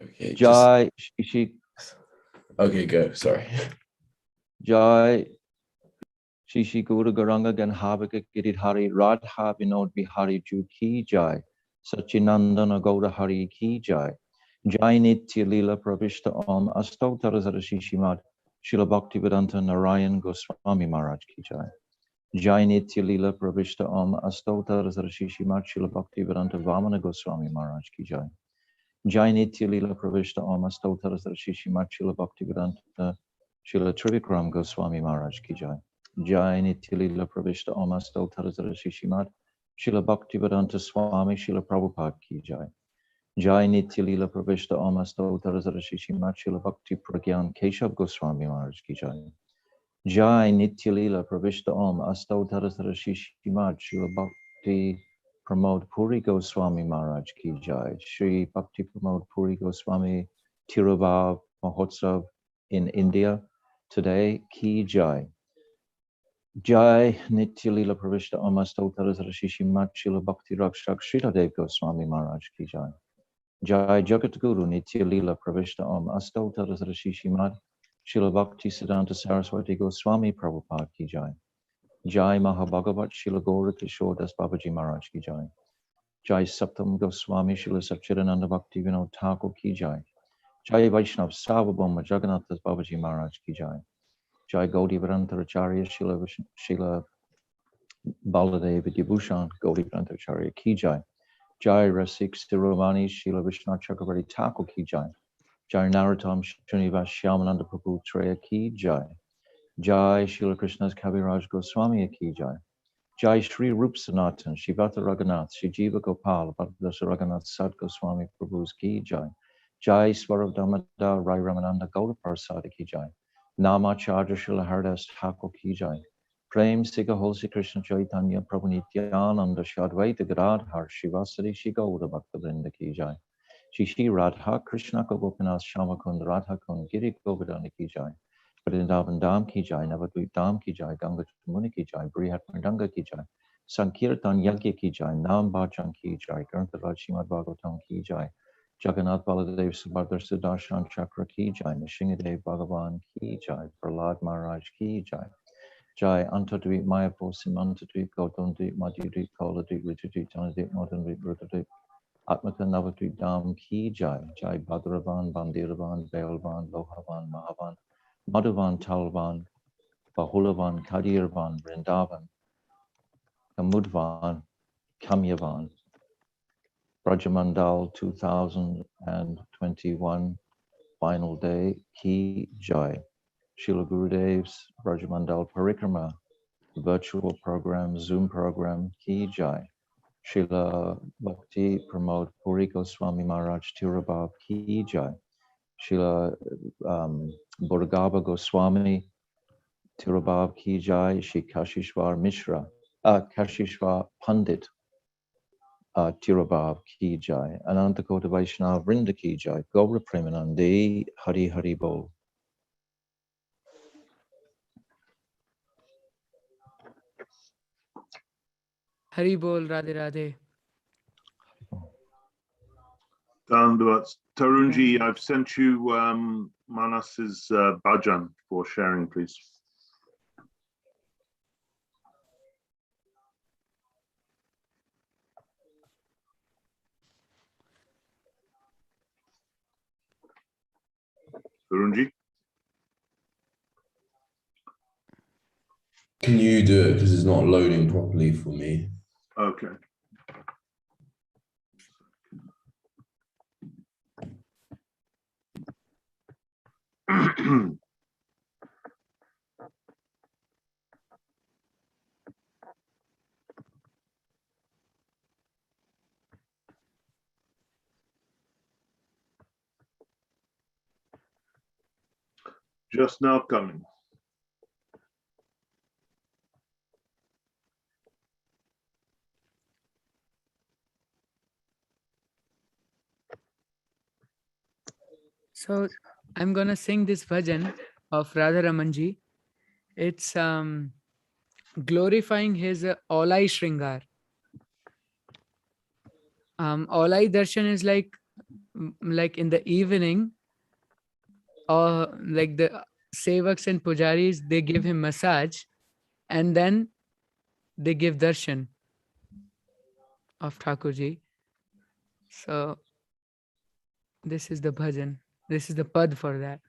Okay. Jai Shishi. Okay, go. Sorry. Jai Shishi Guru Garanga Ganhavika Giridhari Radha Vinod Bihari Ju Ki Jai Sachinandana Gaura Hari Ki Jai Jai Nitya Lila Pravishta Om Astotarazara Shishimad Srila Bhakti Vedanta Narayan Goswami Maharaj Ki Jai Jai Nitya Lila Pravishta Om Astotarazara Shishimad Srila Bhakti Vedanta Vamana Goswami Maharaj Ki Jai Jai Nitya Lila Pravishta Om Astotarazara Shishimad Srila Bhakti Vedanta Srila Trivikram Goswami Maharaj Ki Jai Jai Nitya Lila Pravishta Om Astotarazara Shishimad Srila Bhakti Vedanta Swami Srila Prabhupada Ki Jai Jai Nitya Lila Pravishta Om Astotarazara Shishimad Srila Bhakti Pragyan Keshav Goswami Maharaj Ki Jai Jai Nitya Lila Pravishta Om Astotarazara Shishimad Srila Bhakti Pramoda Puri Gosvami Maharaj Ki Jai Shri Bhakti Pramoda Puri Gosvami Tirubhav Mahotsav in India today Ki Jai Jai Nitya Lila Pravishta Om Astotarazara Shishimad Srila Bhakti Rakshak Srila Dev Goswami Maharaj Ki Jai Jai Jagat Guru Nitya Lila Pravishta Om Astotarazara Shishimad Srila Bhakti Siddhanta Saraswati Goswami Prabhupada Ki Jai Jai Mahabhagavat Srila Gaura Kishore Das Babaji Maharaj Ki Jai Jai Saptam Goswami Srila Satchidananda Bhakti Vinod Thakur Ki Jai Jai Vaishnav Sarvabhauma Jagannath Das Babaji Maharaj Ki Jai Jai Gaudi Varantaracharya Srila Baladev Vidyabhushan Gaudi Varantaracharya Ki Jai Jai Rasik Siromani Srila Vishnu Chakravarti Thakur Ki Jai Jai Narottam Srinivas Shyamananda Prabhu Treya Ki Jai Jai Srila Krishna's Kaviraj Goswami Ki Jai Jai Shri Rup Sanatan Shivata Raghunath Shijiva Gopal Bhattadasa Raghunath Sad Goswami Prabhu's Ki Jai Jai Swarav Damodar Rai Ramananda Gaura Prasad Ki Jai Namacharya Srila Haridas Thakur Ki Jai Prem Siga Holsi Krishna Chaitanya Prabhu Nityananda Shadvaita Gadadhar Shivasari Shri Gaura Bhakta Ki Jai Shri Radha Krishna Gopinath Shamakund Radha Kund Giri Govardhana Ki Jai Vrindavan Dham Ki Jai Navadvip Dham Ki Jai Ganga Muni Ki Jai Brihat Mridanga Ki Jai Sankirtan Yagya Ki Jai Nam Bhajan Ki Jai Grantaraj Srimad Bhagavatam Ki Jai Jagannath Baladev Subhadra Sudarshan Chakra Ki Jai Nishingadev Bhagavan Ki Jai Prahlad Maharaj Ki Jai Jai Antadvip Mayapur Simantadvip Gautandvip Madhudvip Koladvip Ritadvip Tanadvip Modandvip Rutadvip Atmaka Navadvip Dham Ki Jai Jai Bhadravan Bandiravan Bealvan Lohavan Mahavan Madhuvan Talvan Bahulavan Kadirvan Vrindavan Kamudvan Kamyavan Vraja-mandala 2021 final day Ki Jai Srila Gurudev's Vraja-mandala Parikrama virtual program Zoom program Ki Jai Srila Bhakti Pramoda Puri Gosvami Maharaj Tirubhav Ki Jai Srila Burgaba Goswami Tirubhav Ki Jai Shri Kashishwara Pandit Tirubhav Ki Jai Anantakota Vaishnava Vrinda Ki Jai Gaura Premanandi Hari Hari Bol. Hari Bol, Radhe Radhe. Dandavats. Tarunji, I've sent you Manas's bhajan for sharing, please. Tarunji? Can you do it because it's not loading properly for me? Okay. Just now coming. So I'm gonna sing this bhajan of Radha Ramanji. It's glorifying his Olai Shringar. Olai Darshan is like like in the evening, or like the sevaks and pujaris, they give him massage, and then they give darshan of Thakurji. So this is the bhajan. This is the pad for that.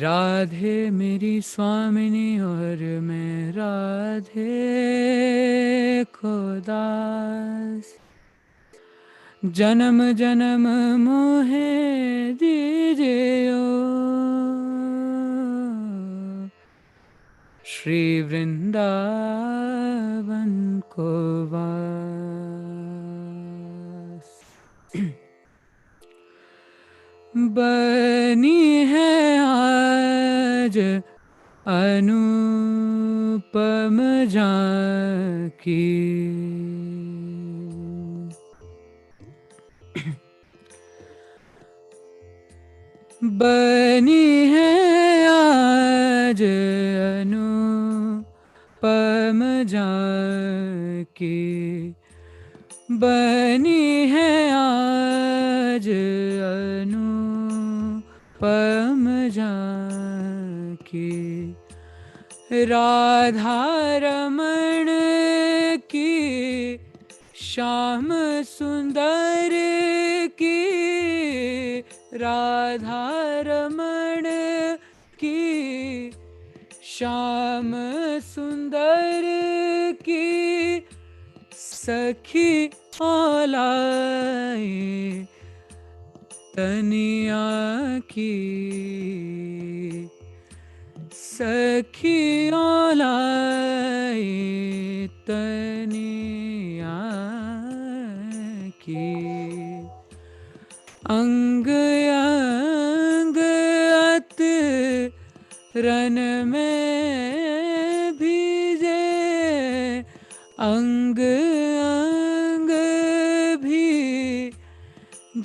Radhe मेरी स्वामिनी और मैं राधे को दास, जन्म जन्म मोहे दीजियो श्री वृंदावन को वास। बनी है आज अनुपम झांकी, बनी है आज अनुपम झांकी, बनी है आज अनुपम झांकी। राधा रमण की श्याम सुंदर की, राधा रमण की श्याम सुंदर की, सखी औलाई तनिया की, सखी औलाई तनिया की। अंग अंग अत रन में भीजे, अंग अंग भी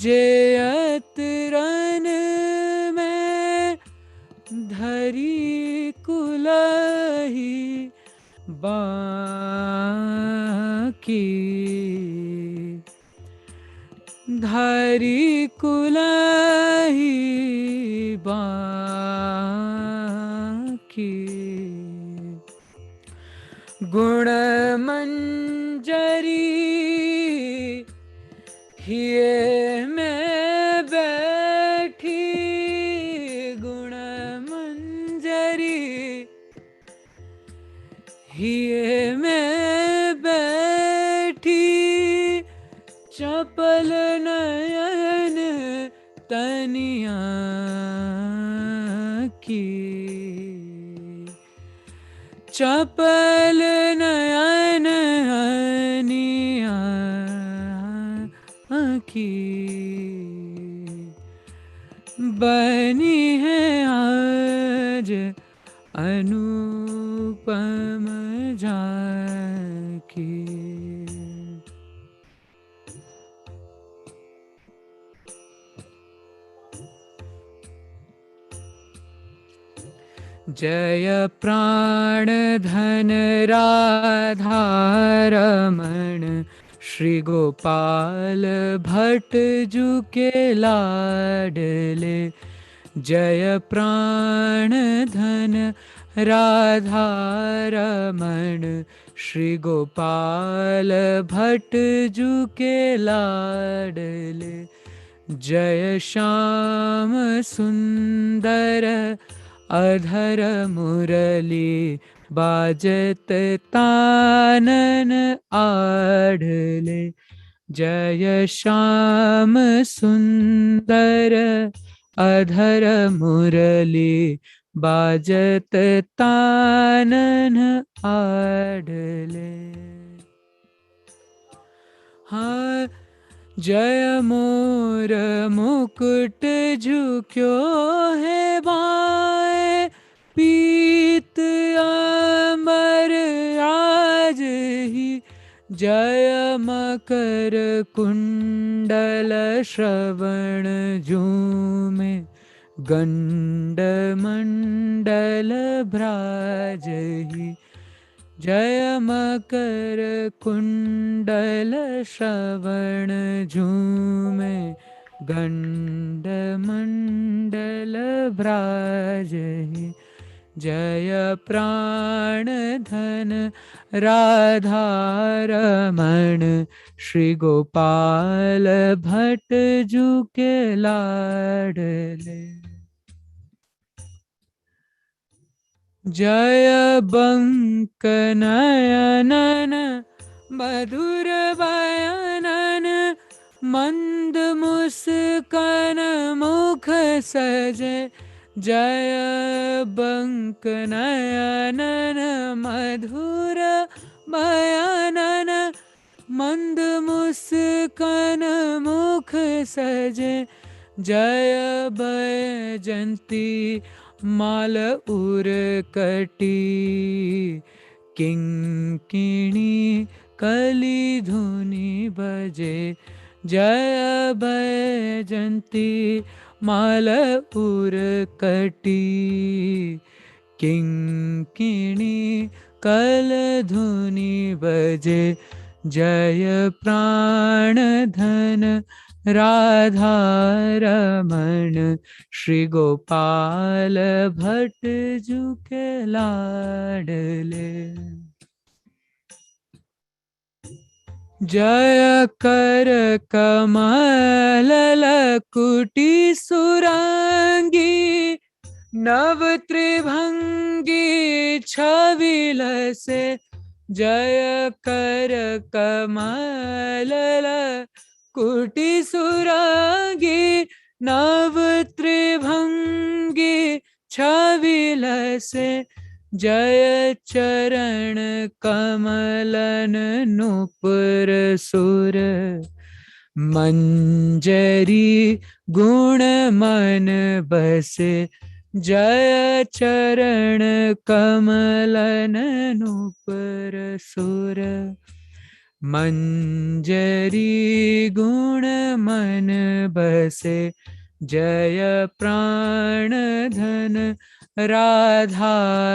जेयत रन में, धरी कुलही बाकी, धरी कुलही बाकी। गुण मंजरी हिये में बैठी, गुण मंजरी हिये में बैठी, चपल नयन तनिया की, चपल नयन अनिया की। बनी है आज अनुपम झांकी। जय प्राण धन राधा रमण, श्री गोपाल भट्ट जू के लाडले। जय प्राण धन राधा रमण, श्री गोपाल भट्ट जू के लाडले। जय श्याम सुंदर अधर मुरली, बाजत तानन आढ़ले। जय श्याम सुंदर अधर मुरली, बाजत तानन आडले। हाँ जय मोर मुकुट झुक्यो है बाएं, पीत अमर आज ही। जय मकर कुंडल श्रवण झूमे, गंड मंडल भ्राज ही। जय मकर कुंडल श्रवण झूमे, गंड मंडल भ्राज ही। जय प्राण धन राधारमण, श्री गोपाल भट्ट जू के लाडले। जय बंक नयनन मधुर बयनन, मंद मुस्कान मुख सजे। जय बंक नयनन मधुर बयनन, मंद मुस्कान मुख सजे। जय बैजंती माल उर कटी, किंकिणी कली धुनि बजे। जय बैजंती माल उर कटी, किंकिणी कल धुनि बजे। जय प्राण धन राधारमण, श्री गोपाल भट्ट जू के लाडले। जय कर कमल लकुटी सुरंगी, नव त्रिभंगी छविल से। जय कर कमल लकुटी सुरंगी, नव त्रिभंगी छविल से। जय चरण कमलन नुपुर सुर, मंजरी गुण मन बसे। जय चरण कमलन नुपुर सुर, मंजरी गुण मन बसे। जय प्राण धन राधारमण,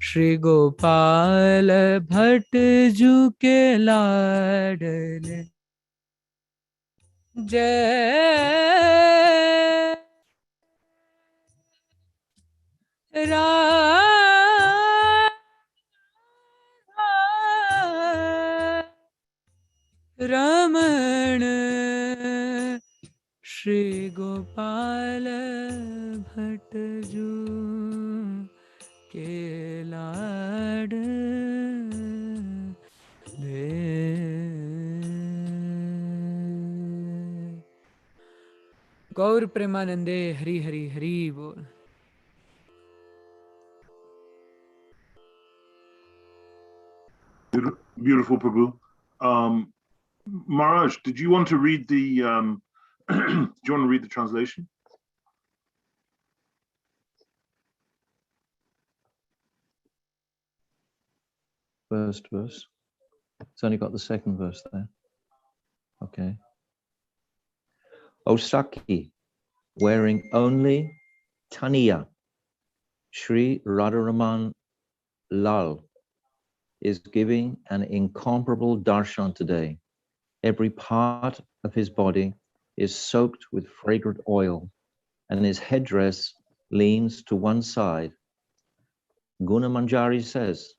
श्री गोपाल भट्ट जू के लाडले। जय रमण, श्री गोपाल भट्ट जू के लाडले। गौर प्रेमानंदे, हरि हरि हरि बोल। Beautiful, Prabhu. Maharaj, did you want to read the do you want to read the translation? First verse. It's only got the second verse there. Okay. O Saki, wearing only Taniya, Sri Radharaman Lal is giving an incomparable darshan today. Every part of his body is soaked with fragrant oil, and his headdress leans to one side. Gunamanjari says,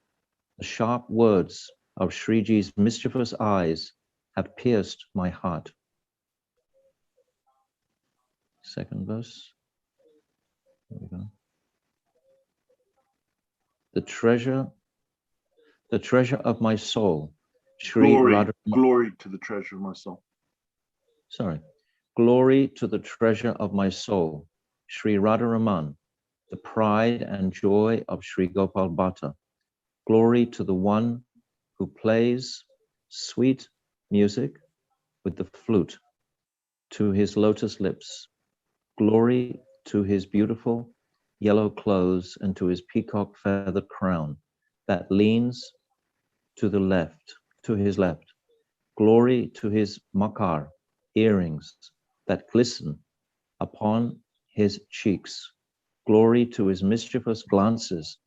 the sharp words of Sriji's mischievous eyes have pierced my heart. Second verse. There we go. The treasure of my soul, Sri Radharaman. Glory to the treasure of my soul. Sorry. Glory to the treasure of my soul, Sri Radharaman, the pride and joy of Sri Gopal Bhatta. Glory to the one who plays sweet music with the flute to his lotus lips. Glory to his beautiful yellow clothes and to his peacock feathered crown that leans to the left, to his left. Glory to his makar, earrings that glisten upon his cheeks. Glory to his mischievous glances,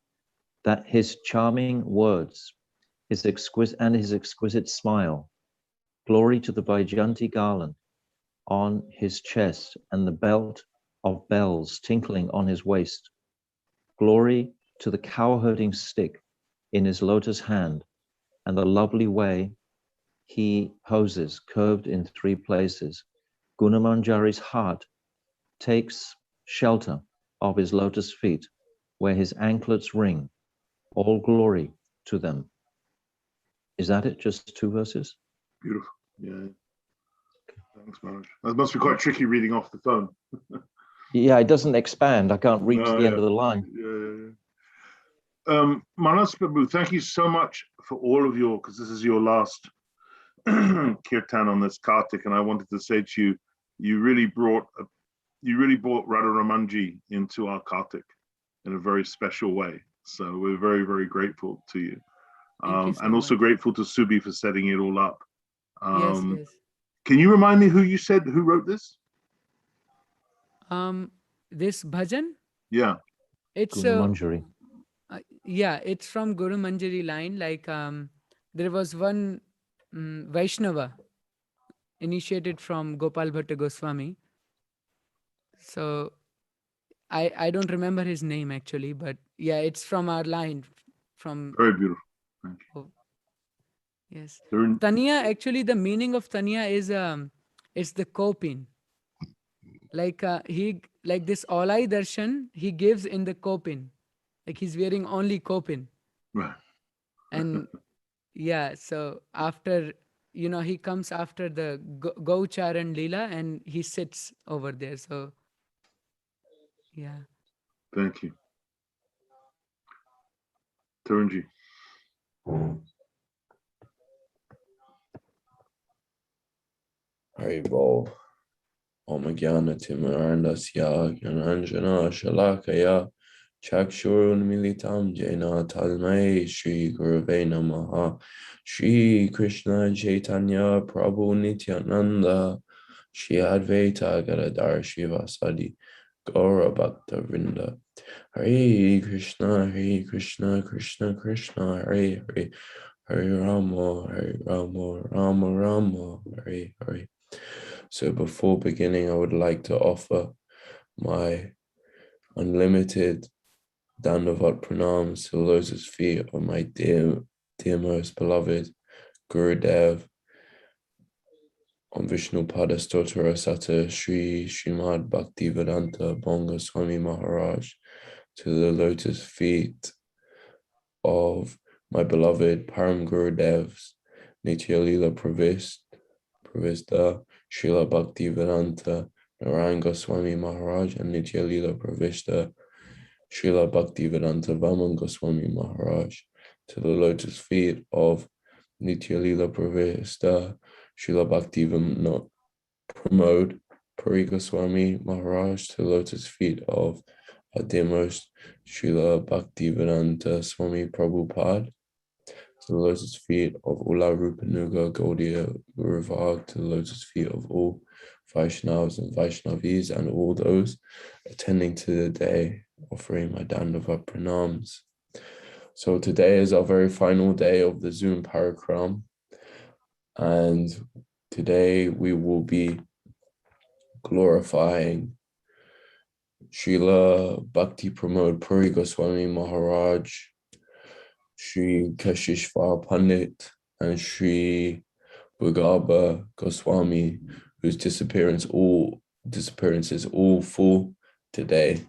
that his charming words, his exquisite smile. Glory to the Vaijayanti garland on his chest and the belt of bells tinkling on his waist. Glory to the cow-herding stick in his lotus hand and the lovely way he poses, curved in 3 places. Gunamanjari's heart takes shelter of his lotus feet, where his anklets ring. All glory to them. Is that it? Just 2 verses? Beautiful. Yeah. Thanks, Maharaj. That must be quite tricky reading off the phone. Yeah, it doesn't expand. I can't reach No, the end of the line. Maharaj Prabhu, thank you so much for all of your, because this is your last kirtan on this Kartik, and I wanted to say to you, you really brought Radharamanji into our Kartik in a very special way. So we're very, very grateful to you. And also grateful to Subi for setting it all up. Yes. Can you remind me who wrote this? This bhajan? Yeah. It's Gunamanjari. yeah, it's from Guru Manjari line. Like there was one Vaishnava initiated from Gopal Bhatta Goswami. So I don't remember his name actually, but yeah, it's from our line. From Very beautiful. Thank you. Oh, yes. They're Tanya, actually the meaning of Tanya is it's the coping. Like he, like this Alai Darshan, he gives in the coping. Like he's wearing only coping. Right. And yeah, so after, he comes after the Gaucharan Leela and he sits over there. So yeah. Thank you. Tarunji. Haribol. Om Gyana Timarandasya Gyananjana Shalakaya Chakshurun Militam Jena Talmai Shri Guruve Namaha Shri Krishna Chaitanya Prabhu Nityananda Shri Advaita Gadadhar Shivasadi Gaura Bhakta Vrinda Hare Krishna Krishna Krishna Hare Hare Hare Rama Rama Rama Hare Hare. So before beginning, I would like to offer my unlimited Dandavat pranams to the lotus feet of my dear most beloved Gurudev on Vishnu Pada Stotra Sata Sri Srimad Bhakti Vedanta Gosvami Maharaj, to the lotus feet of my beloved Param Gurudevs Nitya Lila Pravista Srila Bhakti Vedanta Narayan Goswami Maharaj and Nitya Lila Pravista Srila Bhakti Vedanta Vaman Goswami Maharaj, to the lotus feet of Nitya Lila Pravista Srila Bhakti Pramoda Puri Gosvami Maharaj, to the lotus feet of our dearmost Srila Bhakti Vedanta Swami Prabhupada, to the lotus feet of Ula Rupanuga Gaudiya Guruvag, to the lotus feet of all Vaishnavas and Vaishnavis and all those attending to the day, offering my Dandavat pranams. So today is our very final day of the Zoom Parikram, and today we will be glorifying Srila Bhakti Pramoda Puri Gosvami Maharaj, Sri Kashishwara Pandit, and Sri Burgaba Goswami, whose disappearance is all full today.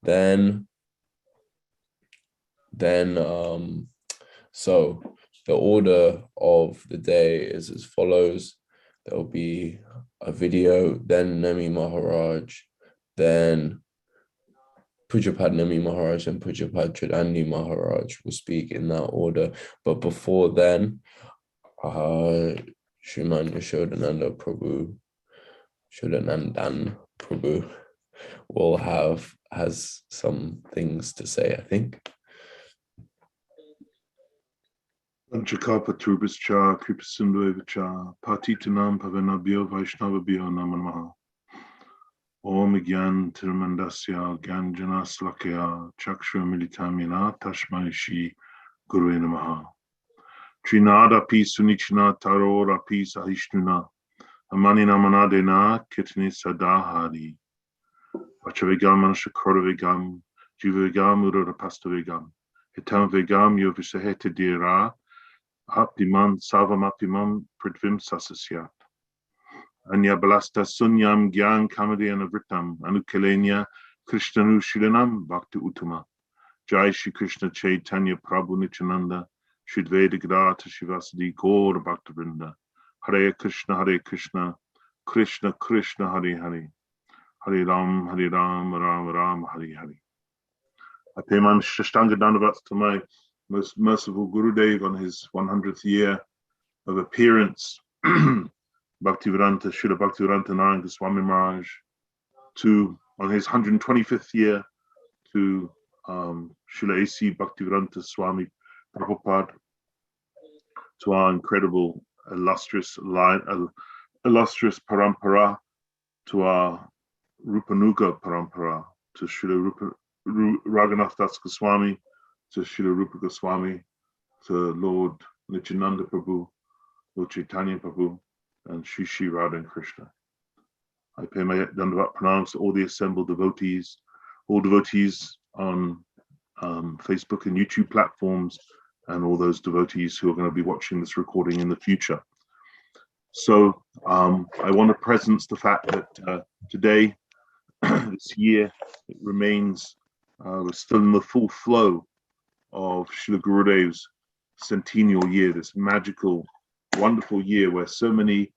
Then so the order of the day is as follows. There will be a video, then Nemi Maharaj, then Pujapad Nami Maharaj and Pujapad Chudandi Maharaj will speak in that order. But before then, Shriman Yashodananda Prabhu, Shodanandan Prabhu has some things to say, I think. Panchakalpatrubhischa Kripasinduevacha Patitanam Pavanabhyo Vaishnavabhyo Namah Om Gyan Tirumandasya Gyanjana Slakya Chakshra Militamina Tashmai Shri Guru Namaha Trinada Pi Sunichna Tarora Pi Sahishnuna Amanina Manadena Kitni Sadahari Vachavigam Manashakoravigam Jivigam Urapastavigam Hitam Vigam Yovisaheta Dira Haptiman Savamapimam Pridvim Sasasyat Anya Balasta Sunyam Gyan Kamadhyana Vritam Anukalenya Krishnanu Shilanam Bhakti Uttama Jai Shri Krishna Chaitanya Prabhu Nityananda Shridveda Gadata Shivasadi Gaur Bhakta Vrinda Hare Krishna Krishna Krishna Hare Hare Hare Ram Ram Ram Hare Hare. I pay my Shtanga Dandavats to my most merciful Gurudev on his 100th year of appearance, Bhaktivedanta, Srila Bhaktivedanta Narayana Goswami Maharaj, to on his 125th year to Srila A.C. Bhaktivedanta Swami Prabhupada, to our incredible, illustrious parampara, to our Rupanuga parampara, to Srila Raghunath Das Goswami, to Srila Rupa Goswami, to Lord Nityananda Prabhu, Lord Chaitanya Prabhu, and Shri Shri Radha and Krishna. I pay my Dandavat pranams to all the assembled devotees, all devotees on Facebook and YouTube platforms, and all those devotees who are going to be watching this recording in the future. So I want to presence the fact that today, this year, it remains, we're still in the full flow of Srila Gurudev's centennial year, this magical, wonderful year where so many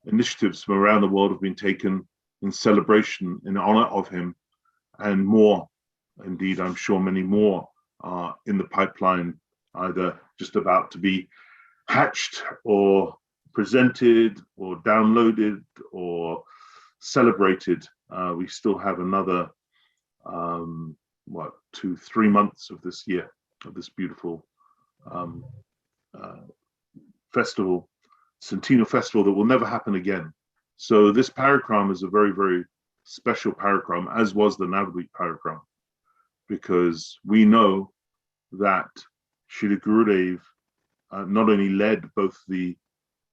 initiatives from around the world have been taken in celebration, in honor of him, and more. Indeed, I'm sure many more are in the pipeline, either just about to be hatched or presented or downloaded or celebrated. We still have another 2-3 months of this year, of this beautiful festival, centennial festival that will never happen again. So this Parikrama is a very, very special Parikrama, as was the Navadvip Parikrama, because we know that Srila Gurudev not only led both the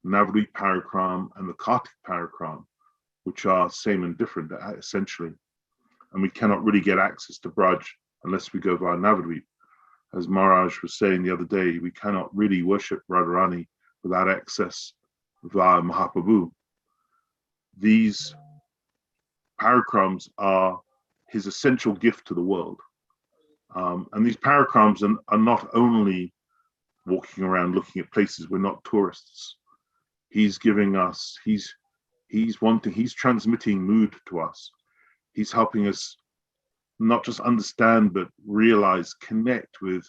Navadvip Parikrama and the Kartik Parikrama, which are same and different essentially, and we cannot really get access to Braj unless we go via Navadvip. As Maharaj was saying the other day, we cannot really worship Radharani without access via Mahaprabhu. These parikrams are his essential gift to the world. And these parikrams are not only walking around looking at places, we're not tourists. He's giving us, he's transmitting mood to us. He's helping us not just understand, but realize, connect with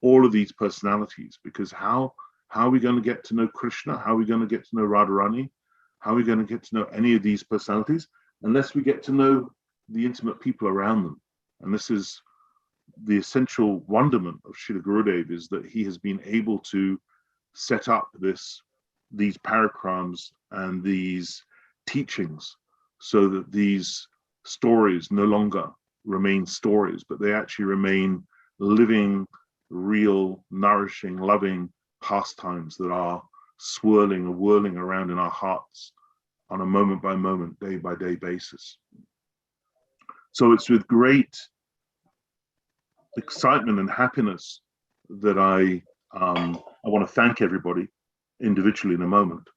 all of these personalities, because how are we going to get to know Krishna? How are we going to get to know Radharani? How are we going to get to know any of these personalities unless we get to know the intimate people around them? And this is the essential wonderment of Srila Gurudev, is that he has been able to set up these parikrams and these teachings so that these stories no longer remain stories, but they actually remain living, real, nourishing, loving pastimes that are swirling and whirling around in our hearts on a moment by moment, day by day basis. So it's with great excitement and happiness that I want to thank everybody individually in a moment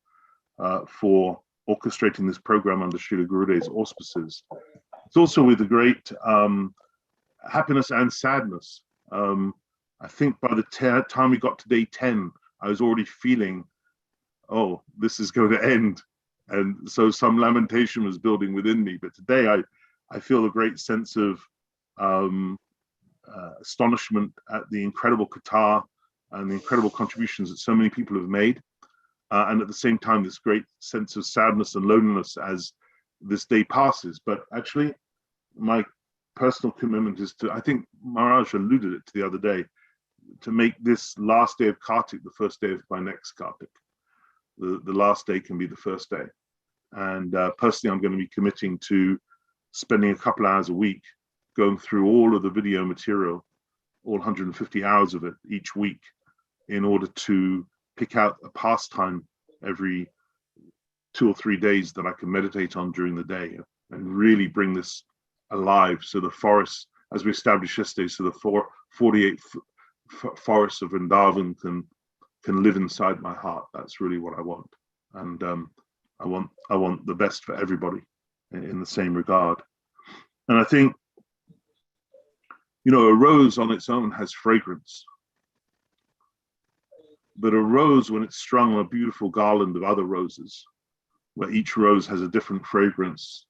for orchestrating this program under Srila Gurudev's auspices. It's also with a great happiness and sadness. I think by the time we got to day 10, I was already feeling, oh, this is going to end. And so some lamentation was building within me. But today I feel a great sense of astonishment at the incredible Qatar and the incredible contributions that so many people have made. And at the same time, this great sense of sadness and loneliness as this day passes. But actually, my personal commitment is to, I think Maharaj alluded it to the other day, to make this last day of Kartik the first day of my next Kartik. The last day can be the first day. And personally, I'm going to be committing to spending a couple hours a week going through all of the video material, all 150 hours of it each week, in order to pick out a pastime every 2 or 3 days that I can meditate on during the day and really bring this alive. So the forest, as we established yesterday, so the 48 forests of Vrindavan can live inside my heart. That's really what I want. And I want the best for everybody in the same regard. And I think, you know, a rose on its own has fragrance. But a rose, when it's strung on a beautiful garland of other roses, where each rose has a different fragrance,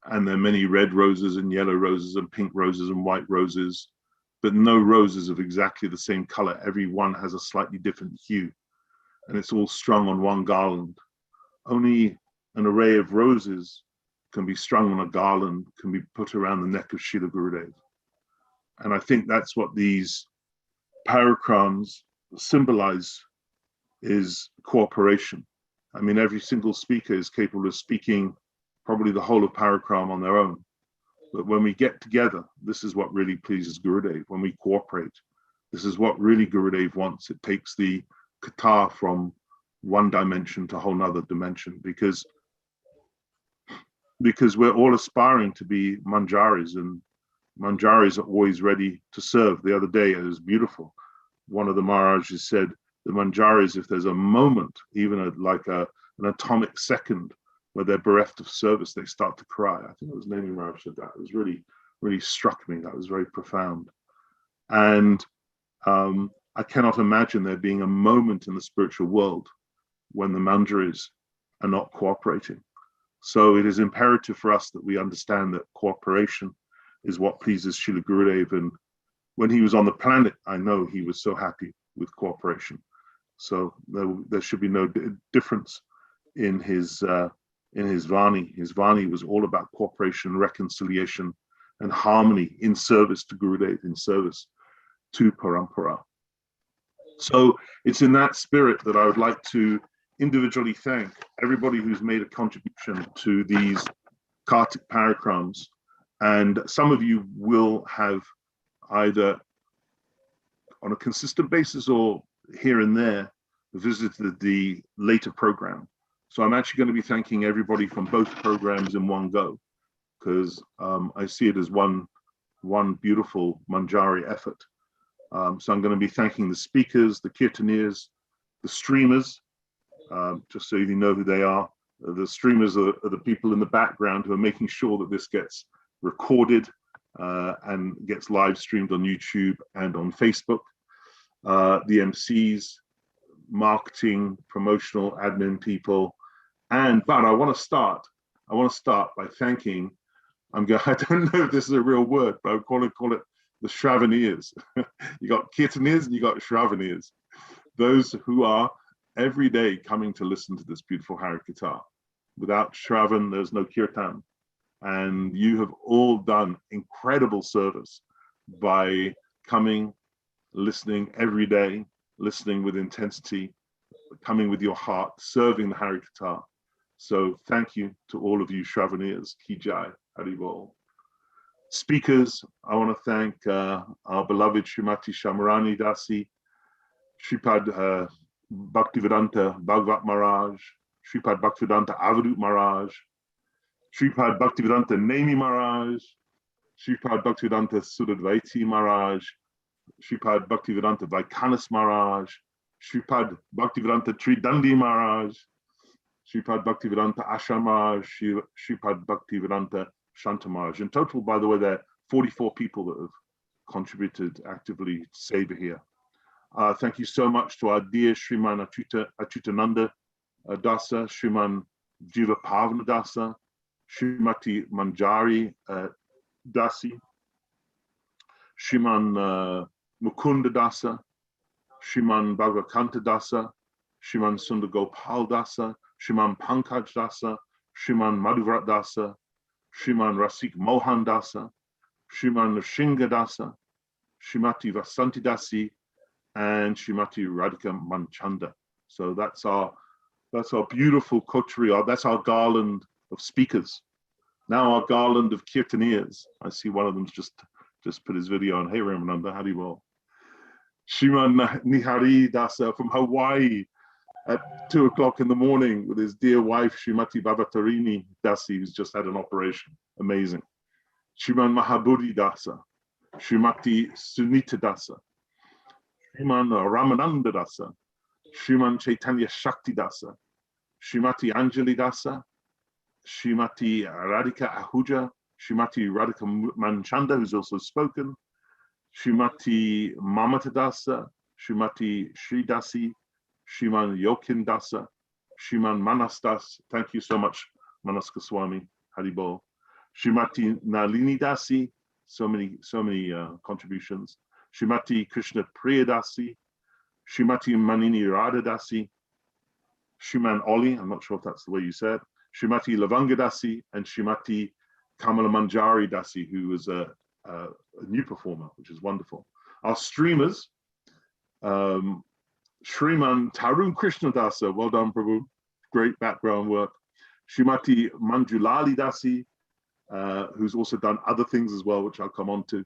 and there are many red roses and yellow roses and pink roses and white roses, but no roses of exactly the same color. Every one has a slightly different hue, and it's all strung on one garland. Only an array of roses can be strung on a garland, can be put around the neck of Srila Gurudev. And I think that's what these parikrams symbolize, is cooperation. I mean, every single speaker is capable of speaking probably the whole of parikram on their own. But when we get together, this is what really pleases Gurudev. When we cooperate, this is what really Gurudev wants. It takes the kata from one dimension to a whole nother dimension, because we're all aspiring to be manjaris, and manjaris are always ready to serve. The other day, it was beautiful. One of the Maharajas said, the manjaris, if there's a moment, even an atomic second, where they're bereft of service, they start to cry. I think it was Nemi Maharaj said that. It was really, really struck me. That was very profound. And I cannot imagine there being a moment in the spiritual world when the manjaris are not cooperating. So it is imperative for us that we understand that cooperation is what pleases Srila Gurudev. And when he was on the planet, I know he was so happy with cooperation. So there should be no difference in his Vani. His Vani was all about cooperation, reconciliation, and harmony in service to Gurudev, in service to Parampara. So it's in that spirit that I would like to individually thank everybody who's made a contribution to these Kartik parikrams. And some of you will have either on a consistent basis or here and there visited the later program. So I'm actually going to be thanking everybody from both programs in one go, because I see it as one beautiful Manjari effort. So I'm going to be thanking the speakers, the kirtaniers, the streamers, just so you know who they are. The streamers are the people in the background who are making sure that this gets recorded and gets live streamed on YouTube and on Facebook. The MCs, marketing, promotional, admin people. But I want to start by thanking, I don't know if this is a real word, but I call it the Shravaniers. You got Kirtaniers and you got Shravaniers. Those who are every day coming to listen to this beautiful Harikatha. Without Shravan, there's no Kirtan. And you have all done incredible service by coming, listening every day, listening with intensity, coming with your heart, serving the Harikatha. So thank you to all of you Shravaniers. Ki Jai, Haribol. Speakers, I want to thank our beloved Srimati Shamarani Dasi, Sripad Bhaktivedanta Bhagavat Maharaj, Sripad Bhaktivedanta Avadut Maharaj, Sripad Bhaktivedanta Nemi Maharaj, Sripad Bhaktivedanta Sudadvaiti Maharaj, Sripad Bhaktivedanta Vaikanas Maharaj, Sripad Bhaktivedanta Tridandi Maharaj, Sripad Bhaktivedanta Asha Maharaj, Sripad Bhaktivedanta Shanta Maharaj. In total, by the way, there are 44 people that have contributed actively to Seva here. Thank you so much to our dear Sriman Achutananda Dasa, Sriman Jiva Pavana Dasa, Srimati Manjari Dasi, Shriman Mukunda Dasa, Shriman Bhagavakanta Dasa, Shriman Sundar Gopal Dasa, Shriman Pankaj Dasa, Shriman Madhuvrat Dasa, Shriman Rasik Mohan Dasa, Shriman Nrsinga Dasa, Shrimati Vasanti Dasi, and Shrimati Radhika Manchanda. So that's our beautiful coterie, that's our garland of speakers. Now our garland of kirtaniers. I see one of them's just put his video on. Hey Ramananda, how do you roll? Shriman Nihari Dasa from Hawaii at 2 o'clock in the morning with his dear wife, Shrimati Bhavatarini Dasi, who's just had an operation. Amazing. Shriman Mahabodhi Dasa, Shrimati Sunita Dasa, Shriman Ramananda Dasa, Shriman Chaitanya Shakti Dasa, Shrimati Anjali Dasa, Shrimati Radhika Ahuja, Shrimati Radhika Manchanda, who's also spoken, Shrimati Mamata Dasa, Shrimati Sri Dasi, Shriman Yokin Dasa, Shriman Manas Das, thank you so much, Manas Goswami, Haribol, Shrimati Nalini Dasi, so many contributions, Shrimati Krishna Priya Dasi, Shrimati Manini Radha Dasi, Shriman Oli, I'm not sure if that's the way you said, Shrimati Lavanga Dasi, and Shrimati Kamala Manjari Dasi, who was a new performer, which is wonderful. Our streamers, Shriman Tarun Krishna Dasa, well done, Prabhu, great background work. Shrimati Manjulali Dasi, who's also done other things as well, which I'll come on to.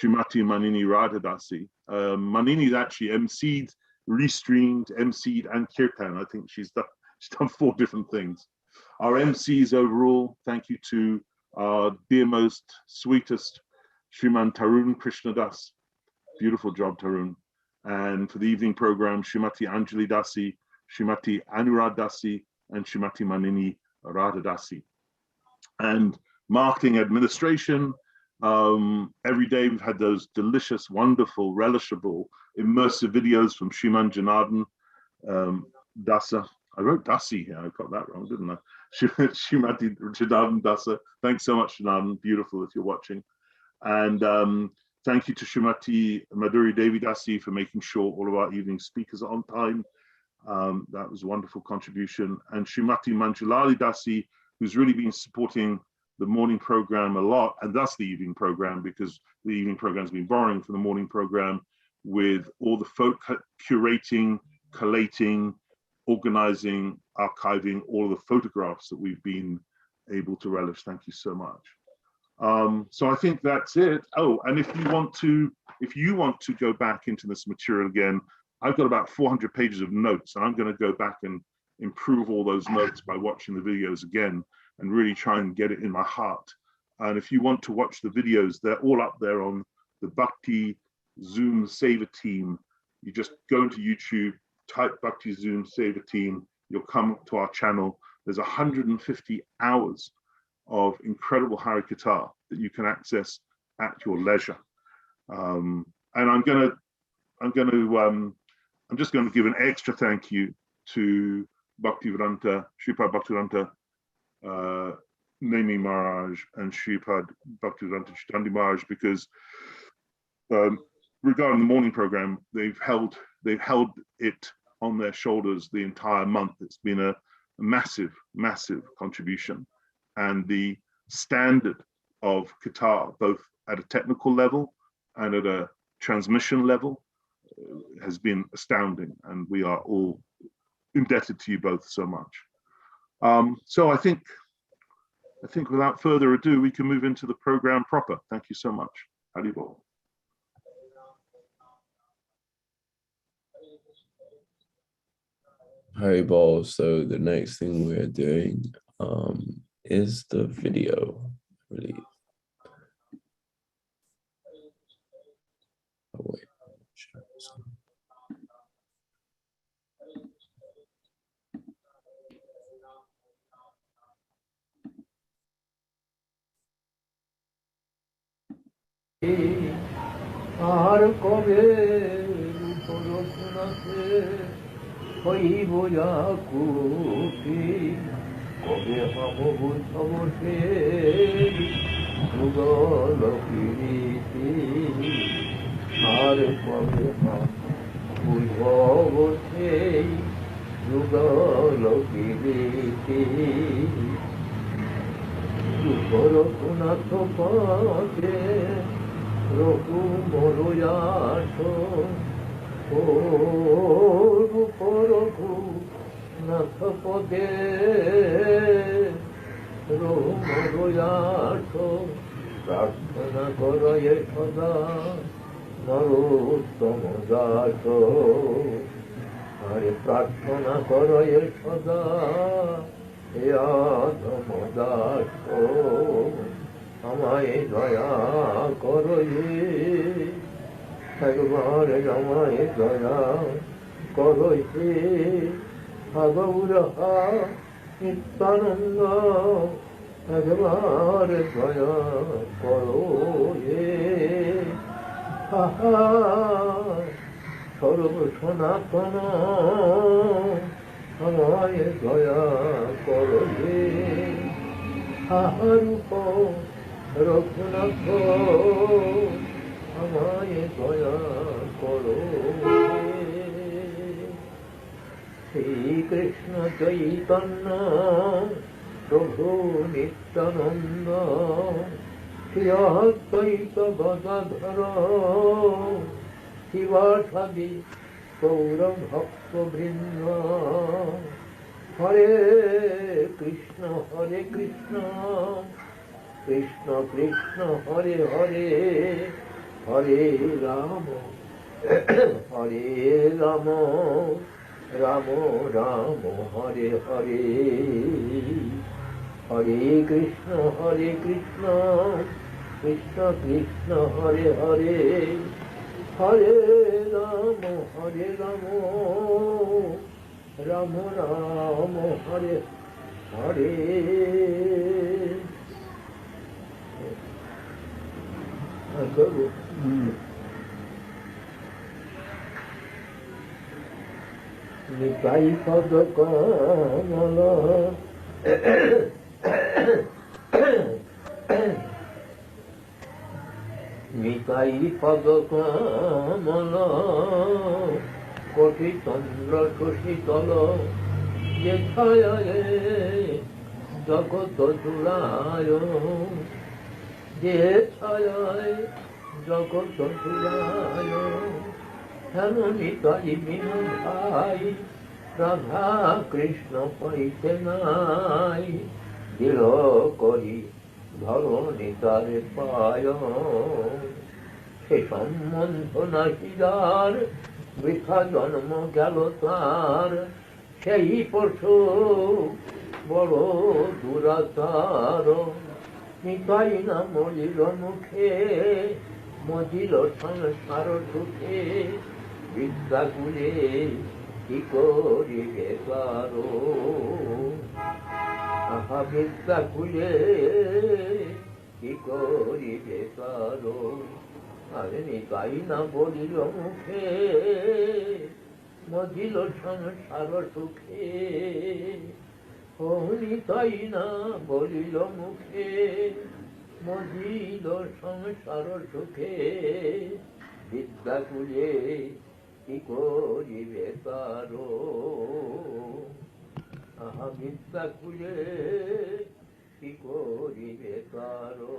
Shrimati Manini Radha Dasi. Manini's actually emceed, restreamed, emceed, and kirtan. I think she's done 4 different things. Our MCs overall, thank you to our dearmost, sweetest Shriman Tarun Krishna Das. Beautiful job, Tarun. And for the evening program, Shrimati Anjali Dasi, Shrimati Anurad Dasi, and Shrimati Manini Radha Dasi. And marketing administration, every day we've had those delicious, wonderful, relishable, immersive videos from Shriman Janardhan Dasa. I wrote Dasi here, I got that wrong, didn't I? Shrimati Janardhan Dasa. Thanks so much, Janardhan, beautiful if you're watching. And thank you to Shrimati Madhuri Devi Dasi for making sure all of our evening speakers are on time. That was a wonderful contribution. And Shrimati Manjulali Dasi, who's really been supporting the morning program a lot, and thus the evening program, because the evening program has been borrowing from the morning program with all the curating, collating, organizing, archiving all of the photographs that we've been able to relish. Thank you so much. So I think that's it. Oh, and if you want to go back into this material again, I've got about 400 pages of notes, and I'm going to go back and improve all those notes by watching the videos again and really try and get it in my heart. And if you want to watch the videos, they're all up there on the Bhakti Zoom Saver Team. You just go into YouTube, type Bhakti Zoom Saver Team, you'll come to our channel. There's 150 hours of incredible Harikatha that you can access at your leisure. And I'm just going to give an extra thank you to Bhaktivedanta, Sripad Bhaktivedanta Nemi Maharaj and Sripad Bhaktivedanta Chaitanya Maharaj, because regarding the morning program, they've held it on their shoulders the entire month. It's been a massive, massive contribution. And the standard of Qatar, both at a technical level and at a transmission level, has been astounding. And we are all indebted to you both so much. So I think without further ado, we can move into the program proper. Thank you so much. Haribol. Haribol. So the next thing we're doing is the video, I believe. Oh, wait. আর কবে পরশুনাতে হইব যাকুতি কবে হব সবসে যুগল প্রীতি আর কবে উদ্ভব সেই যুগল বিবেকে রঘুনাথ পদে রঘু মরুয়াস ও রূপ রঘুনাথ পদে রঘু মরুয়াস প্রার্থনা করয়ে সদা নরোত্তম দাস হরে প্রার্থনা করয়ে সদা হে আধম দাস আমায় দয়া করয়ে একবার আমায় দয়া করয়ে গৌরহা নিত্যানন্দ একবার দয়া করো হে সর্ব সনাতন আমায় দয়া করো হে রূপ রঘুনাথ আমায় দয়া করো শ্রীকৃষ্ণ চৈতন্য প্রভু নিত্যানন্দ শ্রী অদ্বৈত গদাধর শিবাসাদি গৌর ভক্ত বৃন্দ হরে কৃষ্ণ কৃষ্ণ কৃষ্ণ হরে হরে হরে রাম রাম রাম হরে হরে হরে কৃষ্ণ কৃষ্ণ কৃষ্ণ হরে হরে হরে রাম রাম রাম হরে হরে নিতাই পদ কমল নিতাই পদ কমল কোটি চন্দ্র শশীতল যে ছায়ায় জগৎ জুড়ায় যে ছায়ায় জগৎ জুড়ায় হেন নিতাই বিনু ভাই রাধা কৃষ্ণ পাইতে নাই দিল করি ধরণী তারে পায় সে সম্বন্ধ নাহি যার বৃথা জন্ম গেল তার সেই পশু বড় দুরাচার নিতাই না মলিল মুখে মজিল সংসার সুখে বিদ্যা গুলে কি করিবে পারো আহা বিদ্যা গুলে কি করিবে পারো আরে নিতাই না বলিল মুখে মজিল সংসার সুখে ও নিতাই না বলিল মুখে মজিল সংসার সুখে বিদ্যা কুলে কি করিবে পারো আহা বিদ্যা কুলে কি করিবে পারো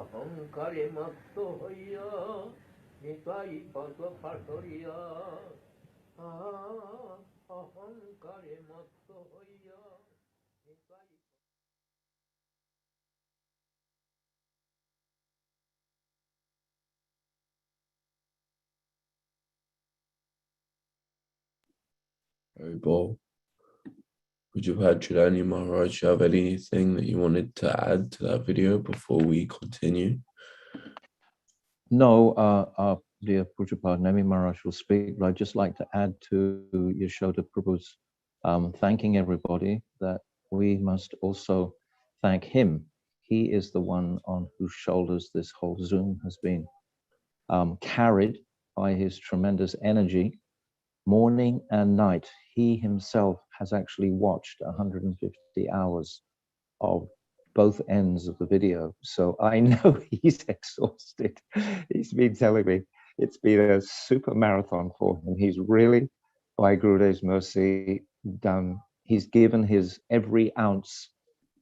অহংকারে মত্ত হইয়া নিতাই পদ পাঠরিয়া অহংকারে মত্ত হইয়া Nitai Bol. Pujapad Chudani Maharaj, you have anything that you wanted to add to that video before we continue? No, dear Pujapad Nami Maharaj will speak, but I'd just like to add to Yashoda Prabhu's thanking everybody that we must also thank him. He is the one on whose shoulders this whole Zoom has been carried by his tremendous energy. Morning and night, he himself has actually watched 150 hours of both ends of the video. So I know he's exhausted. He's been telling me it's been a super marathon for him. He's really, by Gurudev's mercy, he's given his every ounce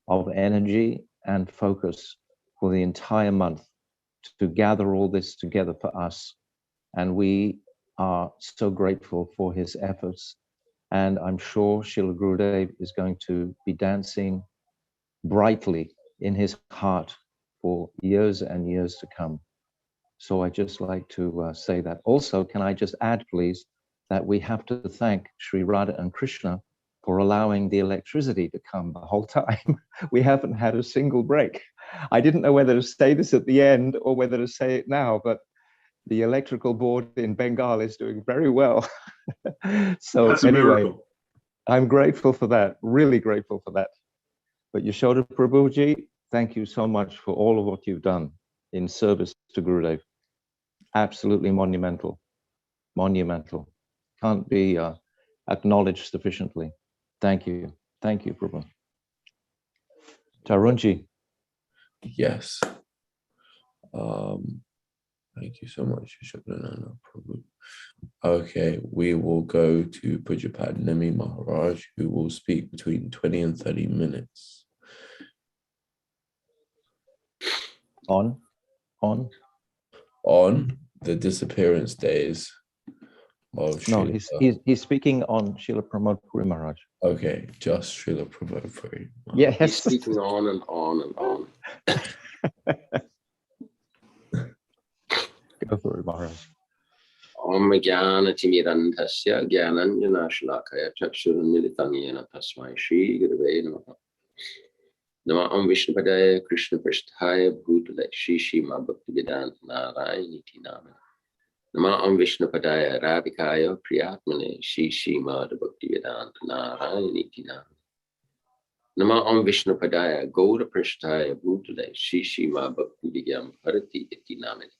of energy and focus for the entire month to gather all this together for us. And we are so grateful for his efforts. And I'm sure Srila Gurudev is going to be dancing brightly in his heart for years and years to come. So I just like to say that. Also, can I just add, please, that we have to thank Sri Radha and Krishna for allowing the electricity to come the whole time. We haven't had a single break. I didn't know whether to say this at the end or whether to say it now, but the electrical board in Bengal is doing very well. So That's a anyway, miracle. I'm grateful for that, really grateful for that. But Yashoda Prabhuji, thank you so much for all of what you've done in service to Gurudev. Absolutely monumental, monumental. Can't be acknowledged sufficiently. Thank you, Prabhu. Tarunji. Yes. Thank you so much, Yashodananda Prabhu. Okay, we will go to Pujapad Nemi Maharaj, who will speak between 20 and 30 minutes. On The disappearance days of No, Srila. he's speaking on Srila Pramoda Puri Maharaj. Okay, just Srila Pramoda Puri. Yes. He's speaking on and on and on. Go for it, Maharaj. Om Jnana Timirandhasya Jnananjana Shalakaya Chakshurunmilitam Yena Tasmai Shri Gurave Namaha. Nama Om Vishnupadaya Krishna Prasthaya Bhutale Shri Shima Bhaktivedanta Narayani Tinamani. Nama Om Vishnupadaya Radhikaya Priyatmane Shri Shima Bhaktivedanta Narayani Tinamani. Nama Om Vishnupadaya Gaura Prasthaya Bhutale Shri Shima Bhaktivedanta Bharati Tinamani.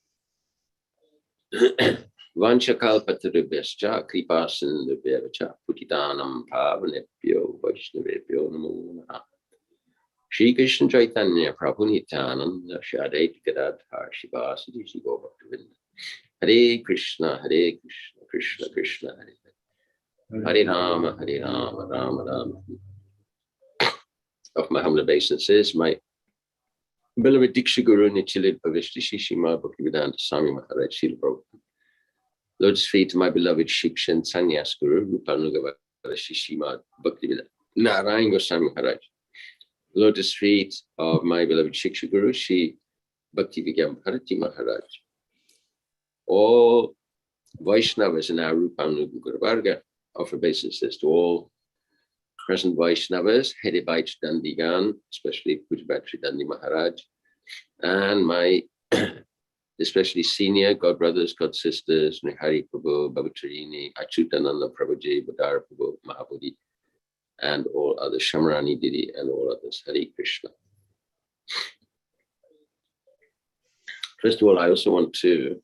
Vanchakalpatarubhyascha kripasindubhyacha putitanam pavanebhyo vaishnavebhyo namo namaha. Shri Krishna Chaitanya Prabhu Nityananda Shri Advaita Gadadhar Shivasadi Shri Gopal. Hare Krishna, Krishna Krishna, Hare Rama, Rama Rama. Of my humble obeisances, my beloved Diksha Guru Nityalila Pavishti Shri Srimad Bhaktivedanta Swami Maharaj Srila Prabhupada. Lotus feet to my beloved Shiksha and Sannyas Guru Rupanugava Shri Srimad Bhaktivedanta Narayana Goswami Maharaj. Lotus feet of my beloved Shiksha Guru Shri Bhaktivedanta Bharati Maharaj. All Vaishnavas in our Rupanuga Varga offer obeisances to all present Vaishnavas, headed by Dandigan, especially Pujabhat Dandi Maharaj, and my especially senior godbrothers, godsisters, Nihari Prabhu, Babatarini, Achyutananda Prabhuji, Badara Prabhu, Mahabodhi, and all others, Shamarani Didi, and all others. Hare Krishna. First of all, I also want to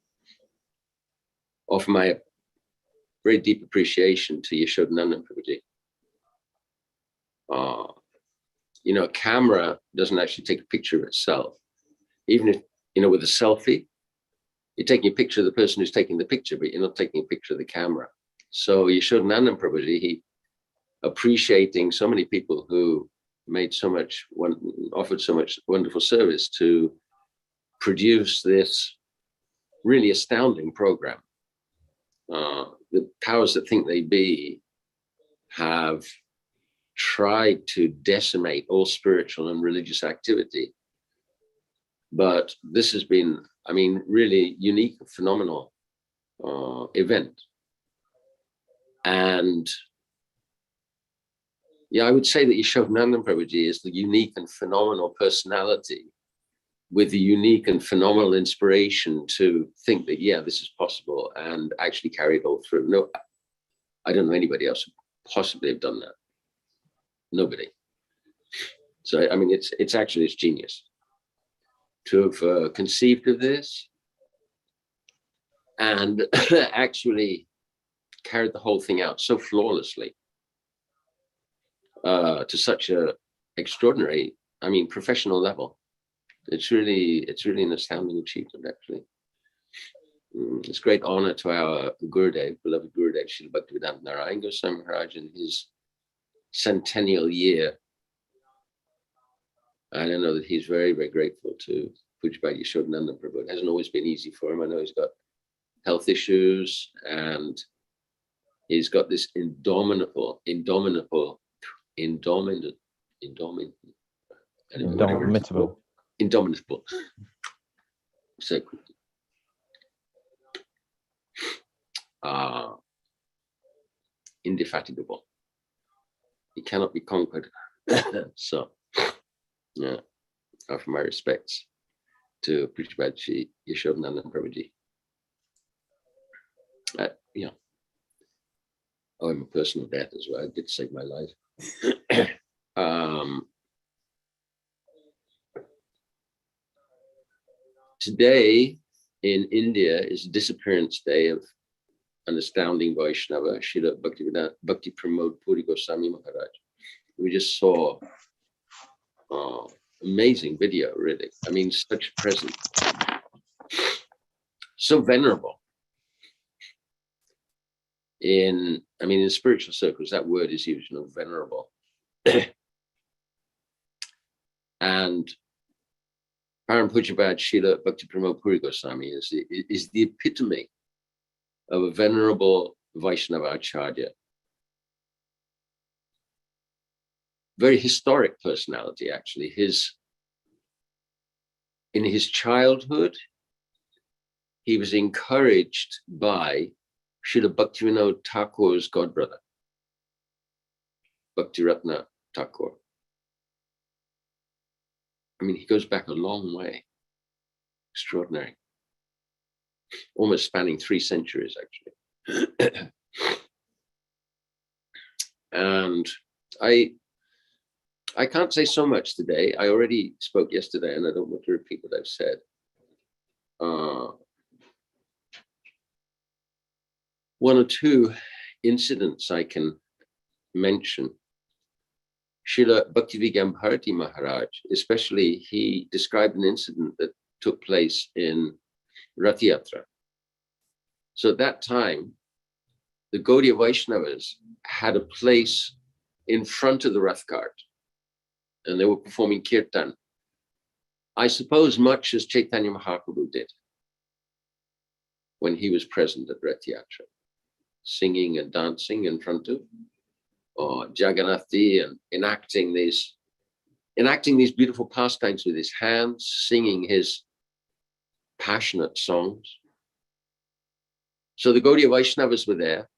offer my very deep appreciation to Yashodananda Prabhuji. You know, a camera doesn't actually take a picture of itself. Even if, you know, with a selfie, you're taking a picture of the person who's taking the picture, but you're not taking a picture of the camera. So Yashodananda Prabhuji, he appreciating so many people who made so much, offered so much wonderful service to produce this really astounding program. The powers that think they be have tried to decimate all spiritual and religious activity. But this has been, I mean, really unique, phenomenal event. And yeah, I would say that Yashodananda Prabhuji is the unique and phenomenal personality with the unique and phenomenal inspiration to think that, yeah, this is possible, and actually carry it all through. No, I don't know anybody else who possibly have done that. Nobody. So, I mean, it's actually genius to have conceived of this and actually carried the whole thing out so flawlessly to such a extraordinary I mean, professional level. It's really an astounding achievement, actually. It's great honor to our Gurudev, beloved Gurudev, Srila Bhakti Gosvami Maharaja, in his centennial year. And I know that he's very, very grateful to Pujabhai Yashodananda Prabhu. It hasn't always been easy for him. I know he's got health issues, and he's got this indomitable so indefatigable. He cannot be conquered. So, yeah, offer my respects to Pujabhai Yashodananda Prabhuji. You know, owe him a personal debt as well. It did save my life. Today in India is Disappearance Day of an astounding Vaishnava, Srila Bhakti Pramoda Puri Gosvami Maharaja. We just saw amazing video, really. I mean, such presence, so venerable. In spiritual circles, that word is used, you know, venerable. And Param Pujabhai Srila Bhakti Pramoda Puri Goswami is the epitome of a venerable Vaishnava Acharya. Very historic personality, actually. In his childhood, he was encouraged by Srila Bhaktivinoda Thakur's godbrother, Bhaktiratna Thakur. I mean, he goes back a long way. Extraordinary. Almost spanning 3 centuries, actually. And I can't say so much today. I already spoke yesterday, and I don't want to repeat what I've said. One or two incidents I can mention. Srila Bhaktivedanta Bharati Maharaj, especially, he described an incident that took place in Rath Yatra. So at that time, the Gaudiya Vaishnavas had a place in front of the Rath cart, and they were performing kirtan. I suppose much as Chaitanya Mahaprabhu did when he was present at Rath Yatra, singing and dancing in front of Jagannathi, and enacting these beautiful pastimes with his hands, singing his passionate songs. So the Gaudiya Vaishnavas were there.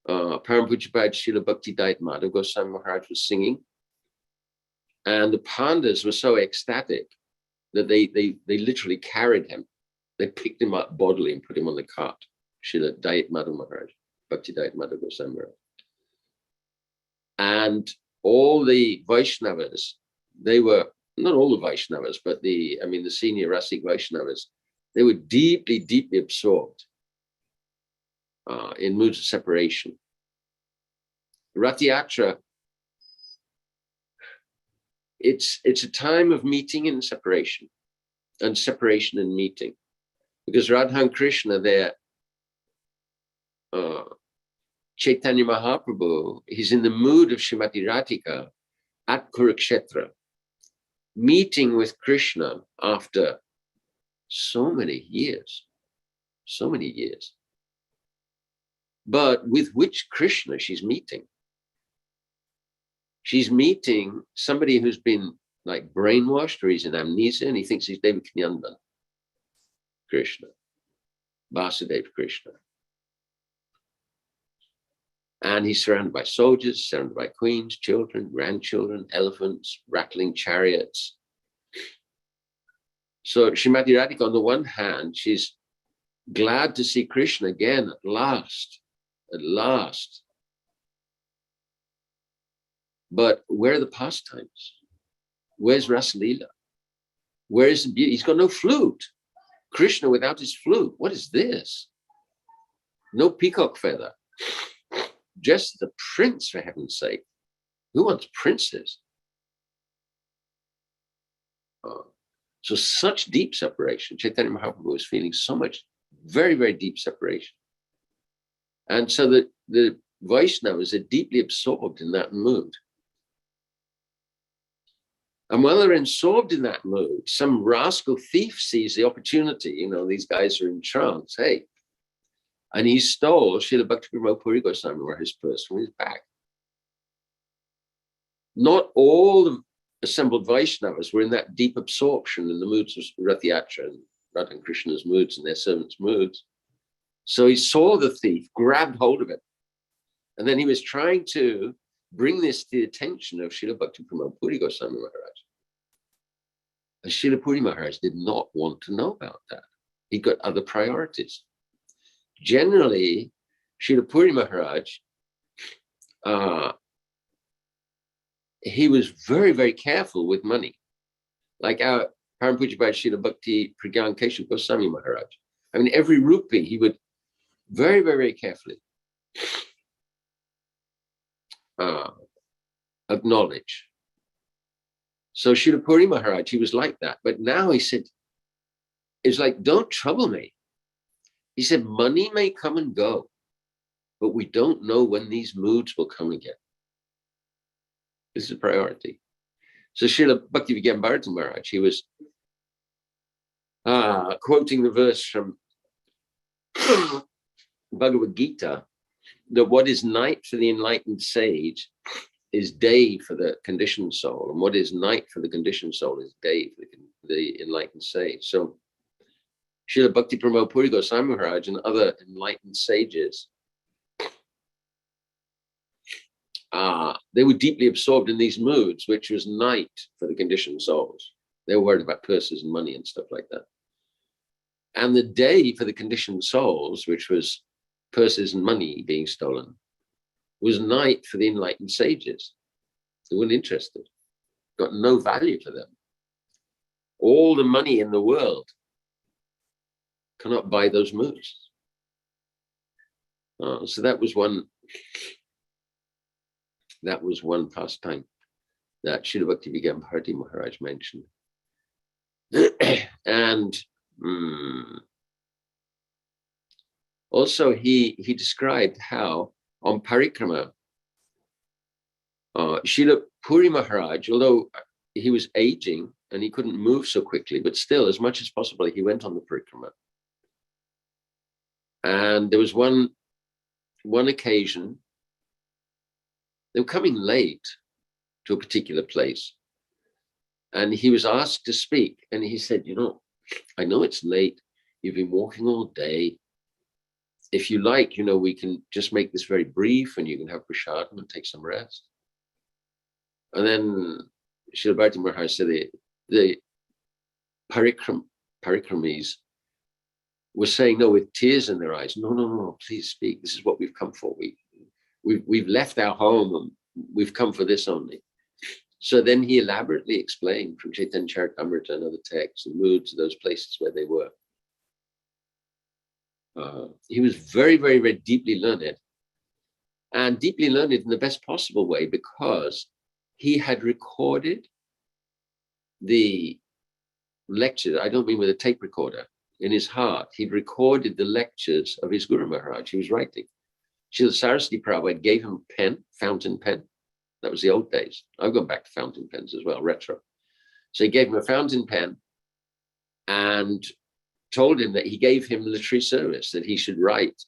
Param Pujabhai Srila Bhakti Madhav Goswami Maharaj was singing, and the Pandas were so ecstatic that they literally carried him. They picked him up bodily and put him on the cart. Srila Dayat Madhav Maharaj, Bhakti Dayat Madhav Goswami Maharaj. And all the Vaishnavas, they were, not all the Vaishnavas, but the senior Rasik Vaishnavas, they were deeply, deeply absorbed in moods of separation. Rath Yatra, it's a time of meeting and separation and meeting, because Radha and Krishna, they're Chaitanya Mahaprabhu, he's in the mood of Srimati Radhika at Kurukshetra, meeting with Krishna after so many years. But with which Krishna she's meeting? She's meeting somebody who's been like brainwashed, or he's in amnesia, and he thinks he's Devaki Nandan Krishna, Vasudeva Krishna. And he's surrounded by soldiers, surrounded by queens, children, grandchildren, elephants, rattling chariots. So Srimati Radhika, on the one hand, she's glad to see Krishna again at last. But where are the pastimes? Where's Rasalila? Where is the beauty? He's got no flute. Krishna without his flute. What is this? No peacock feather. Just the prince, for heaven's sake. Who wants princes? So such deep separation. Chaitanya Mahaprabhu was feeling so much, very, very deep separation. And so the Vaishnavas are deeply absorbed in that mood. And while they're absorbed in that mood, some rascal thief sees the opportunity. You know, these guys are in trance. Hey, and he stole Srila Bhakti Pramoda Puri Gosvami Maharaja's purse from his back. Not all the assembled Vaishnavas were in that deep absorption in the moods of Rathayatra and Radha and Krishna's moods and their servants' moods. So he saw the thief, grabbed hold of it, and then he was trying to bring this to the attention of Srila Bhakti Pramoda Puri Gosvami Maharaj. And Srila Puri Maharaj did not want to know about that. He got other priorities. Generally, Srila Puri Maharaj, he was very, very careful with money. Like our Param Pujabhai Srila Bhakti Pragyan Keshav Goswami Maharaj. I mean, every rupee he would very, very, very carefully acknowledge. So Srila Puri Maharaj, he was like that. But now he said, it's like, don't trouble me. He said, money may come and go, but we don't know when these moods will come again. This is a priority. So Srila Bhakti Vigyan Bharata Maharaj, he was quoting the verse from Bhagavad Gita, that what is night for the enlightened sage is day for the conditioned soul, and what is night for the conditioned soul is day for the enlightened sage. So Srila Bhakti Pramoda Puri Goswami Maharaj and other enlightened sages, they were deeply absorbed in these moods, which was night for the conditioned souls. They were worried about purses and money and stuff like that. And the day for the conditioned souls, which was purses and money being stolen, was night for the enlightened sages. They weren't interested, got no value for them. All the money in the world cannot buy those moods. So that was one pastime that Srila Bhakti Vigyan Bharati Maharaj mentioned. And also he described how on Parikrama, Srila Puri Maharaj, although he was aging and he couldn't move so quickly, but still, as much as possible, he went on the Parikrama. And there was one occasion, they were coming late to a particular place, and he was asked to speak, and he said, you know, I know it's late, you've been walking all day. If you like, you know, we can just make this very brief and you can have prasadam and take some rest. And then Srila Bharati Maharaj said the Parikramis were saying, no, with tears in their eyes, no, please speak. This is what we've come for. We've left our home and we've come for this only. So then he elaborately explained from Chaitanya Charitamrita and other texts and moods of those places where they were. He was very, very, very deeply learned, and deeply learned in the best possible way, because he had recorded the lectures. I don't mean with a tape recorder. In his heart, he'd recorded the lectures of his Guru Maharaj. He was writing. Srila Saraswati Prabhupada gave him a pen, fountain pen. That was the old days. I've gone back to fountain pens as well, retro. So he gave him a fountain pen and told him that he gave him literary service, that he should write.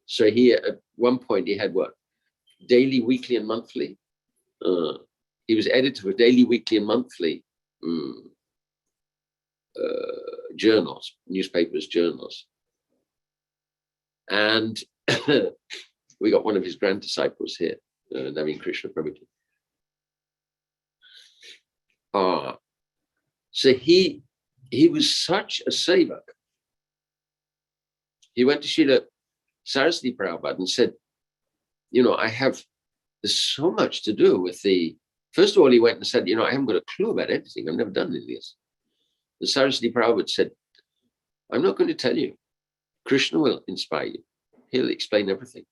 So he, at one point, he had what? Daily, weekly, and monthly. He was editor of daily, weekly, and monthly journals, newspapers, journals. And we got one of his grand disciples here, Naveen Krishna Prabhuji. So he was such a sevak. He went to Srila Saraswati Prabhupada and said, you know, there's so much to do with first of all, he went and said, you know, I haven't got a clue about anything. I've never done any of this. The Saraswati Prabhupada said, I'm not going to tell you. Krishna will inspire you. He'll explain everything.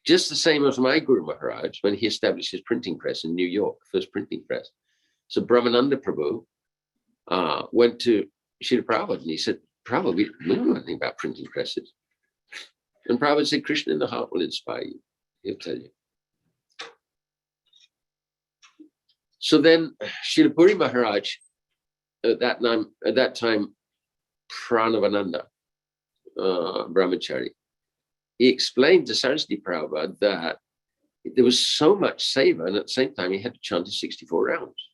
Just the same as my Guru Maharaj, when he established his printing press in New York, first printing press. So Brahmananda Prabhu went to Srila Prabhupada and he said, Prabhupada, we don't know anything about printing presses. And Prabhupada said, Krishna in the heart will inspire you. He'll tell you. So then Srila Puri Maharaj, at that time, Pranavananda, Brahmachari, he explained to Saraswati Prabhupada that there was so much seva, and at the same time he had to chant his 64 rounds.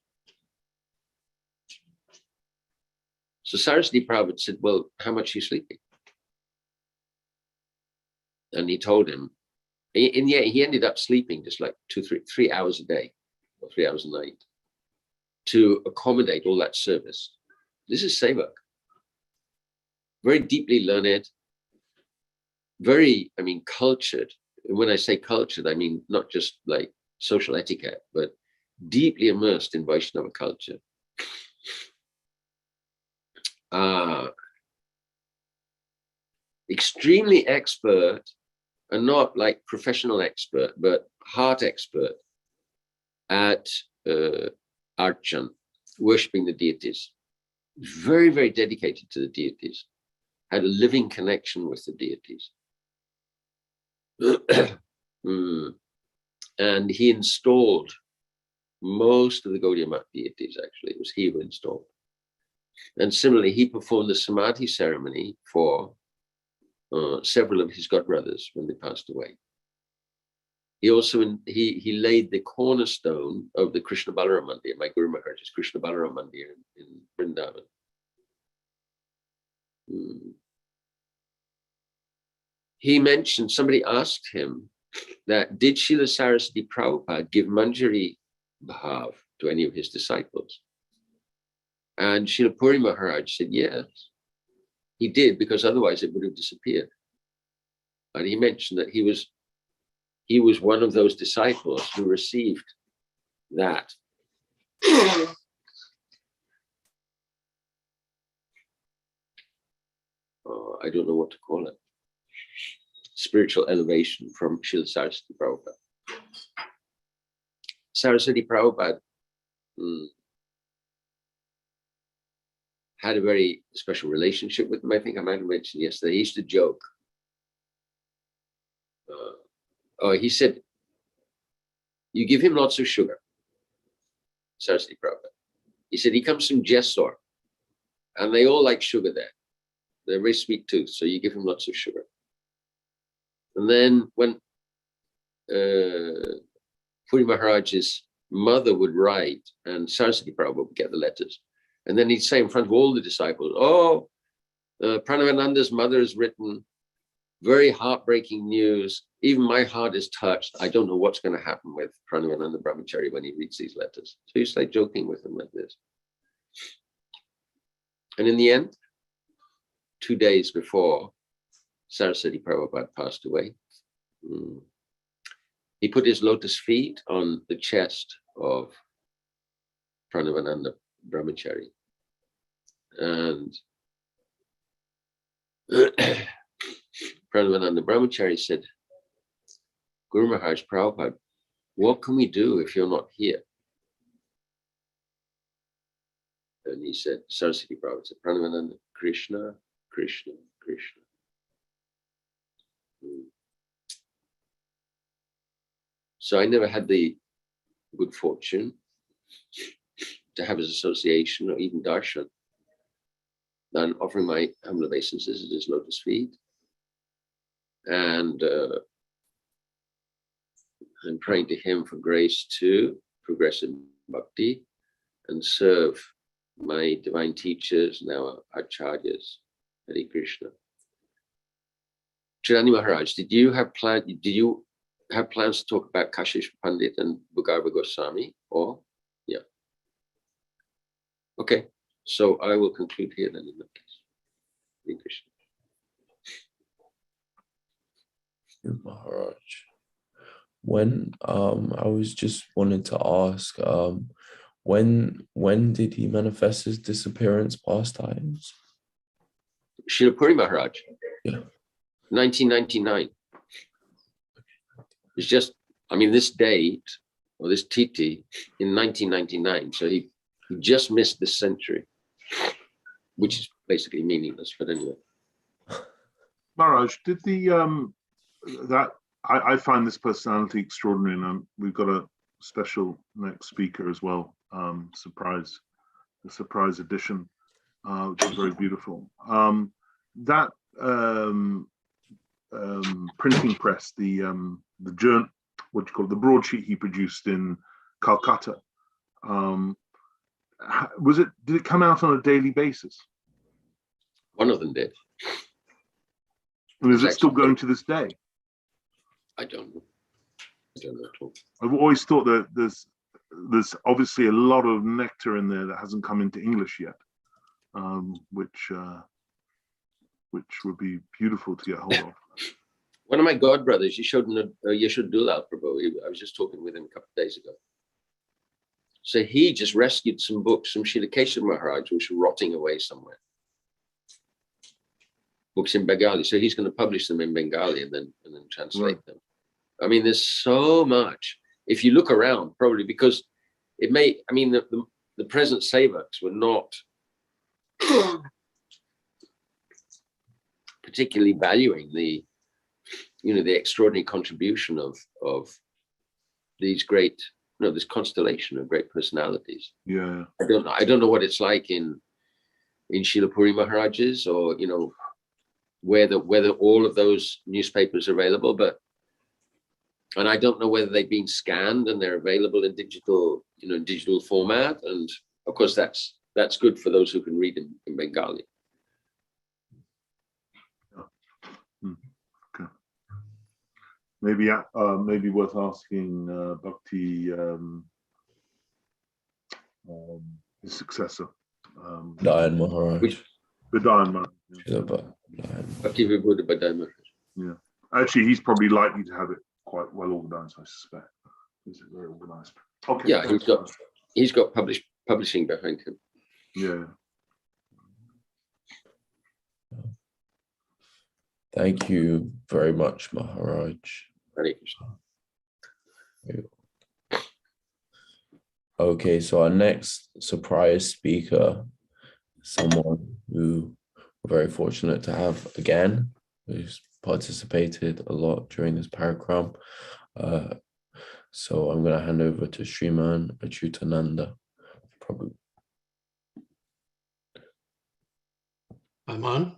So Saraswati Prabhupada said, well, how much are you sleeping? And he told him, in the end, he ended up sleeping just like 3 hours a day, or 3 hours a night, to accommodate all that service. This is seva. Very deeply learned, very, cultured. And when I say cultured, I mean not just like social etiquette, but deeply immersed in Vaishnava culture. Extremely expert, and not like professional expert, but heart expert at archan, worshipping the deities. Very, very dedicated to the deities. Had a living connection with the deities. And he installed most of the Gaudiya Math deities, actually. It was he who installed. And similarly, he performed the Samadhi ceremony for several of his godbrothers when they passed away. He also he laid the cornerstone of the Krishna Balaram Mandir, my Guru Maharaj's Krishna Balaram Mandir in Vrindavan. He mentioned, somebody asked him that, did Srila Saraswati Prabhupada give Manjari Bhav to any of his disciples? And Srila Puri Maharaj said, yes, he did, because otherwise it would have disappeared. And he mentioned that he was one of those disciples who received that. I don't know what to call it. Spiritual elevation from Srila Saraswati Prabhupada. Saraswati Prabhupada had a very special relationship with him. I think I might have mentioned yesterday. He used to joke. He said, you give him lots of sugar, Saraswati Prabhupada. He said, he comes from Jessore, and they all like sugar there. They're very sweet tooth, so you give him lots of sugar. And then when Puri Maharaj's mother would write, and Saraswati Prabhupada would get the letters, and then he'd say in front of all the disciples, Pranavananda's mother has written very heartbreaking news. Even my heart is touched. I don't know what's going to happen with Pranavananda Brahmachari when he reads these letters. So he started joking with him like this. And in the end, 2 days before Saraswati Prabhupada passed away, he put his lotus feet on the chest of Pranavananda Brahmachari. And Pranavananda Brahmachari said, Guru Maharaj Prabhupada, what can we do if you're not here? And he said, Saraswati Prabhupada said, Pranavananda, Krishna, Krishna, Krishna. So I never had the good fortune to have his association or even darshan. I'm offering my humble obeisances at his lotus feet. And I'm praying to him for grace to progress in bhakti and serve my divine teachers, now acharyas. Hare Krishna. Chirani Maharaj, did you have plans to talk about Kashishwara Pandit and Burgaba Goswami? Or yeah. Okay, so I will conclude here then in that case. Hare Krishna. Maharaj, when I was just wanted to ask, when did he manifest his disappearance pastimes? Srila Puri Maharaj. Yeah. 1999. It's just, this date or this titi in 1999. So he He just missed this century, which is basically meaningless. But anyway, Maharaj, did I find this personality extraordinary, and we've got a special next speaker as well. A surprise edition, which is very beautiful. That printing press, the journal, what do you call it, the broadsheet he produced in Calcutta. Did it come out on a daily basis? one of them did. And is it still going to this day? I don't know. I don't know at all. I've always thought that there's obviously a lot of nectar in there that hasn't come into English yet, which would be beautiful to get hold of. One of my godbrothers, Yeshudullah Prabhu, I was just talking with him a couple of days ago. So he just rescued some books from Srila Keshava Maharaj, which were rotting away somewhere. Books in Bengali. So he's going to publish them in Bengali and then translate them. I mean, there's so much. If you look around, probably because the present Sevaks were not particularly valuing the extraordinary contribution of these great, this constellation of great personalities. Yeah. I don't know what it's like in Srila Puri Maharaj's, or whether all of those newspapers are available, and I don't know whether they've been scanned and they're available in digital, digital format. And of course, that's good for those who can read in Bengali. Okay. Maybe worth asking Bhakti, his successor, Dayan Maharaj. Dayan Maharaj. Bhakti Pramoda Puri. Yeah. Actually, he's probably likely to have it quite well organized, I suspect. He's very organized. Okay. Yeah, he's got publishing behind him. Yeah. Thank you very much, Maharaj. Hare Krishna. Okay, so our next surprise speaker, someone who we're very fortunate to have again, who's participated a lot during this parikram. So I'm going to hand over to Sriman Achyutananda Prabhu. I'm on?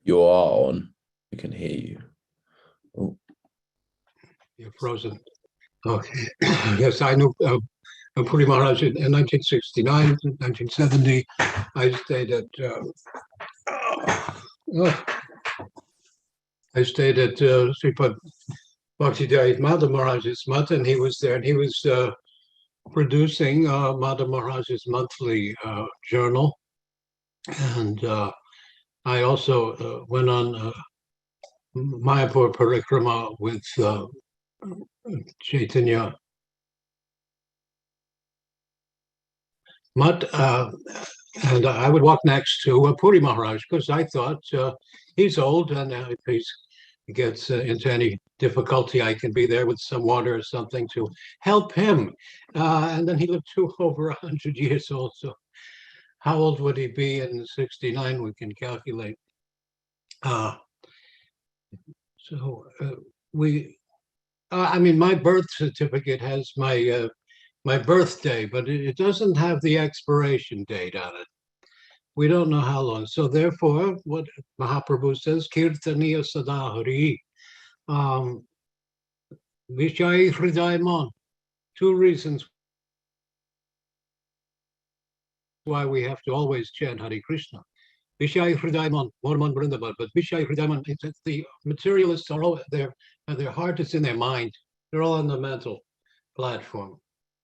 You are on. We can hear you. Oh. You're frozen. Okay. Yes, I knew Puri Maharaj in 1969, 1970. I stayed at Sripad Bhakti Madhav Maharaj's Math, and he was there, and he was producing Madhav Maharaj's monthly journal. And I also went on Mayapur Parikrama with Chaitanya Mutt, and I would walk next to Puri Maharaj, because I thought he's old, and if he gets into any difficulty, I can be there with some water or something to help him. And then he lived to over 100 years old, so how old would he be in 69? We can calculate. My birth certificate has my birthday, but it doesn't have the expiration date on it. We don't know how long. So therefore, what Mahaprabhu says, Kirtaniya Sadahari, Vishai Hridayman. Two reasons why we have to always chant Hare Krishna. Vishai Hridayman, Morman Vrindavan, but Vishai Hridayman, the materialists are all there, their heart is in their mind. They're all on the mental platform.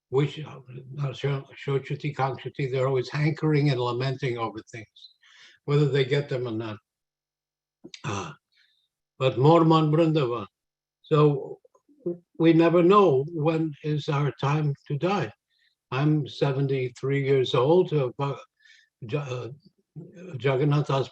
Which Shochuti, Kankshati, they're always hankering and lamenting over things, whether they get them or not. But Morman Vrindavan. So we never know when is our time to die. I'm 73 years old. Jagannathas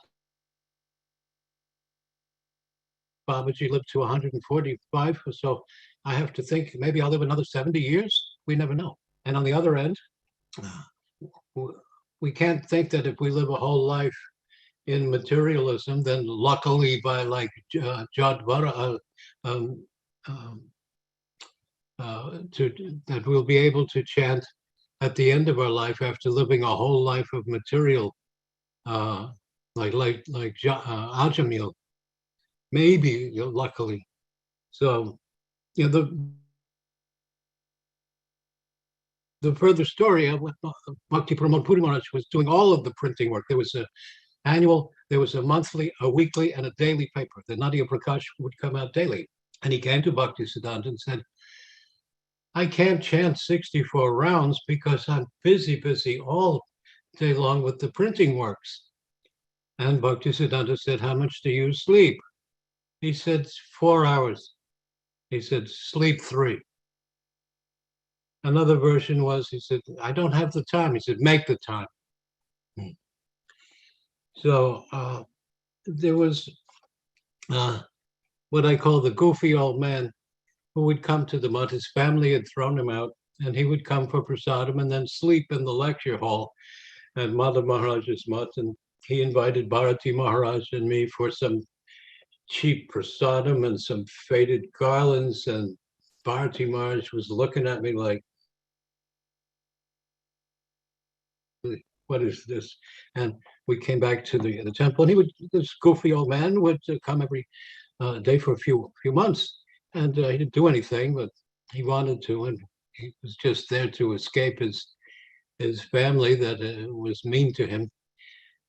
Babaji lived to 145, so I have to think maybe I'll live another 70 years. We never know. And on the other end, we can't think that if we live a whole life in materialism, then luckily by like Jadvara, that we'll be able to chant at the end of our life after living a whole life of material, like Ajamil, maybe, luckily. So, the further story of what Bhakti Pramoda Puri Maharaj was doing all of the printing work. There was an annual, there was a monthly, a weekly, and a daily paper. The Nadia Prakash would come out daily. And he came to Bhakti Siddhanta and said, I can't chant 64 rounds because I'm busy all day long with the printing works. And Bhakti Siddhanta said, how much do you sleep? He said, 4 hours. He said, sleep 3. Another version was, he said, I don't have the time. He said, make the time. So there was what I call the goofy old man who would come to the mutt. His family had thrown him out, and he would come for prasadam and then sleep in the lecture hall at Madhav Maharaj's mutt. And he invited Bharati Maharaj and me for some cheap prasadam and some faded garlands. And Bharati Maharaj was looking at me like, what is this? And we came back to the temple, and this goofy old man would come every day for a few months, and he didn't do anything, but he wanted to, and he was just there to escape his family that was mean to him.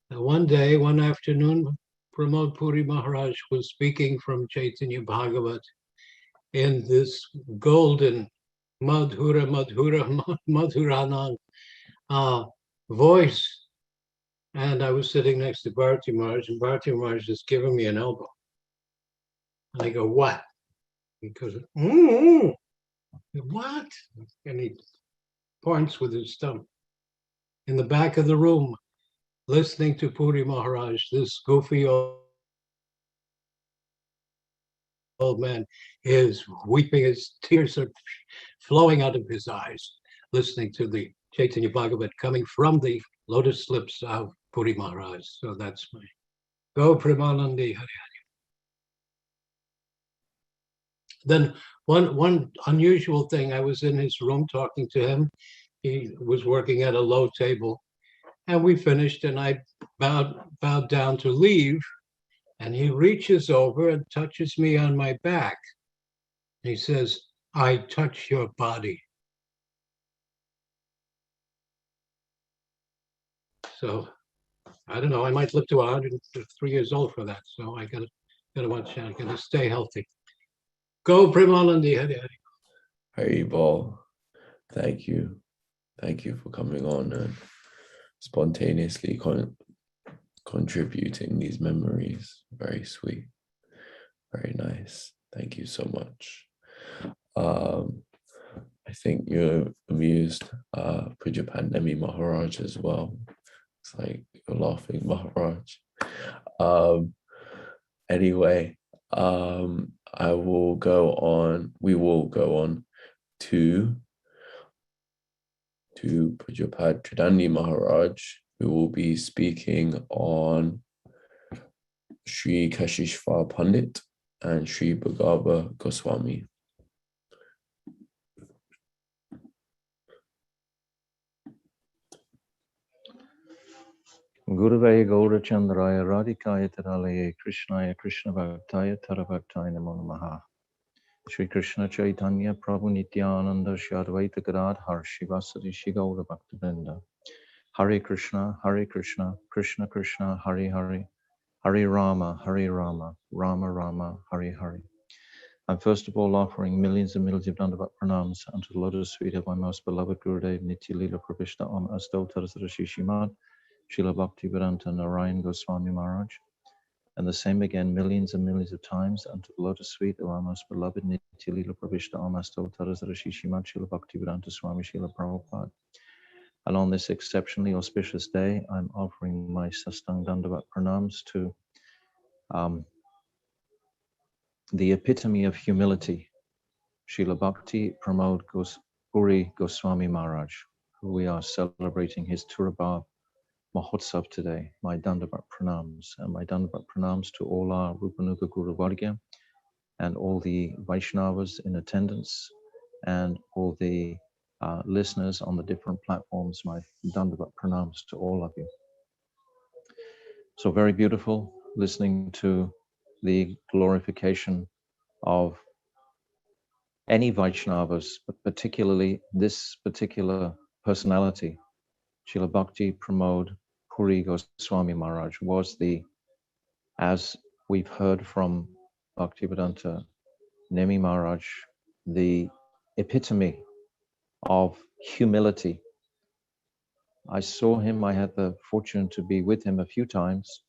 And one afternoon, Pramoda Puri Maharaj was speaking from Chaitanya Bhagavat in this golden Madhuranand voice. And I was sitting next to Bharati Maharaj, and Bharati Maharaj just giving me an elbow. And I go, what? He goes, what? And he points with his thumb. In the back of the room, listening to Puri Maharaj, this goofy old man is weeping. His tears are flowing out of his eyes, listening to the Chaitanya Bhagavat coming from the lotus lips of Puri Maharaj. So that's my Go Premanandi Hari Hari. Then one unusual thing, I was in his room talking to him. He was working at a low table, and we finished, and I bowed down to leave, and he reaches over and touches me on my back. He says, I touch your body. So I don't know, I might live to 103 years old for that. So I gotta watch out, I gotta stay healthy. Go Premanandi Hari Hari. Hari Bol, thank you. Thank you for coming on and spontaneously contributing these memories. Very sweet. Very nice. Thank you so much. I think you amused Puja Pandemi Maharaj as well. It's like you're laughing, Maharaj. Anyway, we will go on to Pujapad Tridandi Maharaj, who will be speaking on Sri Kashishwara Pandit and Sri Burgaba Goswami. Guruvaya Gaura Chandraya Radhikaya Taralaye Krishnaya Krishna Bhaktaya Tarabhaktaya Namo Namaha. Shri Krishna Chaitanya Prabhu Nityananda Shri Advaita Gadadhar Shivasati Shri Gaura Bhaktivinoda. Hare Krishna, Krishna Krishna, Hare Hare, Hare Rama, Rama Rama, Hare Hare. I'm first of all offering millions and millions of Dandavat pranams unto the lotus feet of my most beloved Gurudev Nitya Lila Pravishta Om Asto Tarasara Shishimad Srila Bhakti Pramoda Gosvami Maharaj. And the same again millions and millions of times unto the lotus feet of our most beloved Nitya Lila Pravishta Om Asto Tarasara Shishimad Srila Bhakti Pramoda Swami Srila Prabhupada. And on this exceptionally auspicious day, I'm offering my Sastang Dandavat pranams to the epitome of humility, Srila Bhakti Pramoda Puri Gosvami Maharaj, we are celebrating his Turabhav Mahotsav today. My Dandavat Pranams, and my Dandavat Pranams to all our Rupanuga Guru Varga and all the Vaishnavas in attendance and all the listeners on the different platforms. My Dandavat Pranams to all of you. So very beautiful listening to the glorification of any Vaishnavas, but particularly this particular personality, Srila Bhakti Pramoda Puri Gosvami Maharaj, was the, as we've heard from Bhaktivedanta Nemi Maharaj, the epitome of humility. I saw him, I had the fortune to be with him a few times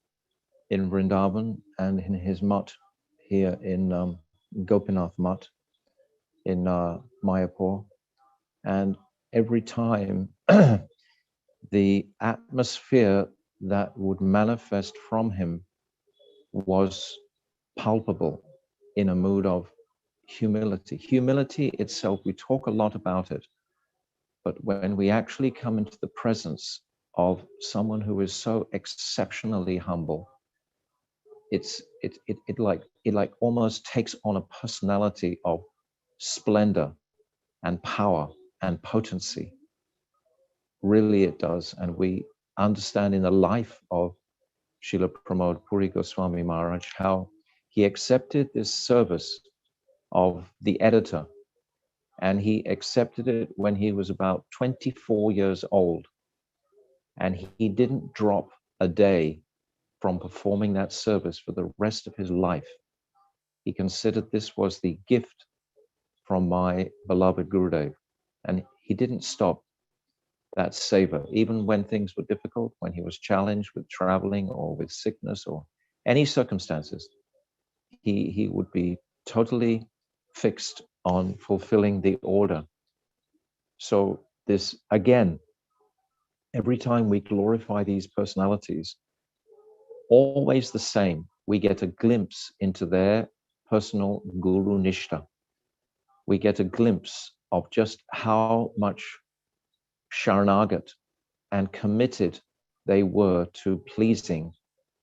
in Vrindavan and in his mutt here in Gopinath Mutt in Mayapur. And every time the atmosphere that would manifest from him was palpable in a mood of humility. Humility itself, we talk a lot about it, but when we actually come into the presence of someone who is so exceptionally humble, it like almost takes on a personality of splendor and power and potency. Really it does. And we understand in the life of Srila Pramoda Puri Gosvami Maharaj how he accepted this service of the editor, and he accepted it when he was about 24 years old, and he didn't drop a day from performing that service for the rest of his life. He considered this was the gift from my beloved Gurudev, and he didn't stop that savor, even when things were difficult, when he was challenged with traveling or with sickness or any circumstances. He would be totally fixed on fulfilling the order. So this, again, every time we glorify these personalities, always the same, we get a glimpse into their personal Guru Nishta. We get a glimpse of just how much Sharanagat and committed they were to pleasing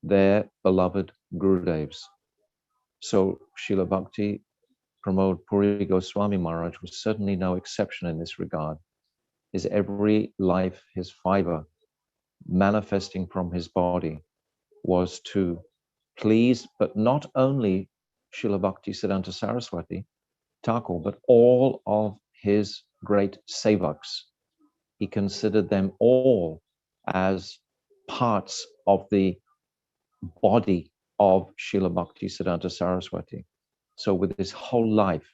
their beloved Gurudevs. So Srila Bhakti Pramoda Puri Goswami Maharaj was certainly no exception in this regard. His every life, his fiber manifesting from his body was to please, but not only Srila Bhakti Siddhanta Saraswati Thakur, but all of his great sevaks. He considered them all as parts of the body of Srila Bhakti Siddhanta Saraswati. So with his whole life,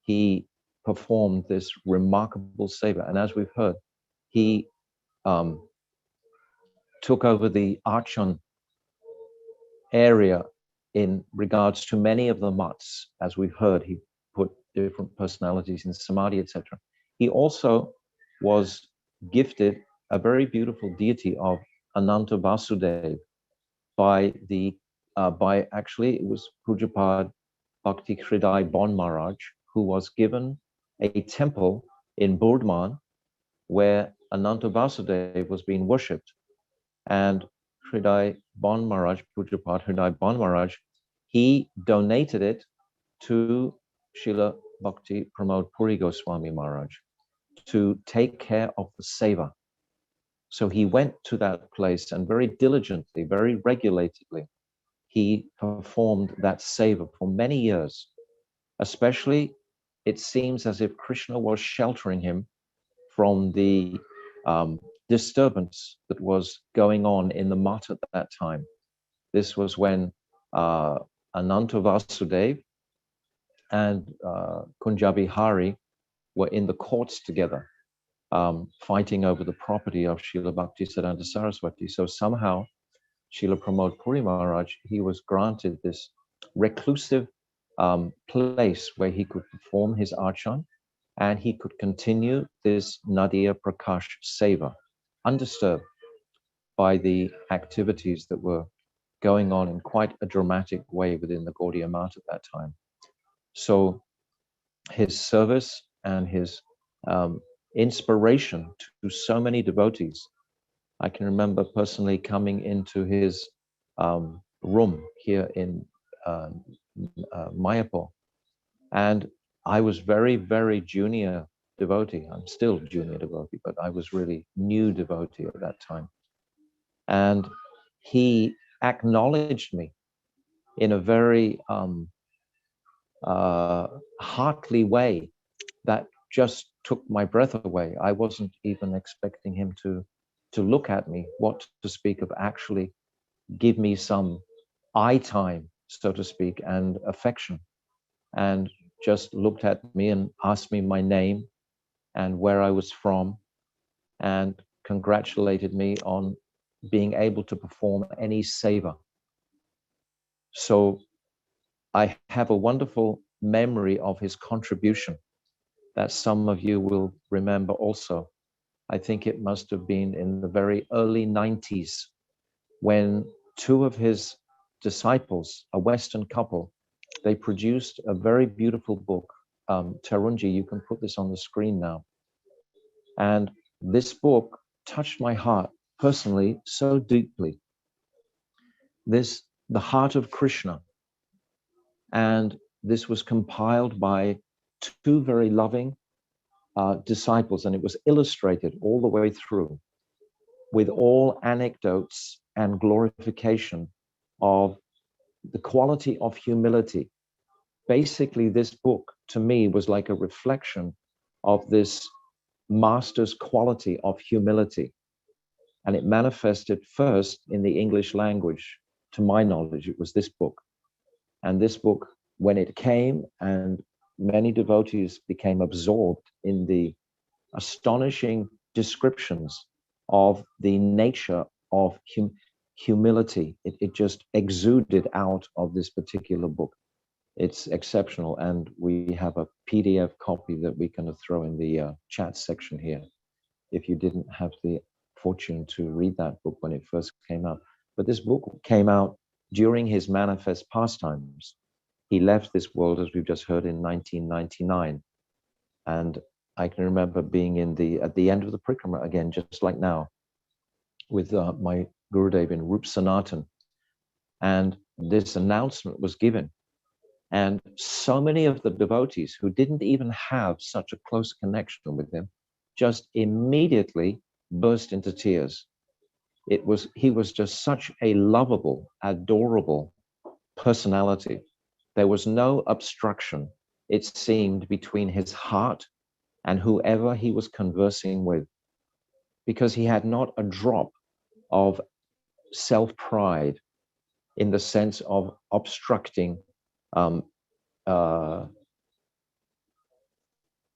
he performed this remarkable seva. And as we've heard, he took over the Archon area in regards to many of the mutts. As we've heard, he put different personalities in Samadhi, etc. He also was gifted a very beautiful deity of Ananta Vasudev by actually it was Pujapad Bhakti Hridai Bon Maharaj, who was given a temple in Burdman where Ananta Vasudev was being worshipped. And Hridai Bon Maharaj, Pujapad Hridai Bon Maharaj, he donated it to Srila Bhakti Pramoda Puri Goswami Maharaj to take care of the seva. So he went to that place and very diligently, very regulatedly, he performed that seva for many years. Especially, it seems as if Krishna was sheltering him from the disturbance that was going on in the mutt at that time. This was when Ananta Vasudev and Kunjabi Hari were in the courts together, fighting over the property of Srila Bhakti Siddhanta Saraswati. So somehow, Srila Pramoda Puri Maharaj, he was granted this reclusive place where he could perform his archan and he could continue this Nadia Prakash Seva, undisturbed by the activities that were going on in quite a dramatic way within the Gaudiya Math at that time. So his service and his inspiration to so many devotees. I can remember personally coming into his room here in Mayapur, and I was very, very junior devotee. I'm still junior devotee, but I was really new devotee at that time. And he acknowledged me in a very heartly way that just took my breath away. I wasn't even expecting him to look at me, what to speak of actually give me some eye time, so to speak, and affection, and just looked at me and asked me my name and where I was from, and congratulated me on being able to perform any seva. So I have a wonderful memory of his contribution that some of you will remember also. I think it must have been in the very early 90s when two of his disciples, a Western couple, they produced a very beautiful book. Tarunji, you can put this on the screen now. And this book touched my heart personally so deeply. The Heart of Krishna. And this was compiled by two very loving disciples, and it was illustrated all the way through with all anecdotes and glorification of the quality of humility. Basically, this book to me was like a reflection of this master's quality of humility. And it manifested first in the English language. To my knowledge, it was this book. And this book, when it came, and many devotees became absorbed in the astonishing descriptions of the nature of humility. It just exuded out of this particular book. It's exceptional, and we have a PDF copy that we can throw in the chat section here if you didn't have the fortune to read that book when it first came out. But this book came out during his manifest pastimes. He left this world, as we've just heard, in 1999. And I can remember being at the end of the Parikrama again, just like now, with my Gurudev in Rup Sanatan. And this announcement was given. And so many of the devotees who didn't even have such a close connection with him just immediately burst into tears. He was just such a lovable, adorable personality. There was no obstruction, it seemed, between his heart and whoever he was conversing with, because he had not a drop of self-pride in the sense of obstructing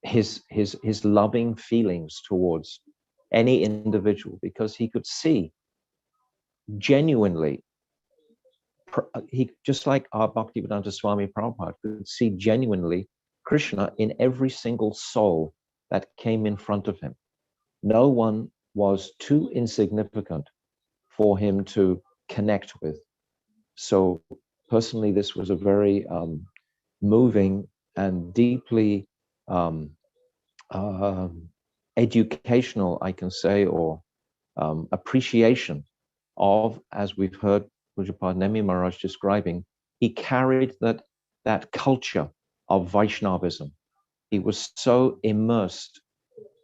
his loving feelings towards any individual, because he could see genuinely, he just like our Bhaktivedanta Swami Prabhupada could see genuinely Krishna in every single soul that came in front of him. No one was too insignificant for him to connect with. So personally, this was a very moving and deeply educational, I can say, or appreciation of, as we've heard Pujapad Nemi Maharaj describing, he carried that culture of Vaishnavism. He was so immersed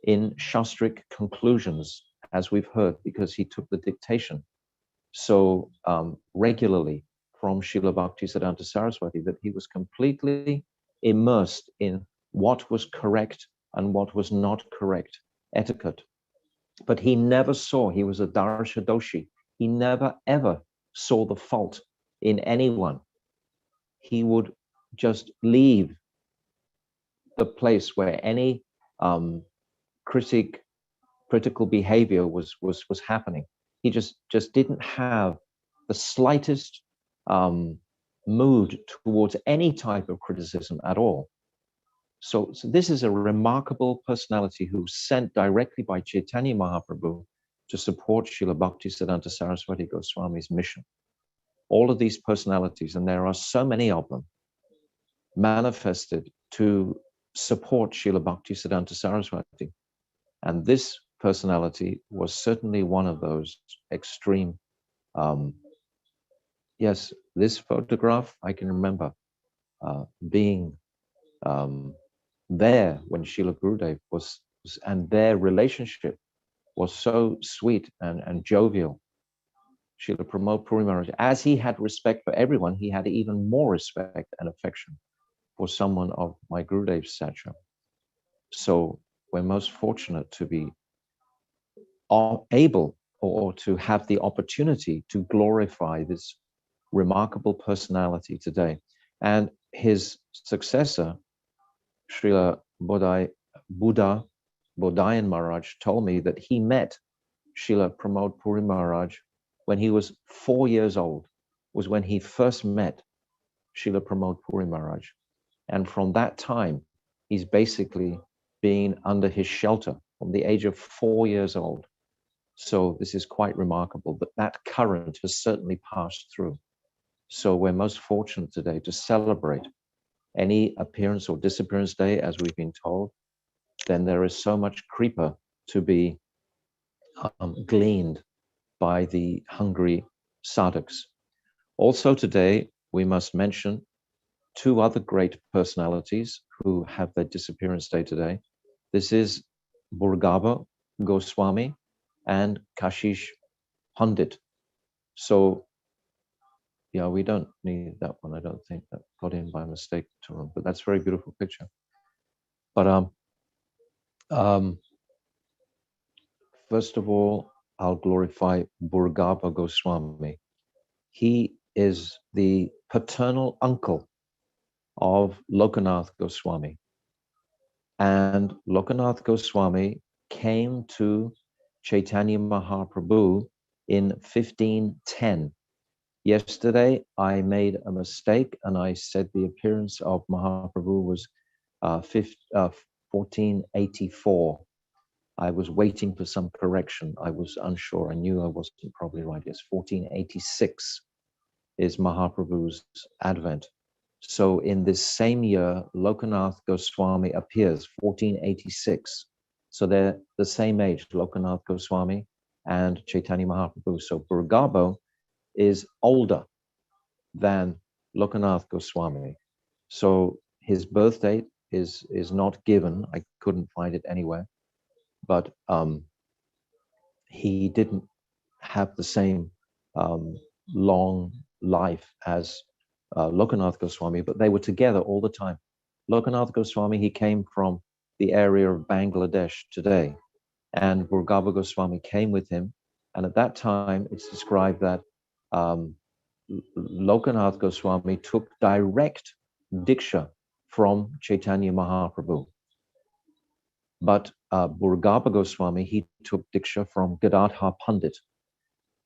in Shastric conclusions, as we've heard, because he took the dictation so regularly from Srila Bhaktisiddhanta Saraswati, that he was completely immersed in what was correct and what was not correct etiquette. But he never saw, he was a darshadoshi. He never ever saw the fault in anyone. He would just leave the place where any critical behavior was happening. He just didn't have the slightest mood towards any type of criticism at all. So this is a remarkable personality who's sent directly by Chaitanya Mahaprabhu to support Srila Bhaktisiddhanta Saraswati Goswami's mission. All of these personalities, and there are so many of them, manifested to support Srila Bhaktisiddhanta Saraswati. And this personality was certainly one of those extreme. Yes, this photograph, I can remember being there when Srila Gurudev was, and their relationship was so sweet and jovial. Srila Pramoda Puri Maharaj, as he had respect for everyone, he had even more respect and affection for someone of my Gurudev's stature. So we're most fortunate to be able or to have the opportunity to glorify this remarkable personality today. And his successor, Srila Bodhayan Maharaj, told me that he met Srila Pramoda Puri Maharaj when he was 4 years old, was when he first met Srila Pramoda Puri Maharaj. And from that time, he's basically been under his shelter from the age of 4 years old. So this is quite remarkable, but that current has certainly passed through. So we're most fortunate today to celebrate any appearance or disappearance day, as we've been told. Then there is so much kripa to be gleaned by the hungry sadhaks. Also today, we must mention two other great personalities who have their disappearance day today. This is Burgaba Goswami and Kashishwara Pandit. So, yeah, we don't need that one. I don't think that got in by mistake to room, but that's a very beautiful picture. But first of all, I'll glorify Burgaba Goswami. He is the paternal uncle of Lokanath Goswami. And Lokanath Goswami came to Chaitanya Mahaprabhu in 1510. Yesterday, I made a mistake and I said the appearance of Mahaprabhu was 1484. I was waiting for some correction. I was unsure. I knew I wasn't probably right. It's 1486 is Mahaprabhu's advent. So in this same year, Lokanath Goswami appears, 1486. So they're the same age, Lokanath Goswami and Chaitanya Mahaprabhu. So Burgaba is older than Lokanath Goswami. So his birth date is not given. I couldn't find it anywhere. But he didn't have the same long life as Lokanath Goswami, but they were together all the time. Lokanath Goswami, he came from the area of Bangladesh today, and Burgaba Goswami came with him. And at that time, it's described that Lokanath Goswami took direct diksha from Chaitanya Mahaprabhu. But Burgaba Goswami, he took diksha from Gadadhar Pandit.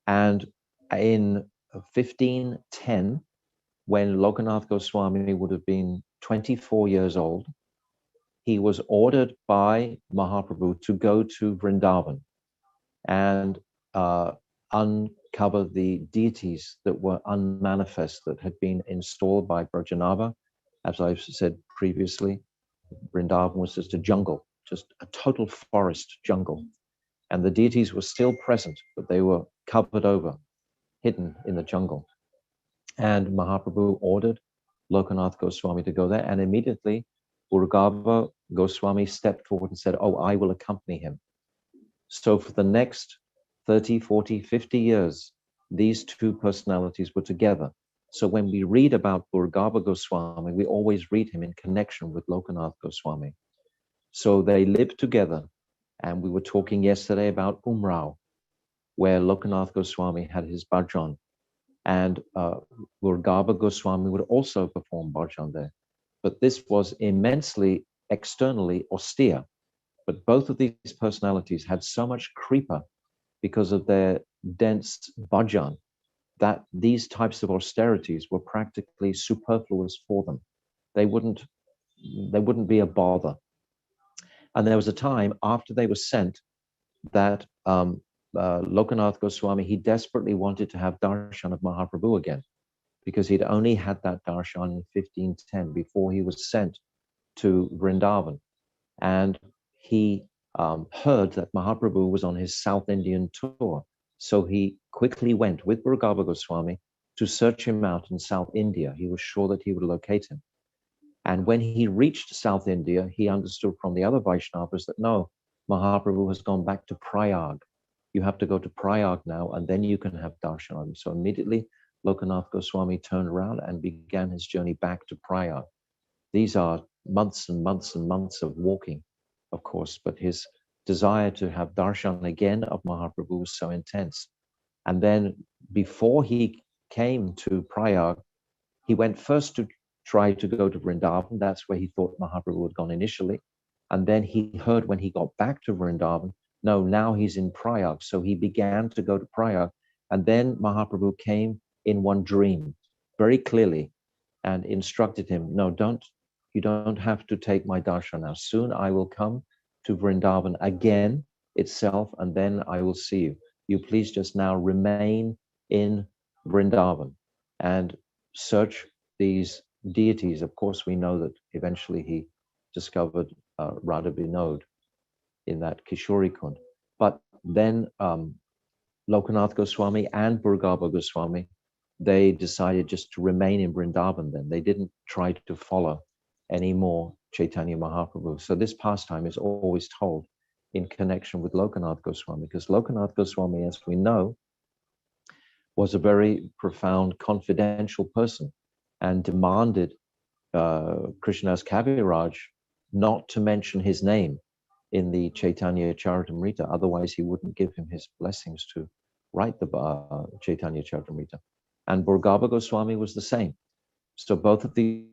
And in 1510, when Lokanath Goswami would have been 24 years old, he was ordered by Mahaprabhu to go to Vrindavan and uncover the deities that were unmanifest, that had been installed by Brajanava. As I've said previously, Vrindavan was just a jungle, just a total forest jungle. And the deities were still present, but they were covered over, hidden in the jungle. And Mahaprabhu ordered Lokanath Goswami to go there, and immediately Burgaba Goswami stepped forward and said, "Oh, I will accompany him." So for the next 30, 40, 50 years, these two personalities were together. So when we read about Burgaba Goswami, we always read him in connection with Lokanath Goswami. So they lived together. And we were talking yesterday about Umrao, where Lokanath Goswami had his bhajan. And Burgaba Goswami would also perform bhajan there. But this was immensely externally austere. But both of these personalities had so much kripa because of their dense bhajan that these types of austerities were practically superfluous for them. They wouldn't be a bother. And there was a time after they were sent that Lokanath Goswami, he desperately wanted to have darshan of Mahaprabhu again, because he'd only had that darshan in 1510 before he was sent to Vrindavan. And he heard that Mahaprabhu was on his South Indian tour. So he quickly went with Burgaba Goswami to search him out in South India. He was sure that he would locate him. And when he reached South India, he understood from the other Vaishnavas that no, Mahaprabhu has gone back to Prayag. You have to go to Prayag now, and then you can have darshan. So immediately, Lokanath Goswami turned around and began his journey back to Prayag. These are months and months and months of walking, of course, but his desire to have darshan again of Mahaprabhu was so intense. And then before he came to Prayag, he went first to try to go to Vrindavan. That's where he thought Mahaprabhu had gone initially. And then he heard when he got back to Vrindavan, no, now he's in Prayag. So he began to go to Prayag. And then Mahaprabhu came in one dream very clearly and instructed him, no, you don't have to take my darshan now. Soon I will come to Vrindavan again itself, and then I will see you. You please just now remain in Vrindavan and search these deities. Of course, we know that eventually he discovered Radha Vinod in that Kishori Kund. But then Lokanath Goswami and Burgaba Goswami, they decided just to remain in Vrindavan then. They didn't try to follow any more Chaitanya Mahaprabhu. So this pastime is always told in connection with Lokanath Goswami, because Lokanath Goswami, as we know, was a very profound, confidential person and demanded Krishnadas Kaviraj not to mention his name in the Chaitanya Charitamrita. Otherwise, he wouldn't give him his blessings to write the Chaitanya Charitamrita. And Burgaba Goswami was the same. So both of these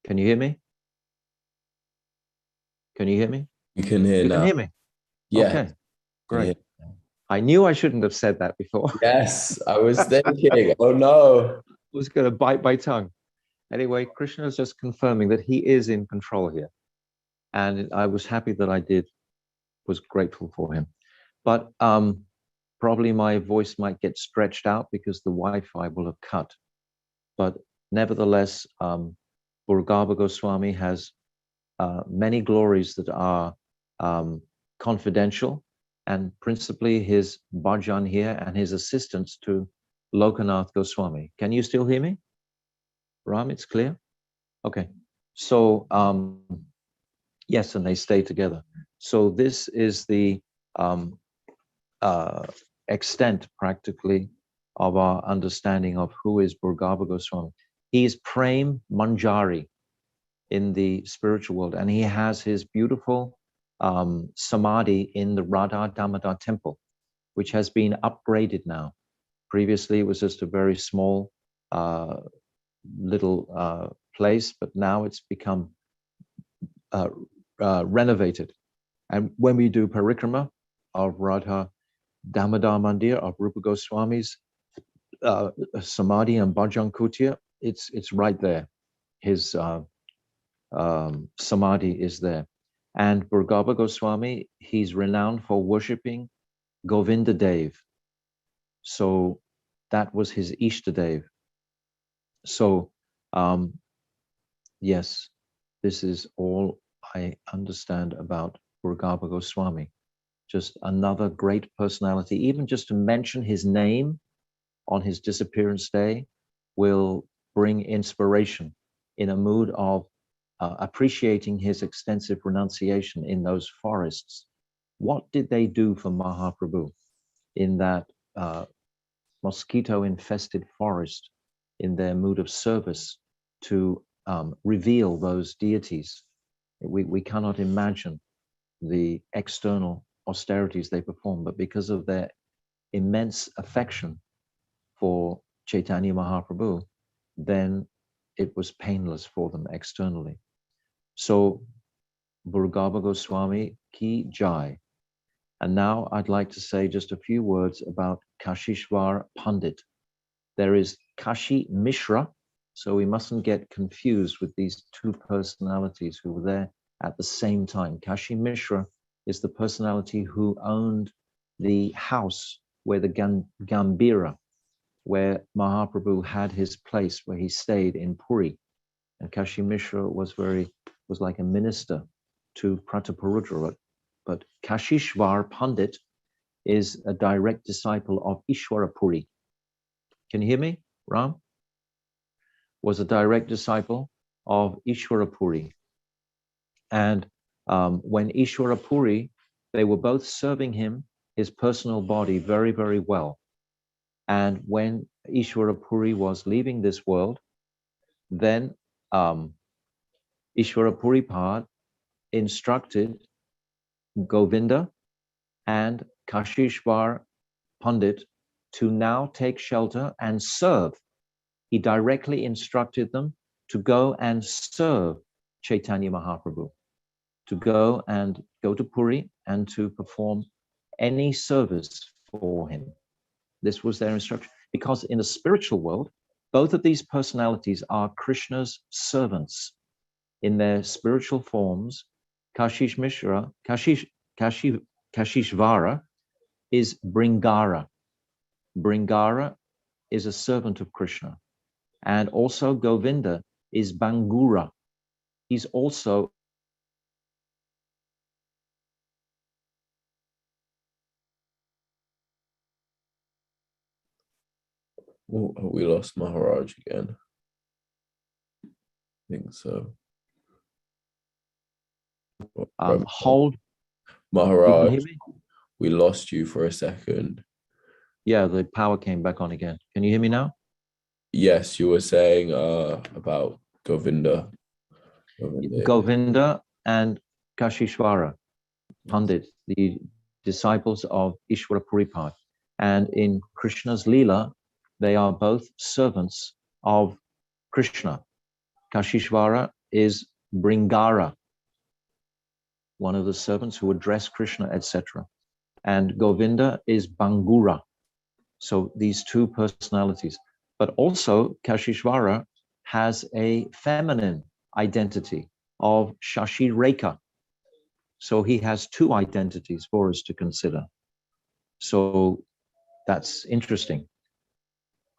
Can you hear me? Can you hear me? You can hear You now. can hear me? Yeah. Okay, great. I knew I shouldn't have said that before. Yes, I was thinking, oh no. I was going to bite my tongue. Anyway, Krishna is just confirming that he is in control here. And I was happy that I was grateful for him. But probably my voice might get stretched out because the Wi-Fi will have cut. But nevertheless, Burgaba Goswami has many glories that are confidential, and principally his bhajan here and his assistance to Lokanath Goswami. Can you still hear me? Ram, it's clear? Okay. So, yes, and they stay together. So this is the extent, practically, of our understanding of who is Burgaba Goswami. He is Prem Manjari in the spiritual world, and he has his beautiful samadhi in the Radha Damodar temple, which has been upgraded now. Previously, it was just a very small little place, but now it's become renovated. And when we do parikrama of Radha Damodar Mandir, of Rupa Goswami's samadhi and bhajan kutia, it's right there. His samadhi is there. And Burgaba Goswami, he's renowned for worshipping Govinda Dev. So that was his Ishtadev. So yes, this is all I understand about Burgaba Goswami. Just another great personality. Even just to mention his name on his disappearance day will bring inspiration in a mood of appreciating his extensive renunciation in those forests. What did they do for Mahaprabhu in that mosquito-infested forest, in their mood of service to reveal those deities? We cannot imagine the external austerities they perform, but because of their immense affection for Chaitanya Mahaprabhu, then it was painless for them externally. So Burgaba Goswami ki jai. And now I'd like to say just a few words about Kashishwara Pandit. There is Kashi Mishra, So we mustn't get confused with these two personalities who were there at the same time. Kashi Mishra is the personality who owned the house where the Gambhira, where Mahaprabhu had his place, where he stayed in Puri. And Kashi Mishra was like a minister to Prataparudra. But Kashishwara Pandit is a direct disciple of Ishwara Puri. Can you hear me, Ram? Was a direct disciple of Ishwara Puri. And when Ishwara Puri, they were both serving him, his personal body, very, very well. And when Ishwara Puri was leaving this world, then Ishwara Puripad instructed Govinda and Kashishwara Pandit to now take shelter and serve. He directly instructed them to go and serve Chaitanya Mahaprabhu, to go to Puri and to perform any service for him. This was their instruction, because in the spiritual world, both of these personalities are Krishna's servants in their spiritual forms. Kashishvara is Bringara. Bringara is a servant of Krishna. And also Govinda is Bangura. He's also Oh, we lost Maharaj again. I think so. hold. Maharaj, You can hear me? we lost you for a second. Yeah, the power came back on again. Can you hear me now? Yes, you were saying about Govinda. Govinda and Kashishwara Pandit, the disciples of Ishwara Puripad. And in Krishna's Leela, they are both servants of Krishna. Kashishwara is Bringara, one of the servants who address Krishna, etc. And Govinda is Bangura. So these two personalities. But also Kashishwara has a feminine identity of Shashi Rekha. So he has two identities for us to consider. So that's interesting.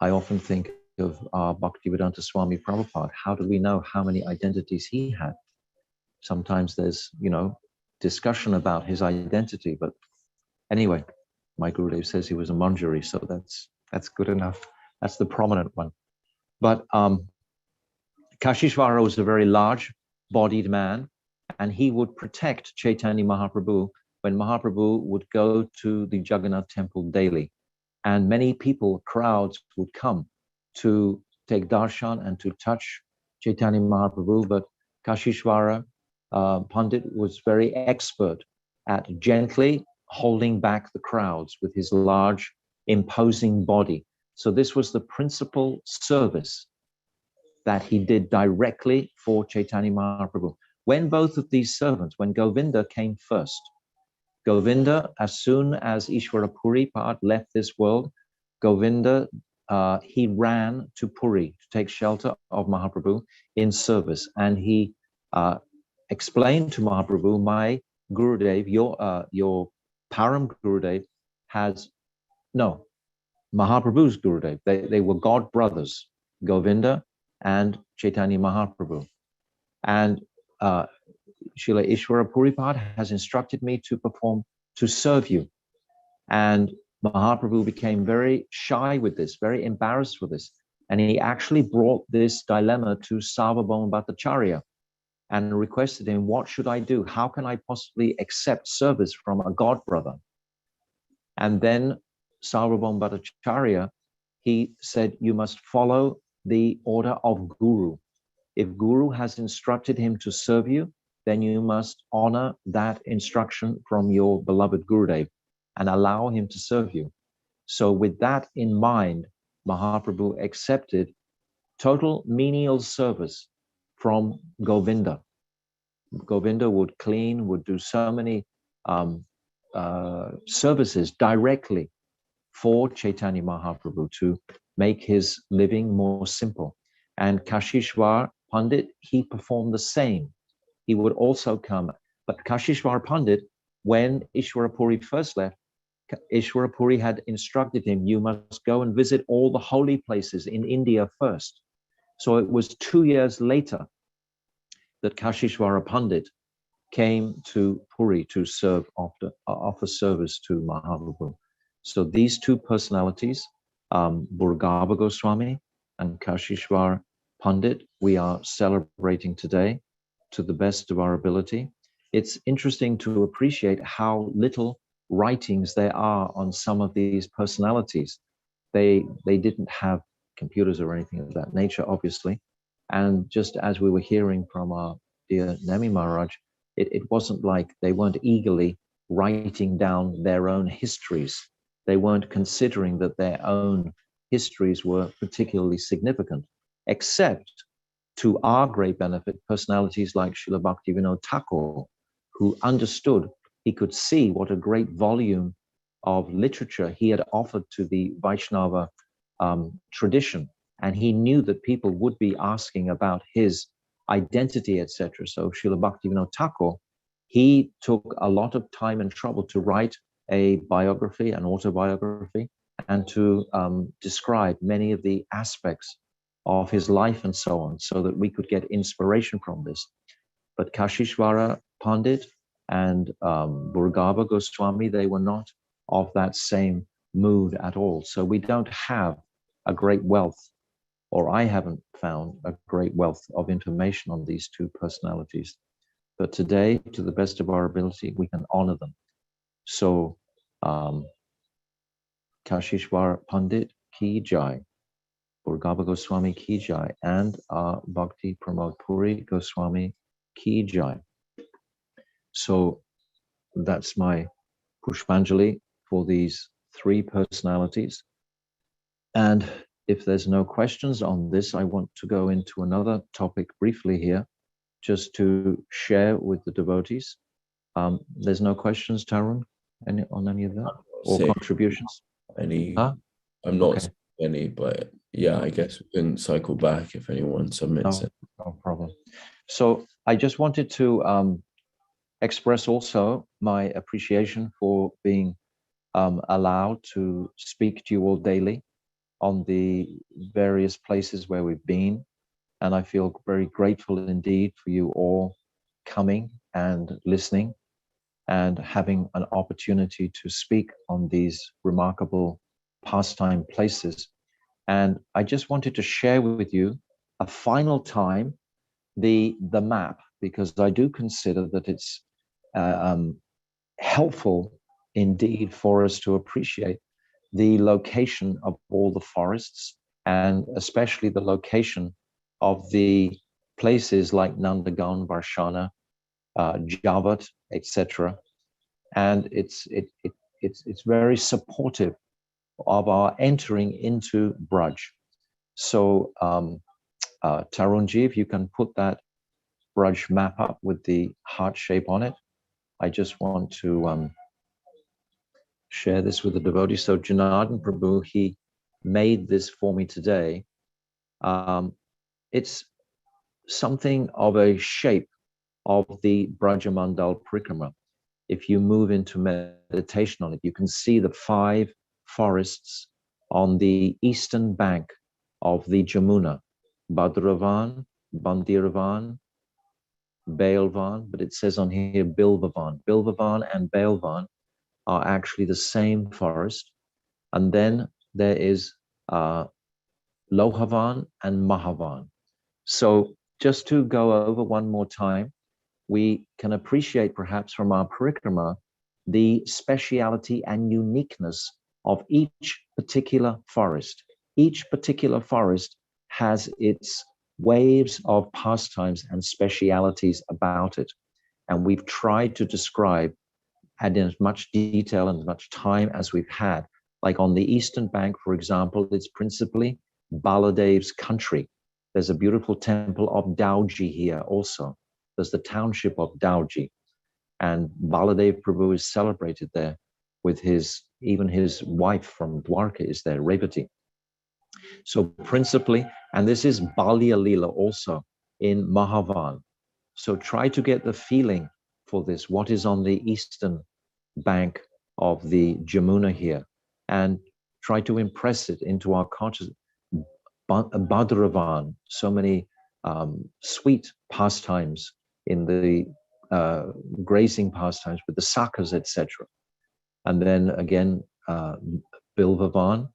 I often think of Bhaktivedanta Swami Prabhupada. How do we know how many identities he had? Sometimes there's, discussion about his identity, but anyway, my Gurudev says he was a Manjari, so that's good enough. That's the prominent one. But Kashishvara was a very large-bodied man, and he would protect Chaitanya Mahaprabhu when Mahaprabhu would go to the Jagannath temple daily. And many people, crowds, would come to take darshan and to touch Chaitanya Mahaprabhu, but Kashishvara Pandit was very expert at gently holding back the crowds with his large, imposing body. So this was the principal service that he did directly for Chaitanya Mahaprabhu. When both of these servants, when Govinda came first, Govinda, as soon as Ishwara Puripad left this world, Govinda, he ran to Puri to take shelter of Mahaprabhu in service. And he explained to Mahaprabhu, my Gurudev, your Param Gurudev Mahaprabhu's Gurudev. They were God brothers, Govinda and Chaitanya Mahaprabhu. And Srila Ishwara Puripad has instructed me to serve you. And Mahaprabhu became very shy with this, very embarrassed with this. And he actually brought this dilemma to Sarvabhauma Bhattacharya and requested him, what should I do? How can I possibly accept service from a god brother? And then Sarvabhauma Bhattacharya, he said, you must follow the order of Guru. If Guru has instructed him to serve you, then you must honor that instruction from your beloved Gurudev and allow him to serve you. So with that in mind, Mahaprabhu accepted total menial service from Govinda. Govinda would clean, would do so many services directly for Chaitanya Mahaprabhu to make his living more simple. And Kashishwara Pandit, he performed the same. He would also come. But Kashishwara Pandit, when Ishwara Puri first left, Ishwara Puri had instructed him, you must go and visit all the holy places in India first. So it was 2 years later that Kashishwara Pandit came to Puri to serve offer service to Mahaprabhu. So these two personalities, Burgaba Goswami and Kashishwara Pandit, we are celebrating today to the best of our ability. It's interesting to appreciate how little writings there are on some of these personalities. They didn't have computers or anything of that nature, obviously. And just as we were hearing from our dear Nemi Maharaj, it wasn't like they weren't eagerly writing down their own histories. They weren't considering that their own histories were particularly significant, except to our great benefit, personalities like Srila Bhakti Vinod Thakur, who understood, he could see what a great volume of literature he had offered to the Vaishnava tradition. And he knew that people would be asking about his identity, etc. So Srila Bhakti Vinod Thakur, he took a lot of time and trouble to write a biography, an autobiography, and to describe many of the aspects of his life and so on, so that we could get inspiration from this. But Kashishwara Pandit and Burgaba Goswami, they were not of that same mood at all. So we don't have a great wealth, or I haven't found a great wealth of information on these two personalities. But today, to the best of our ability, we can honor them. So Kashishwara Pandit ki jai, Burgaba Goswami ki jai, and Bhakti Pramoda Puri Gosvami ki jai. So that's my Pushpanjali for these three personalities. And if there's no questions on this, I want to go into another topic briefly here, just to share with the devotees. There's no questions, Tarun, on any of that? Or contributions? Any? Huh? I'm not Okay. any, but yeah, I guess we can cycle back if anyone submits it. No problem. So I just wanted to express also my appreciation for being allowed to speak to you all daily on the various places where we've been. And I feel very grateful indeed for you all coming and listening and having an opportunity to speak on these remarkable pastime places. And I just wanted to share with you a final time the map, because I do consider that it's helpful indeed for us to appreciate the location of all the forests, and especially the location of the places like Nandagan, Varshana, Javat, etc. And it's very supportive of our entering into Braj. So Tarunji, if you can put that Braj map up with the heart shape on it. I just want to share this with the devotee. So Janardhan Prabhu, he made this for me today. It's something of a shape of the Vraja-mandala Parikrama. If you move into meditation on it, you can see the 5 forests on the eastern bank of the Jamuna: Bhadravan, Bandiravan, Bailvan, but it says on here Bilvavan. Bilvavan and Bailvan are actually the same forest. And then there is Lohavan and Mahavan. So just to go over one more time, we can appreciate perhaps from our parikrama the speciality and uniqueness of each particular forest. Each particular forest has its waves of pastimes and specialities about it. And we've tried to describe, and in as much detail and as much time as we've had. Like on the eastern bank, for example, it's principally Baladev's country. There's a beautiful temple of Dauji here also. There's the township of Dauji. And Baladev Prabhu is celebrated there with even his wife from Dwarka is there, Revati. So principally, And this is Balya Lila also in Mahavan. So try to get the feeling for this, what is on the eastern bank of the Jamuna here, and try to impress it into our consciousness. Bhadravan, so many sweet pastimes in the grazing pastimes with the sakas, etc. And then again, Bilvavan,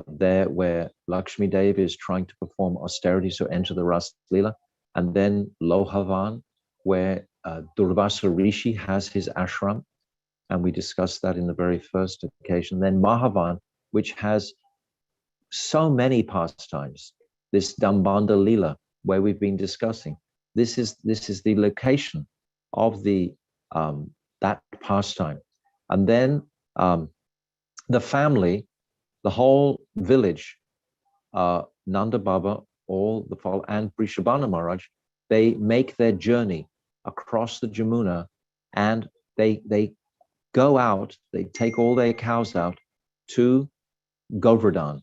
there where Lakshmi Devi is trying to perform austerity, so enter the Ras Leela. And then Lohavan, where Durvasa Rishi has his ashram, and we discussed that in the very first occasion. Then Mahavan, which has so many pastimes, this Dambanda Leela, where we've been discussing. This is the location of the that pastime. And then the family, the whole village, Nanda Baba, all the fall, and Vrishabhana Maharaj, they make their journey across the Jamuna, and they go out, they take all their cows out to Govardhan,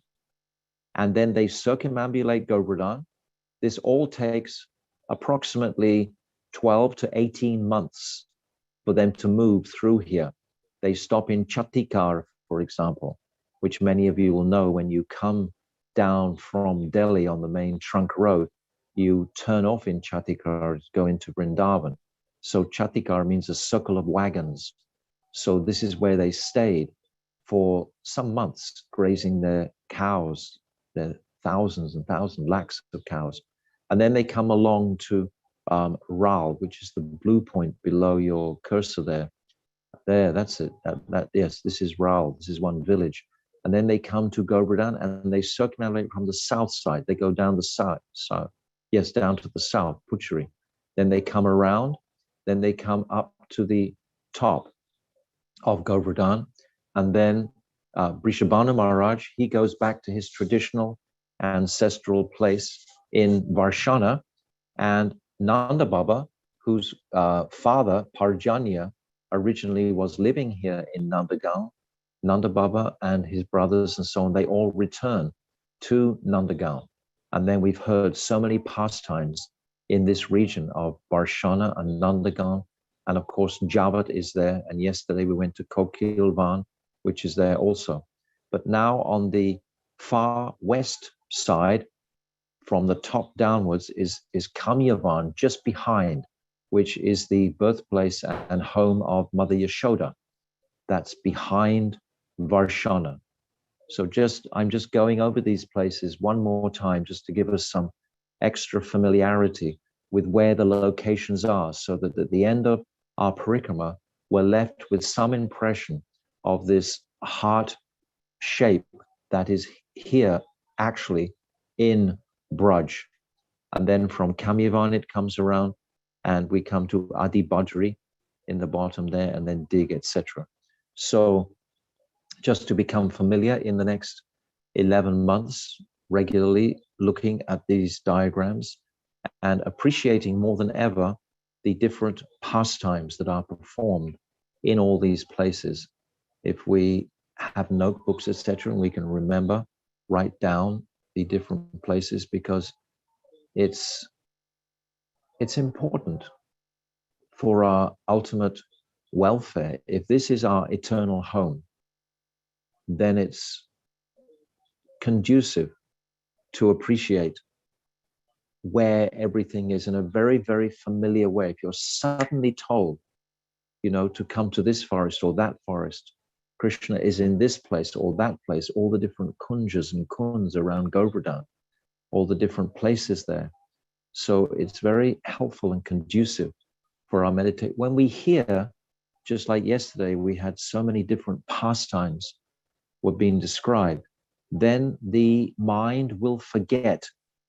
and then they circumambulate Govardhan. This all takes approximately 12 to 18 months for them to move through here. They stop in Chattikar, for example, which many of you will know. When you come down from Delhi on the main trunk road, you turn off in Chattikar, go into Vrindavan. So Chattikar means a circle of wagons. So this is where they stayed for some months, grazing their cows, their thousands and thousands, lakhs of cows. And then they come along to Ral, which is the blue point below your cursor there. There, that's it. Yes, this is Ral. This is one village. And then they come to Govardhan, and they circumambulate from the south side. They go down the south, yes, down to the south, Pucheri. Then they come around. Then they come up to the top of Govardhan. And then Vrishabhana Maharaj, he goes back to his traditional ancestral place in Varshana. And Nanda Baba, whose father, Parjanya, originally was living here in Nandagaon, Nanda Baba and his brothers and so on, they all return to Nandagaon. And then we've heard so many pastimes in this region of Varshana and Nandagaon. And of course, Javat is there. And yesterday we went to Kokilvan, which is there also. But now on the far west side, from the top downwards, is Kamyavan, just behind, which is the birthplace and home of Mother Yashoda. That's behind Varshana. So I'm just going over these places one more time, just to give us some extra familiarity with where the locations are, so that at the end of our parikrama, we're left with some impression of this heart shape that is here actually in Braj. And then from Kamyavan it comes around, and we come to Adi Badri in the bottom there, and then Dig, etc. So just to become familiar in the next 11 months, regularly looking at these diagrams and appreciating more than ever the different pastimes that are performed in all these places. If we have notebooks, etc., and we can remember, write down the different places, because it's important for our ultimate welfare. If this is our eternal home, then it's conducive to appreciate where everything is in a very, very familiar way. If you're suddenly told, to come to this forest or that forest, Krishna is in this place or that place, all the different kunjas and kunds around Govardhan, all the different places there. So it's very helpful and conducive for our meditation. When we hear, just like yesterday, we had so many different pastimes were being described, then the mind will forget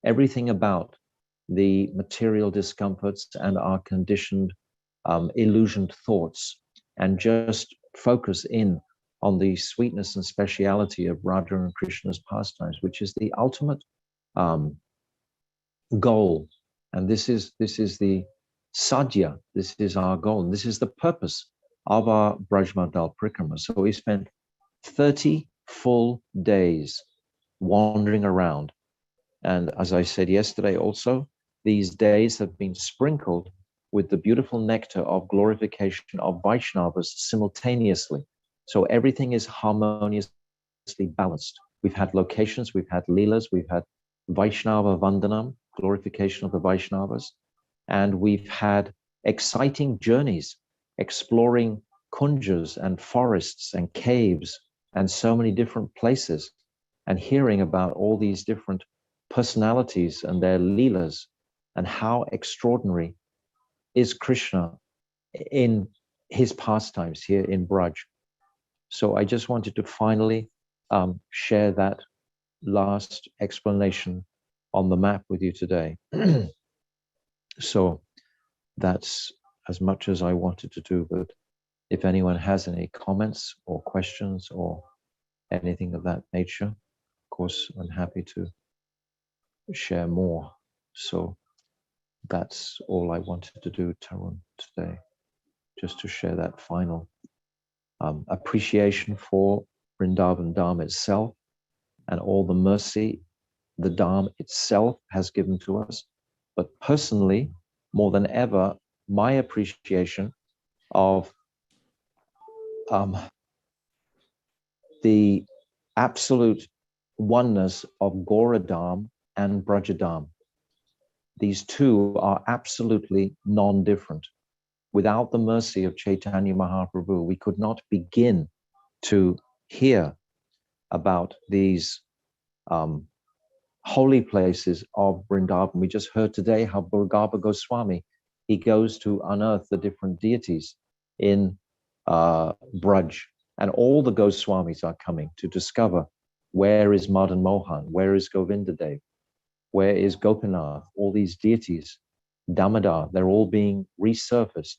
everything about the material discomforts and our conditioned illusioned thoughts, and just focus in on the sweetness and speciality of Radha and Krishna's pastimes, which is the ultimate goal. And this is the sadhya, this is our goal, and this is the purpose of our Vraja-mandala Parikrama. So we spent 30 full days wandering around And as I said yesterday also, these days have been sprinkled with the beautiful nectar of glorification of Vaishnavas simultaneously. So everything is harmoniously balanced. We've had locations, we've had Leelas, we've had Vaishnava Vandanam, glorification of the Vaishnavas, and we've had exciting journeys exploring kunjas and forests and caves and so many different places, and hearing about all these different personalities and their Leelas, and how extraordinary is Krishna in his pastimes here in Braj. So I just wanted to finally share that last explanation on the map with you today. So that's as much as I wanted to do, but if anyone has any comments or questions or anything of that nature, of course, I'm happy to share more. So that's all I wanted to do, Tarun, today, just to share that final appreciation for Vrindavan Dham itself and all the mercy the Dham itself has given to us. But personally, more than ever, my appreciation of the absolute oneness of Goradham and Brajadham. These two are absolutely non-different. Without the mercy of Chaitanya Mahaprabhu, we could not begin to hear about these holy places of Vrindavan. We just heard today how Burgaba Goswami, he goes to unearth the different deities in Braj, and all the Goswamis are coming to discover where is Madan Mohan, where is Govindadev, where is Gopinath, all these deities, Damodar, they're all being resurfaced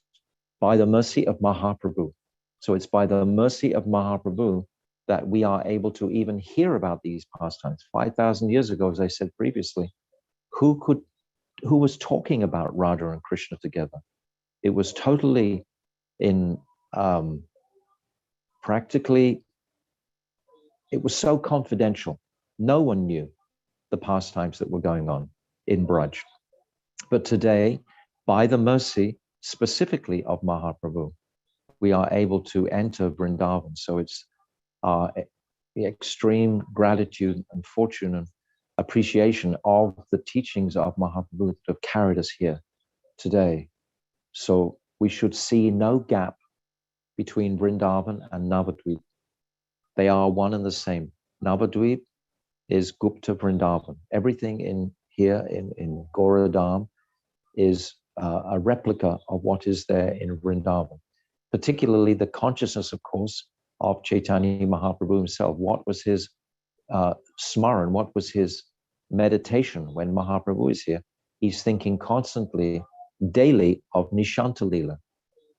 by the mercy of Mahaprabhu. So it's by the mercy of Mahaprabhu that we are able to even hear about these pastimes. 5,000 years ago, as I said previously, who was talking about Radha and Krishna together? It was totally in practically, it was so confidential. No one knew the pastimes that were going on in Braj. But today, by the mercy specifically of Mahaprabhu, we are able to enter Vrindavan. So it's the extreme gratitude and fortune and appreciation of the teachings of Mahaprabhu that have carried us here today. So we should see no gap between Vrindavan and Navadvip. They are one and the same. Navadvip is Gupta Vrindavan. Everything in here in Goradham is a replica of what is there in Vrindavan, particularly the consciousness, of course, of Chaitanya Mahaprabhu himself. What was his smaran? What was his meditation when Mahaprabhu is here? He's thinking constantly, daily, of Nishanta Lila.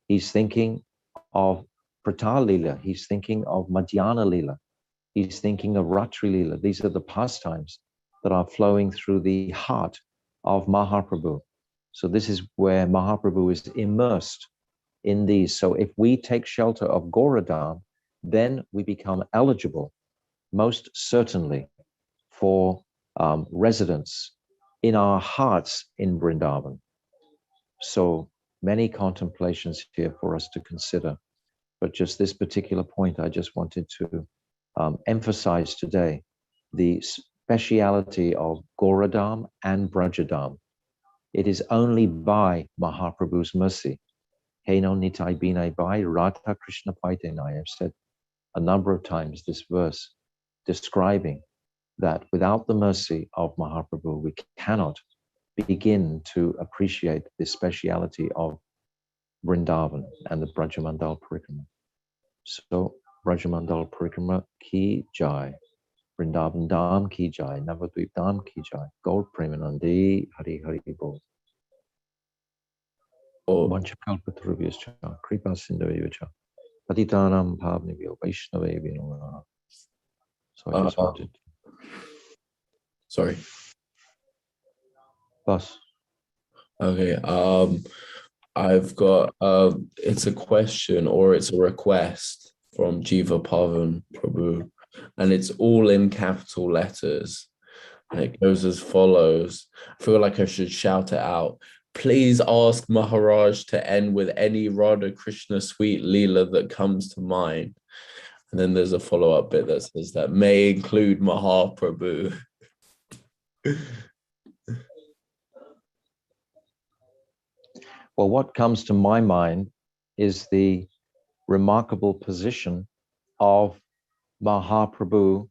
He's thinking of Pratal Lila. He's thinking of Madhyana Lila. He's thinking of Ratri Lila. These are the pastimes that are flowing through the heart of Mahaprabhu. So this is where Mahaprabhu is immersed in these. So if we take shelter of Goradham, then we become eligible, most certainly, for residence in our hearts in Vrindavan. So many contemplations here for us to consider. But just this particular point, I just wanted to emphasize today, the speciality of Goradham and Brajadham. It is only by Mahaprabhu's mercy. Heno nitai binai bai Radha Krishna paitenai. I have said a number of times this verse describing that without the mercy of Mahaprabhu, we cannot begin to appreciate the speciality of Vrindavan and the Vraja-mandala Parikrama. So, Vraja-mandala Parikrama ki jai, Vrindavan Dham ki jai, Navadvip Dham ki jai, Gaur Premanandi, Hari Hari Bol. Vanchakalpatarubhyascha, Kripa Sindhavyacha, Patitanam Bhavnivyo, Vaishnavevino. So I just wanted to... Sorry. Bus. Okay. I've got it's a question or it's a request from Jiva Pavan Prabhu, and it's all in capital letters. And it goes as follows. I feel like I should shout it out. Please ask Maharaj to end with any Radha Krishna sweet Leela that comes to mind. And then there's a follow-up bit that says that may include Mahaprabhu. Well, what comes to my mind is the remarkable position of Mahaprabhu.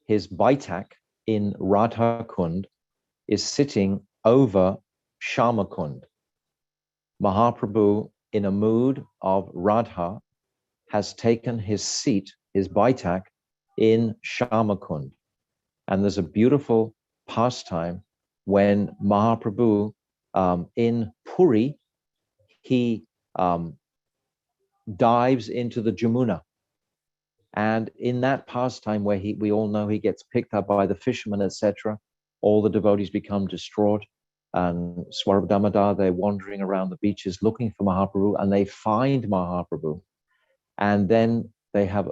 His Baitak in Radha Kund is sitting over Shama Kund. Mahaprabhu, in a mood of Radha, has taken his seat, his Baitak, in Shama Kund. And there's a beautiful pastime when Mahaprabhu in Puri, he dives into the Jamuna. And in that pastime where we all know he gets picked up by the fishermen, etc., all the devotees become distraught. And Swarab Damodar, they're wandering around the beaches looking for Mahaprabhu, and they find Mahaprabhu. And then they have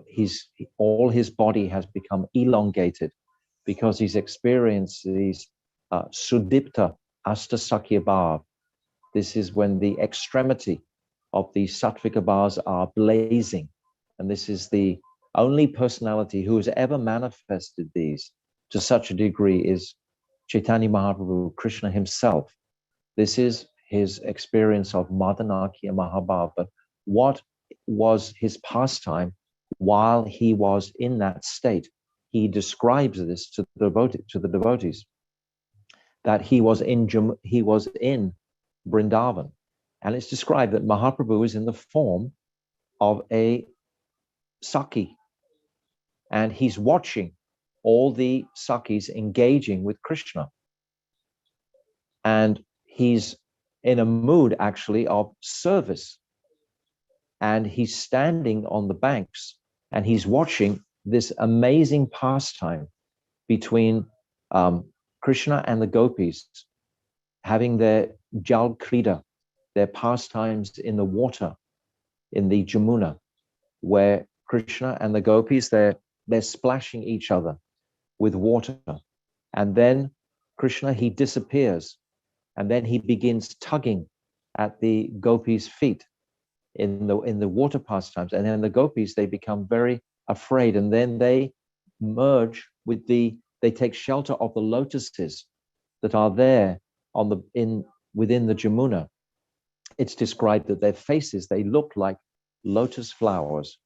all his body has become elongated because he's experienced these Sudipta Astasakya Bhav. This is when the extremity of the Sattvika bars are blazing. And this is the only personality who has ever manifested these to such a degree is Chaitanya Mahaprabhu, Krishna himself. This is his experience of Madanakya Mahabhav. But what was his pastime while he was in that state? He describes this to the devotees, that he was in Vrindavan. And it's described that Mahaprabhu is in the form of a Saki. And he's watching all the Sakis engaging with Krishna. And he's in a mood actually of service. And he's standing on the banks and he's watching this amazing pastime between Krishna and the gopis having their Jal Krida, their pastimes in the water, in the Jamuna, where Krishna and the gopis, they're splashing each other with water. And then Krishna, he disappears. And then he begins tugging at the gopis' feet in the water pastimes. And then the gopis, they become very afraid. And then they merge with they take shelter of the lotuses that are there within the Jamuna. It's described that their faces, they look like lotus flowers.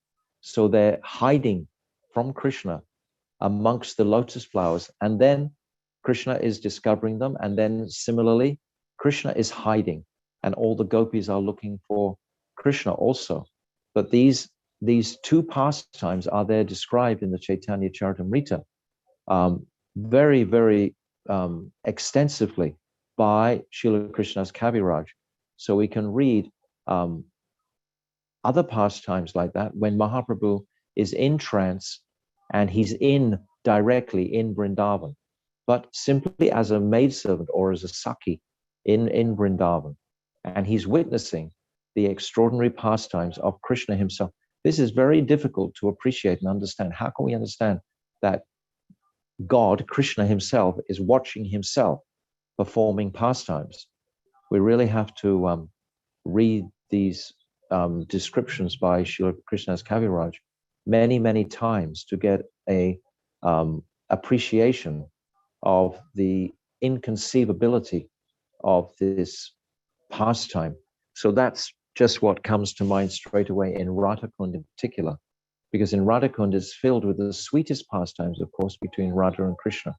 So they're hiding from Krishna amongst the lotus flowers. And then Krishna is discovering them. And then similarly, Krishna is hiding. And all the gopis are looking for Krishna also. But these two pastimes are there described in the Chaitanya Charitamrita very, very extensively by Srila Krishnadas Kaviraj. So we can read other pastimes like that when Mahaprabhu is in trance and he's directly in Vrindavan, but simply as a maidservant or as a Saki in Vrindavan. And he's witnessing the extraordinary pastimes of Krishna himself. This is very difficult to appreciate and understand. How can we understand that God, Krishna himself, is watching himself performing pastimes? We really have to read these descriptions by Srila Krishnadas Kaviraj many, many times to get a appreciation of the inconceivability of this pastime. So that's just what comes to mind straight away in Radhakund in particular, because in Radhakund is filled with the sweetest pastimes, of course, between Radha and Krishna.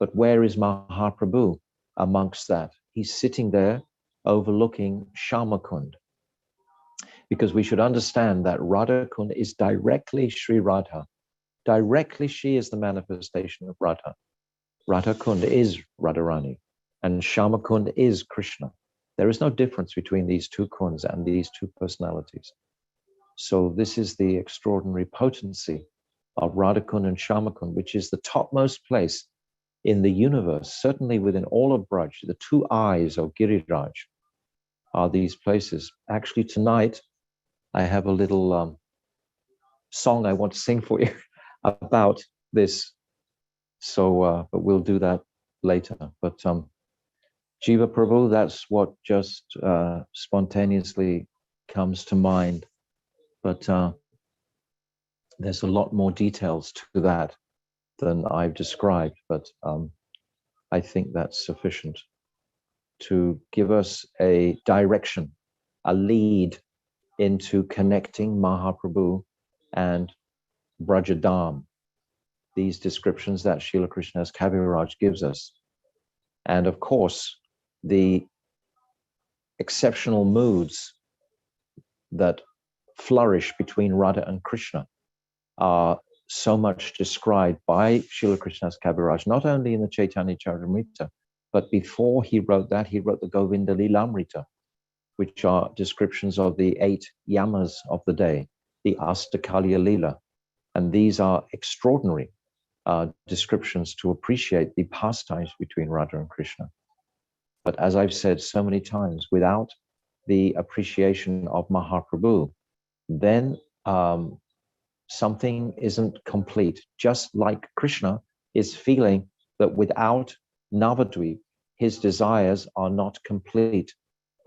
But where is Mahaprabhu amongst that? He's sitting there overlooking Shamakund, because we should understand that Radhakund is directly Sri Radha. Directly she is the manifestation of Radha. Radhakund is Radharani, and Shamakund is Krishna. There is no difference between these two kunds and these two personalities. So this is the extraordinary potency of Radhakund and Shamakund, which is the topmost place in the universe, certainly within all of Braj. The two eyes of Giriraj are these places. Actually, tonight, I have a little song I want to sing for you about this So, but we'll do that later. But Jiva Prabhu, that's what just spontaneously comes to mind. But there's a lot more details to that than I've described. But I think that's sufficient to give us a direction, a lead into connecting Mahaprabhu and Brajadam, these descriptions that Srila Krishna's Kaviraj gives us. And of course, the exceptional moods that flourish between Radha and Krishna are so much described by Srila Krishna's Kaviraj, not only in the Chaitanya Charitamrita, but before he wrote that, he wrote the Govinda Lilamrita, which are descriptions of the 8 yamas of the day, the Astakalya Lila. And these are extraordinary descriptions to appreciate the pastimes between Radha and Krishna. But as I've said so many times, without the appreciation of Mahaprabhu, then something isn't complete. Just like Krishna is feeling that without Navadvip, his desires are not complete.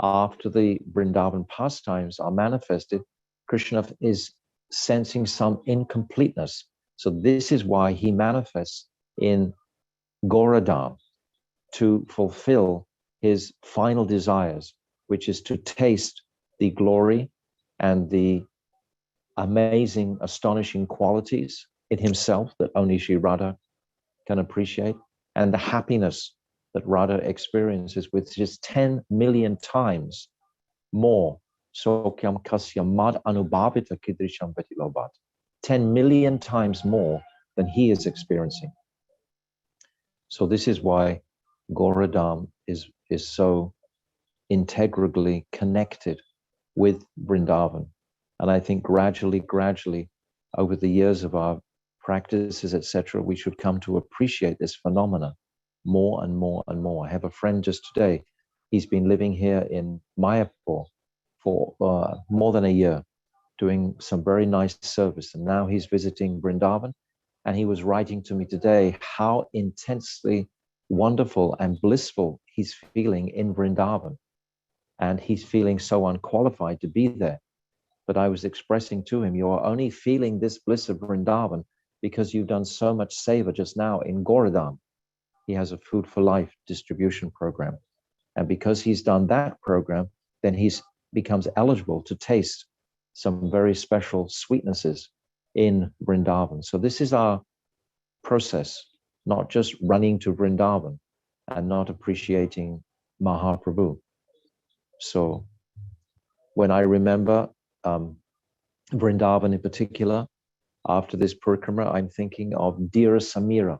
After the Vrindavan pastimes are manifested, Krishna is sensing some incompleteness. So this is why he manifests in Goradam to fulfill his final desires, which is to taste the glory and the amazing, astonishing qualities in himself that only Sri Radha can appreciate, and the happiness that Radha experiences, which is 10 million times more. Sokyam kasyam mad anubhavita kidrisham patilobat. 10 million times more than he is experiencing. So this is why Goradam is so integrally connected with Vrindavan. And I think gradually, over the years of our practices, etc., we should come to appreciate this phenomena more and more and more. I have a friend just today. He's been living here in Mayapur for more than a year, doing some very nice service. And now he's visiting Vrindavan. And he was writing to me today how intensely wonderful and blissful he's feeling in Vrindavan. And he's feeling so unqualified to be there. But I was expressing to him, you're only feeling this bliss of Vrindavan because you've done so much seva just now in Goradam. He has a Food for Life distribution program. And because he's done that program, then he becomes eligible to taste some very special sweetnesses in Vrindavan. So this is our process, not just running to Vrindavan and not appreciating Mahaprabhu. So when I remember Vrindavan in particular, after this Parikrama, I'm thinking of Dira Samira,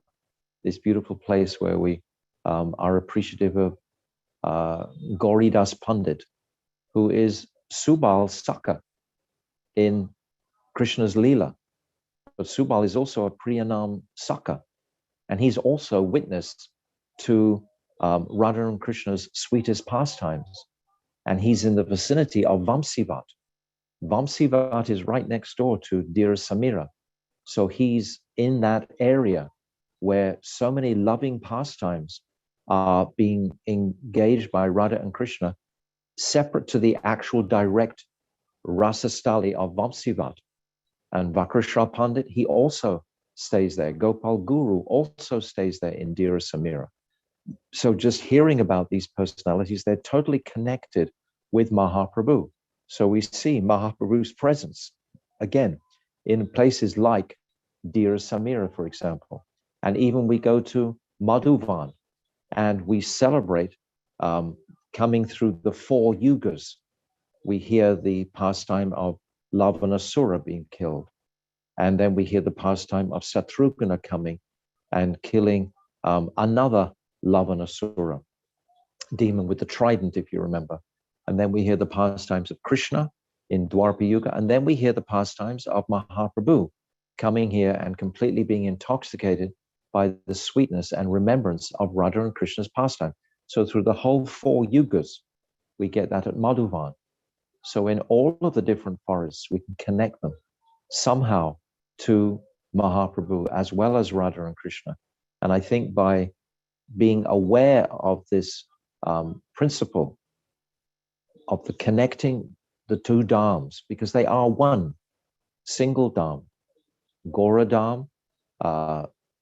this beautiful place where we are appreciative of Gauridas Pandit, who is Subal Saka in Krishna's Leela. But Subal is also a Priyanam Saka, and he's also witness to Radha and Krishna's sweetest pastimes. And he's in the vicinity of Vamsivat. Vamsivat is right next door to Dira Samira. So he's in that area where so many loving pastimes are being engaged by Radha and Krishna, separate to the actual direct Rasastali of Vamsivat. And Kashishwara Pandit, he also stays there. Gopal Guru also stays there in Dira Samira. So just hearing about these personalities, they're totally connected with Mahaprabhu. So we see Mahaprabhu's presence, again, in places like Dira Samira, for example. And even we go to Madhuvan and we celebrate coming through the 4 yugas. We hear the pastime of Lavanasura being killed. And then we hear the pastime of Satrugna coming and killing another Lavanasura, demon with the trident, if you remember. And then we hear the pastimes of Krishna in Dwapara Yuga. And then we hear the pastimes of Mahaprabhu coming here and completely being intoxicated by the sweetness and remembrance of Radha and Krishna's pastime. So through the whole 4 yugas, we get that at Madhuvan. So in all of the different forests, we can connect them somehow to Mahaprabhu as well as Radha and Krishna. And I think by being aware of this principle of the connecting the two dhams, because they are one single dham, Gora dham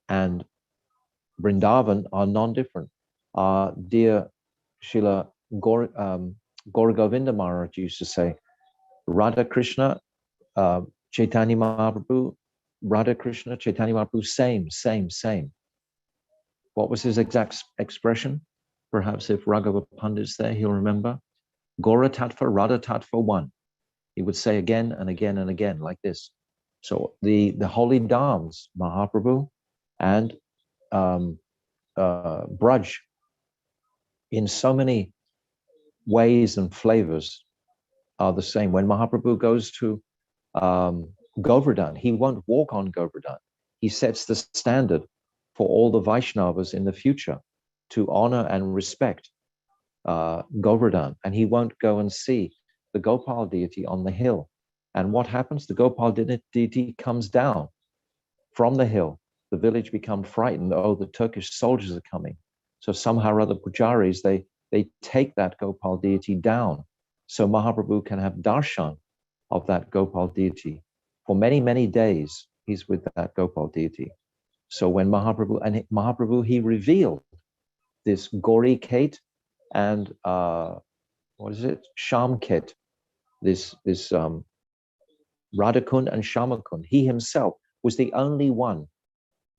and Vrindavan are non-different. Dear Srila Gaura Govinda Maharaj used to say, Radha Krishna, Chaitanya Mahaprabhu, Radha Krishna, Chaitanya Mahaprabhu, same. What was his exact expression? Perhaps if Raghava Pandit's there, he'll remember. Gaura Tattva, Radha Tattva, one. He would say again and again and again like this. So the holy dhams, Mahaprabhu and Braj, in so many ways and flavors are the same. When Mahaprabhu goes to Govardhan, he won't walk on Govardhan. He sets the standard for all the Vaishnavas in the future to honor and respect Govardhan, and he won't go and see the Gopal deity on the hill. And what happens? The Gopal deity comes down from the hill. The village become frightened. Oh, the Turkish soldiers are coming. So somehow or other, pujaris, they take that Gopal deity down. So Mahaprabhu can have darshan of that Gopal deity. For many, many days, he's with that Gopal deity. So when Mahaprabhu, he revealed this Gauri Kate and what is it? Shamkhet, this Radhakund and Shamakund. He himself was the only one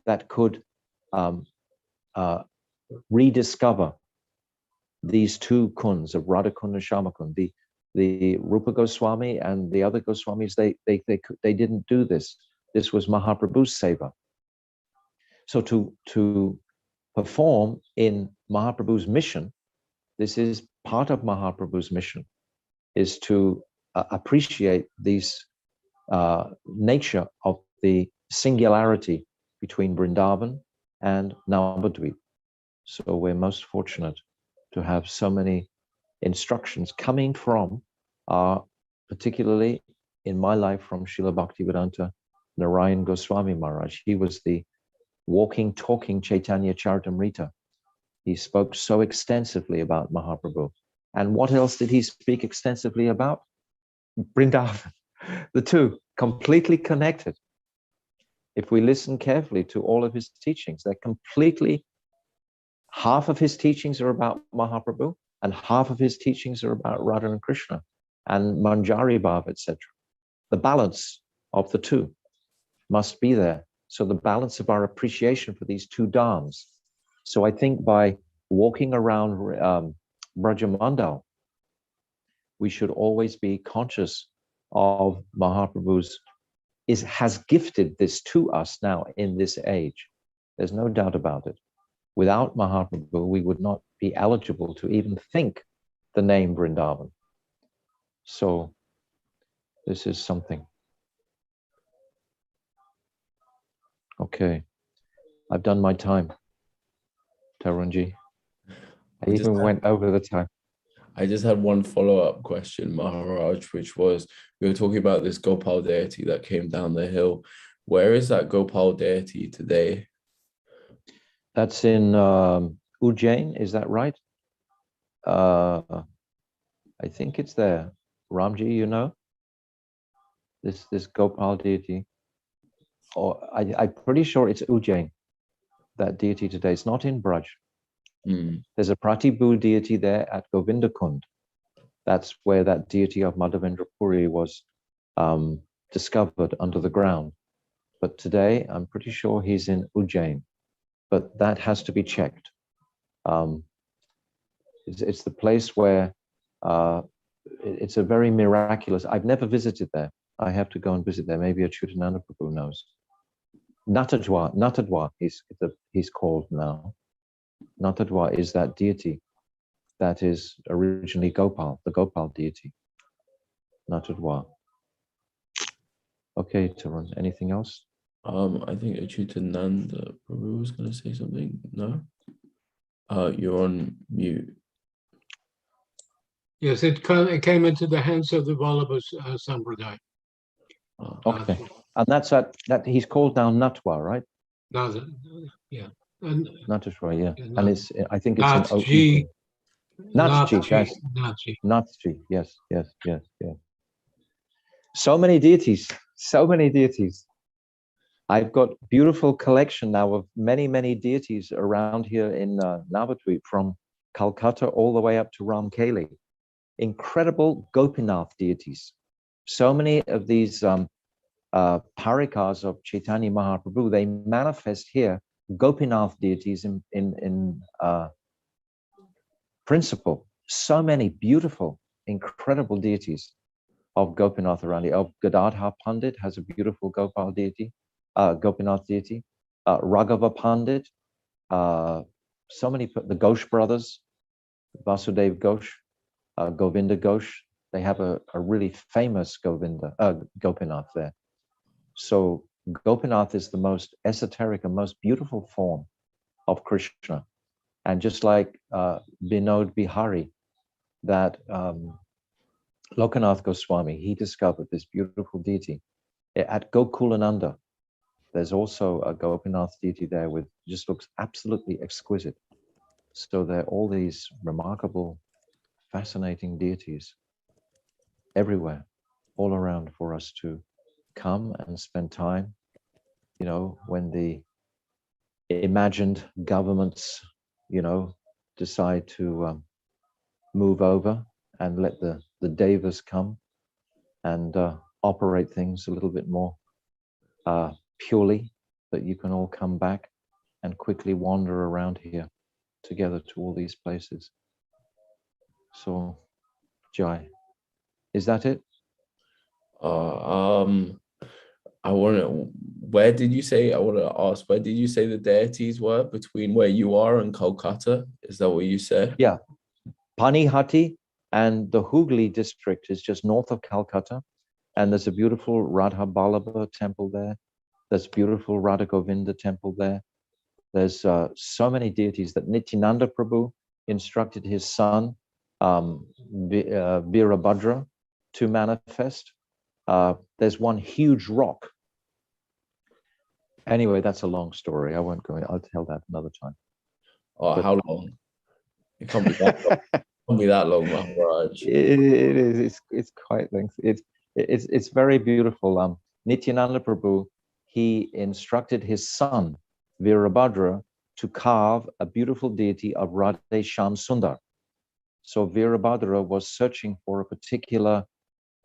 that could rediscover these two kunds of Radhakund and Shamakund. The Rupa Goswami and the other Goswamis, they didn't do this. This was Mahaprabhu's seva. So to perform in Mahaprabhu's mission, this is part of Mahaprabhu's mission, is to appreciate this nature of the singularity between Vrindavan and Navadvip. So we're most fortunate to have so many instructions coming from, particularly in my life, from Srila Bhaktivedanta Narayan Goswami Maharaj. He was the walking, talking Chaitanya Charitamrita. He spoke so extensively about Mahaprabhu. And what else did he speak extensively about? Vrindavan. The two, completely connected. If we listen carefully to all of his teachings, they're completely, half of his teachings are about Mahaprabhu, and half of his teachings are about Radha and Krishna and Manjari Bhav, etc. The balance of the two must be there. So the balance of our appreciation for these two dhams. So I think by walking around Vraja-mandala, we should always be conscious of Mahaprabhu's, has gifted this to us now in this age. There's no doubt about it. Without Mahaprabhu, we would not be eligible to even think the name Vrindavan. So this is something. Okay, I've done my time, Tarunji. I even went over the time. I just had one follow-up question, Maharaj, which was, we were talking about this Gopal deity that came down the hill. Where is that Gopal deity today? That's in Ujjain, is that right? I think it's there. Ramji, you know? This Gopal deity. Or I'm pretty sure it's Ujjain, that deity today. It's not in Braj. There's a Pratibhu deity there at Govindakund. That's where that deity of Madhavendra Puri was discovered under the ground. But today, I'm pretty sure he's in Ujjain. But that has to be checked. It's the place where it's a very miraculous. I've never visited there. I have to go and visit there. Maybe Achyutananda Prabhu knows. Natadwa he's called now. Natadwa is that deity that is originally Gopal, the Gopal deity. Natadwa. Okay, Tarun, anything else? I think Achyutananda Prabhu was going to say something. No? You're on mute. Yes, it came into the hands of the Vallabha Sampradaya. Okay, and that's that he's called now Natwa, right? Now, yeah. And Natashwara, yeah. Yeah, And it's, I think it's an Nathji, Nathji, yes. Nathji. Nathji, yes, yes, yes, yes. So many deities, so many deities. I've got beautiful collection now of many, many deities around here in Navadvip, from Calcutta all the way up to Ramkeli. Incredible Gopinath deities. So many of these parikars of Chaitanya Mahaprabhu, they manifest here Gopinath deities in principle. So many beautiful, incredible deities of Gopinath around here. Of Gadadhar Pandit has a beautiful Gopal deity, Gopinath deity. Raghava Pandit, so many, the Ghosh brothers, Vasudev Ghosh, Govinda Ghosh, they have a really famous Gopinath there. So Gopinath is the most esoteric and most beautiful form of Krishna. And just like Vinod Bihari, that Lokanath Goswami, he discovered this beautiful deity. At Gokulananda, there's also a Gopinath deity there with, just looks absolutely exquisite. So there are all these remarkable, fascinating deities everywhere, all around, for us to come and spend time. You know, when the imagined governments, you know, decide to move over and let the devas come and operate things a little bit more purely, that you can all come back and quickly wander around here together to all these places. So, Jai, is that it? I want to, where did you say, I want to ask, where did you say the deities were between where you are and Kolkata? Is that what you said? Yeah. Panihati and the Hooghly district is just north of Calcutta. And there's a beautiful Radha Ballabha temple there. There's beautiful Radha Govinda temple there. There's so many deities that Nityananda Prabhu instructed his son, Virabhadra, to manifest. There's one huge rock. Anyway, that's a long story. I won't go in. I'll tell that another time. Oh, but how long? It can't be that long. It can't be that long, Maharaj. It is. It's quite lengthy. It's very beautiful. Nityananda Prabhu, he instructed his son Virabhadra to carve a beautiful deity of Radhe Shyam Sundar. So Virabhadra was searching for a particular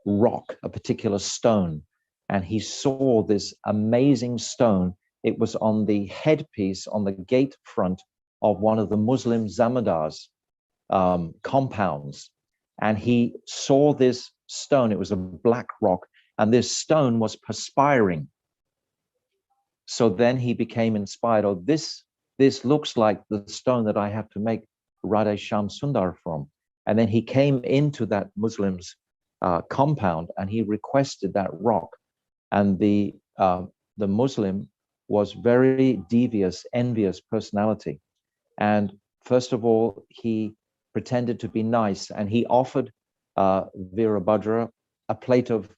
rock, a particular stone, and he saw this amazing stone. It was on the headpiece on the gate front of one of the Muslim Zamadars' compounds. And he saw this stone. It was a black rock, and this stone was perspiring. So then he became inspired. Oh, this looks like the stone that I have to make Radhe Shyam Sundar from. And then he came into that Muslim's compound and he requested that rock. And the Muslim was very devious, envious personality. And first of all, he pretended to be nice, and he offered Virabhadra a plate of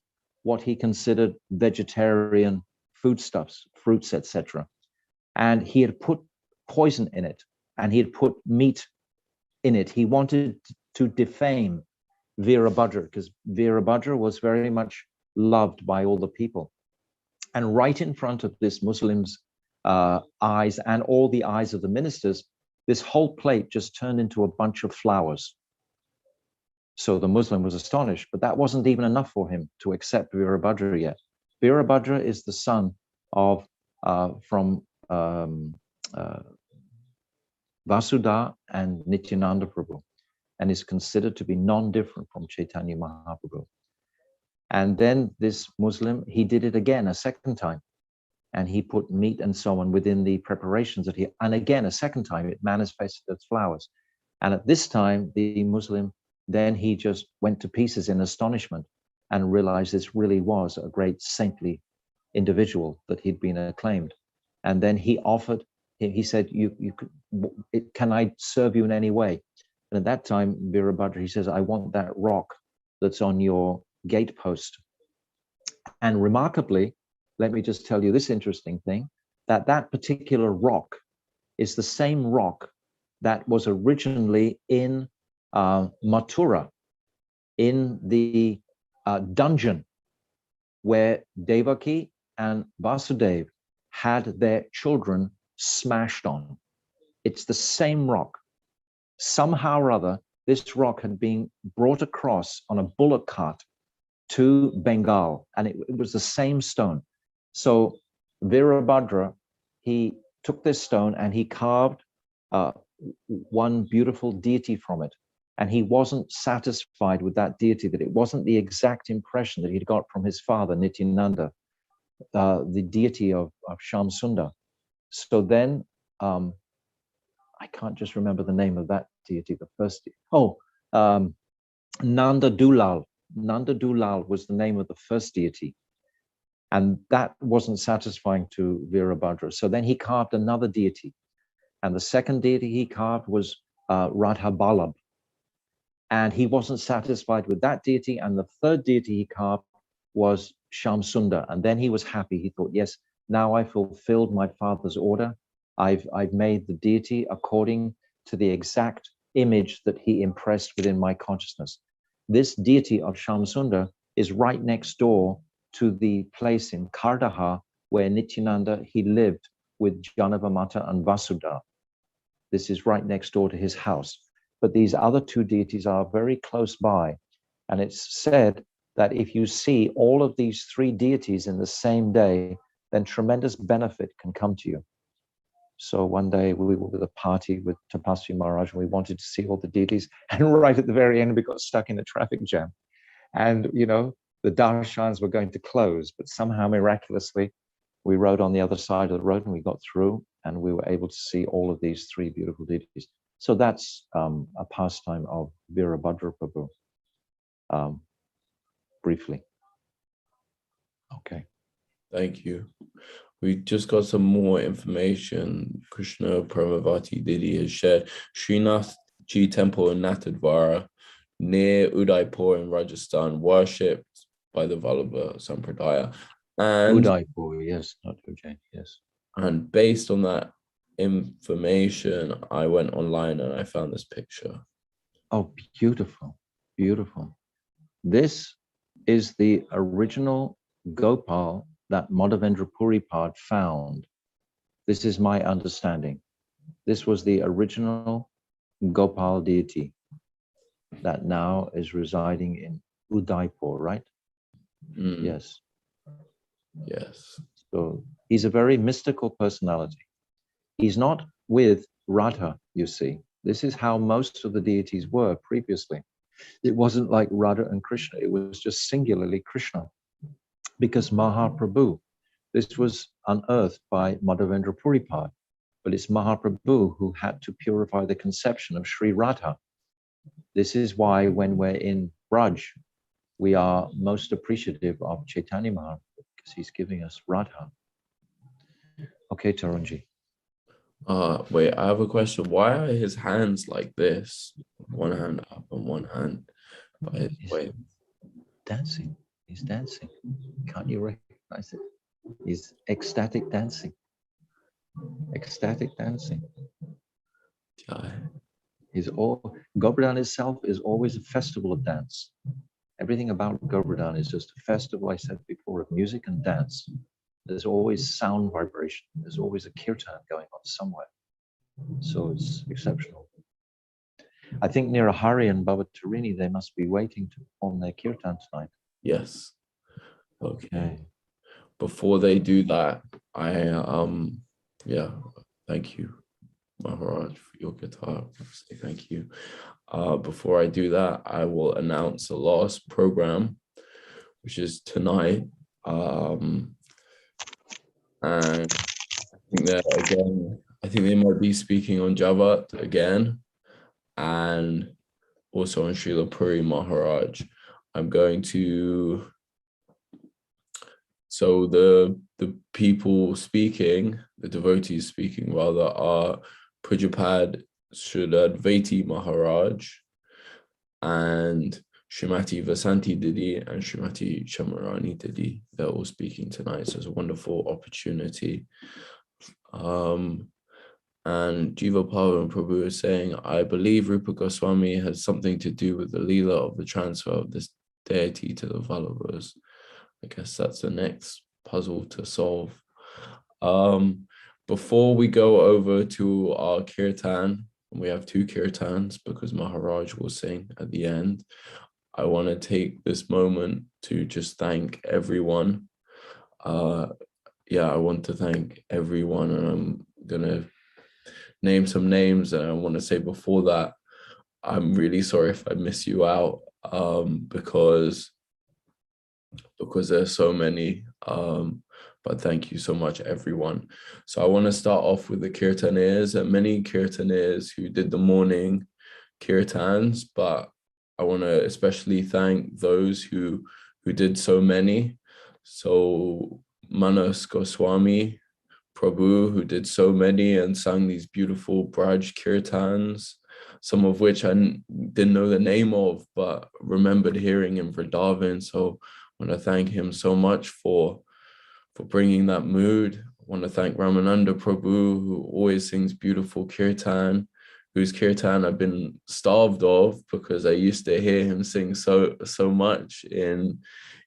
what he considered vegetarian foodstuffs, fruits, etc. And he had put poison in it, and he had put meat in it. He wanted to defame Virabhadra, because Virabhadra was very much loved by all the people. And right in front of this Muslim's eyes and all the eyes of the ministers, this whole plate just turned into a bunch of flowers. So the Muslim was astonished, but that wasn't even enough for him to accept Virabhadra yet. Virabhadra is the son of from Vasudha and Nityananda Prabhu, and is considered to be non-different from Chaitanya Mahaprabhu. And then this Muslim, he did it again a second time, and he put meat and so on within the preparations that he, and again a second time it manifested as flowers. And at this time, the Muslim, then he just went to pieces in astonishment and realized this really was a great saintly individual that he'd been acclaimed. And then he offered, he said, can I serve you in any way? And at that time, Virabhadra, he says, I want that rock that's on your gatepost. And remarkably, let me just tell you this interesting thing, that particular rock is the same rock that was originally in Mathura, in the dungeon where Devaki and Vasudev had their children smashed on. It's the same rock. Somehow or other, this rock had been brought across on a bullock cart to Bengal, and it was the same stone. So Virabhadra, he took this stone and he carved one beautiful deity from it. And he wasn't satisfied with that deity, that it wasn't the exact impression that he'd got from his father, Nityananda, the deity of Shamsundar. So then, I can't just remember the name of that deity, the first, Nanda Dulal. Nanda Dulal was the name of the first deity. And that wasn't satisfying to Virabhadra. So then he carved another deity. And the second deity he carved was Radha Balab. And he wasn't satisfied with that deity. And the third deity he carved was Shamsundar. And then he was happy. He thought, yes, now I fulfilled my father's order. I've made the deity according to the exact image that he impressed within my consciousness. This deity of Shamsundar is right next door to the place in Kardaha where Nityananda, he lived with Janavamata and Vasudha. This is right next door to his house. But these other two deities are very close by. And it's said that if you see all of these three deities in the same day, then tremendous benefit can come to you. So one day we were with a party with Tapasvi Maharaj, and we wanted to see all the deities. And right at the very end, we got stuck in a traffic jam. And, you know, the darshans were going to close, but somehow miraculously, we rode on the other side of the road and we got through, and we were able to see all of these three beautiful deities. So that's a pastime of Virabhadra Prabhu, briefly. Okay. Thank you. We just got some more information. Krishna Pramavati Didi has shared Srinath Ji Temple in Nathdwara near Udaipur in Rajasthan, worshipped by the Vallabha Sampradaya. And Udaipur, yes, not Ujjain, yes. And based on that information, I went online and I found this picture. Oh, beautiful, beautiful. This is the original Gopal that Madhavendra Puripad found. This is my understanding. This was the original Gopal deity that now is residing in Udaipur, right? Mm. Yes. Yes. So he's a very mystical personality. He's not with Radha, you see. This is how most of the deities were previously. It wasn't like Radha and Krishna. It was just singularly Krishna. Because Mahaprabhu, this was unearthed by Madhavendra Puripad, but it's Mahaprabhu who had to purify the conception of Sri Radha. This is why when we're in Braj, we are most appreciative of Chaitanya Mahaprabhu, because he's giving us Radha. Okay, Tarunji. Wait, I have a question. Why are his hands like this? One hand up and one hand. Wait. Dancing. He's dancing. Can't you recognize it? He's ecstatic dancing. Ecstatic dancing. Yeah. Govardhan itself is always a festival of dance. Everything about Govardhan is just a festival, I said before, of music and dance. There's always sound vibration. There's always a kirtan going on somewhere. So it's exceptional. I think near Hari and Baba Tarini, they must be waiting to perform their kirtan tonight. Yes. Okay. Before they do that, thank you, Maharaj, for your guitar. Say thank you. Before I do that, I will announce the last program, which is tonight. And I think they might be speaking on Javat again, and also on Srila Puri Maharaj. I'm going to, so the people speaking, the devotees speaking rather, are Pujapad Srila Advaiti Maharaj and Srimati Vasanti Didi and Srimati Chamarani Didi. They're all speaking tonight, so it's a wonderful opportunity. And Jiva Pavan Prabhu is saying, I believe Rupa Goswami has something to do with the Leela of the transfer of this deity to the Vallabhas. I guess that's the next puzzle to solve. Before we go over to our kirtan, we have 2 kirtans because Maharaj will sing at the end. I want to take this moment to just thank everyone. I want to thank everyone, and I'm gonna name some names. And I want to say before that, I'm really sorry if I miss you out, because there's so many. But thank you so much, everyone. So I want to start off with the kirtaniers, and many kirtaniers who did the morning kirtans, but I want to especially thank those who did so many. So Manas Goswami Prabhu, who did so many and sang these beautiful Braj kirtans, some of which I didn't know the name of, but remembered hearing in Vrindavan. So I want to thank him so much for bringing that mood. I want to thank Ramananda Prabhu, who always sings beautiful kirtan, whose kirtan I've been starved of because I used to hear him sing so much in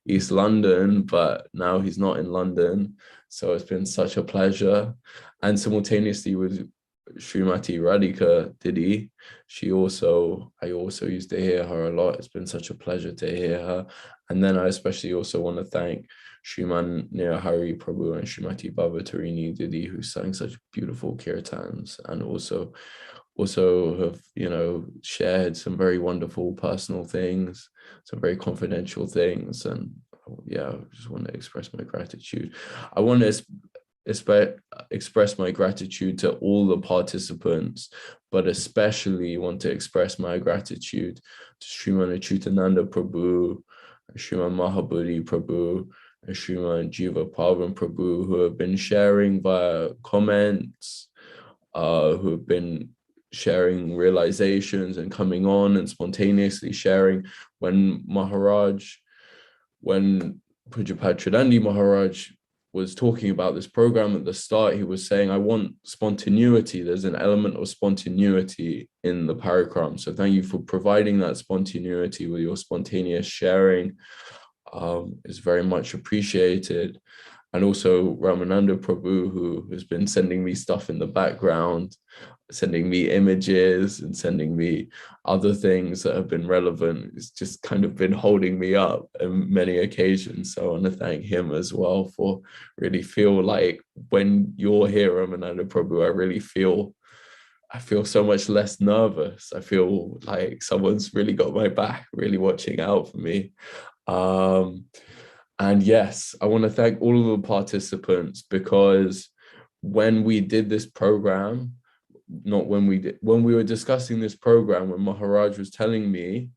East London, but now he's not in London. So it's been such a pleasure. And simultaneously with Srimati Radhika Didi, I also used to hear her a lot. It's been such a pleasure to hear her. And then I especially also want to thank Shriman Nirahari Prabhu and Srimati Bhavatarini Didi, who sang such beautiful kirtans and also have, shared some very wonderful personal things, some very confidential things. And I just want to express my gratitude. I want to express my gratitude to all the participants, but especially want to express my gratitude to Sriman Achyutananda Prabhu, Sriman Mahabodhi Prabhu, and Sriman Jiva Pavan Prabhu, who have been sharing via comments, who have been sharing realizations and coming on and spontaneously sharing. When Pujapad Tridandi Maharaj was talking about this program at the start, he was saying, I want spontaneity. There's an element of spontaneity in the Parikram. So thank you for providing that spontaneity with your spontaneous sharing. Is very much appreciated. And also Ramananda Prabhu, who has been sending me stuff in the background, sending me images and sending me other things that have been relevant. It's just kind of been holding me up on many occasions. So I want to thank him as well for really feel like when you're here, Ramananda Prabhu, I feel so much less nervous. I feel like someone's really got my back, really watching out for me. And yes, I want to thank all of the participants, because when we did this program, when we were discussing this program, when Maharaj was telling me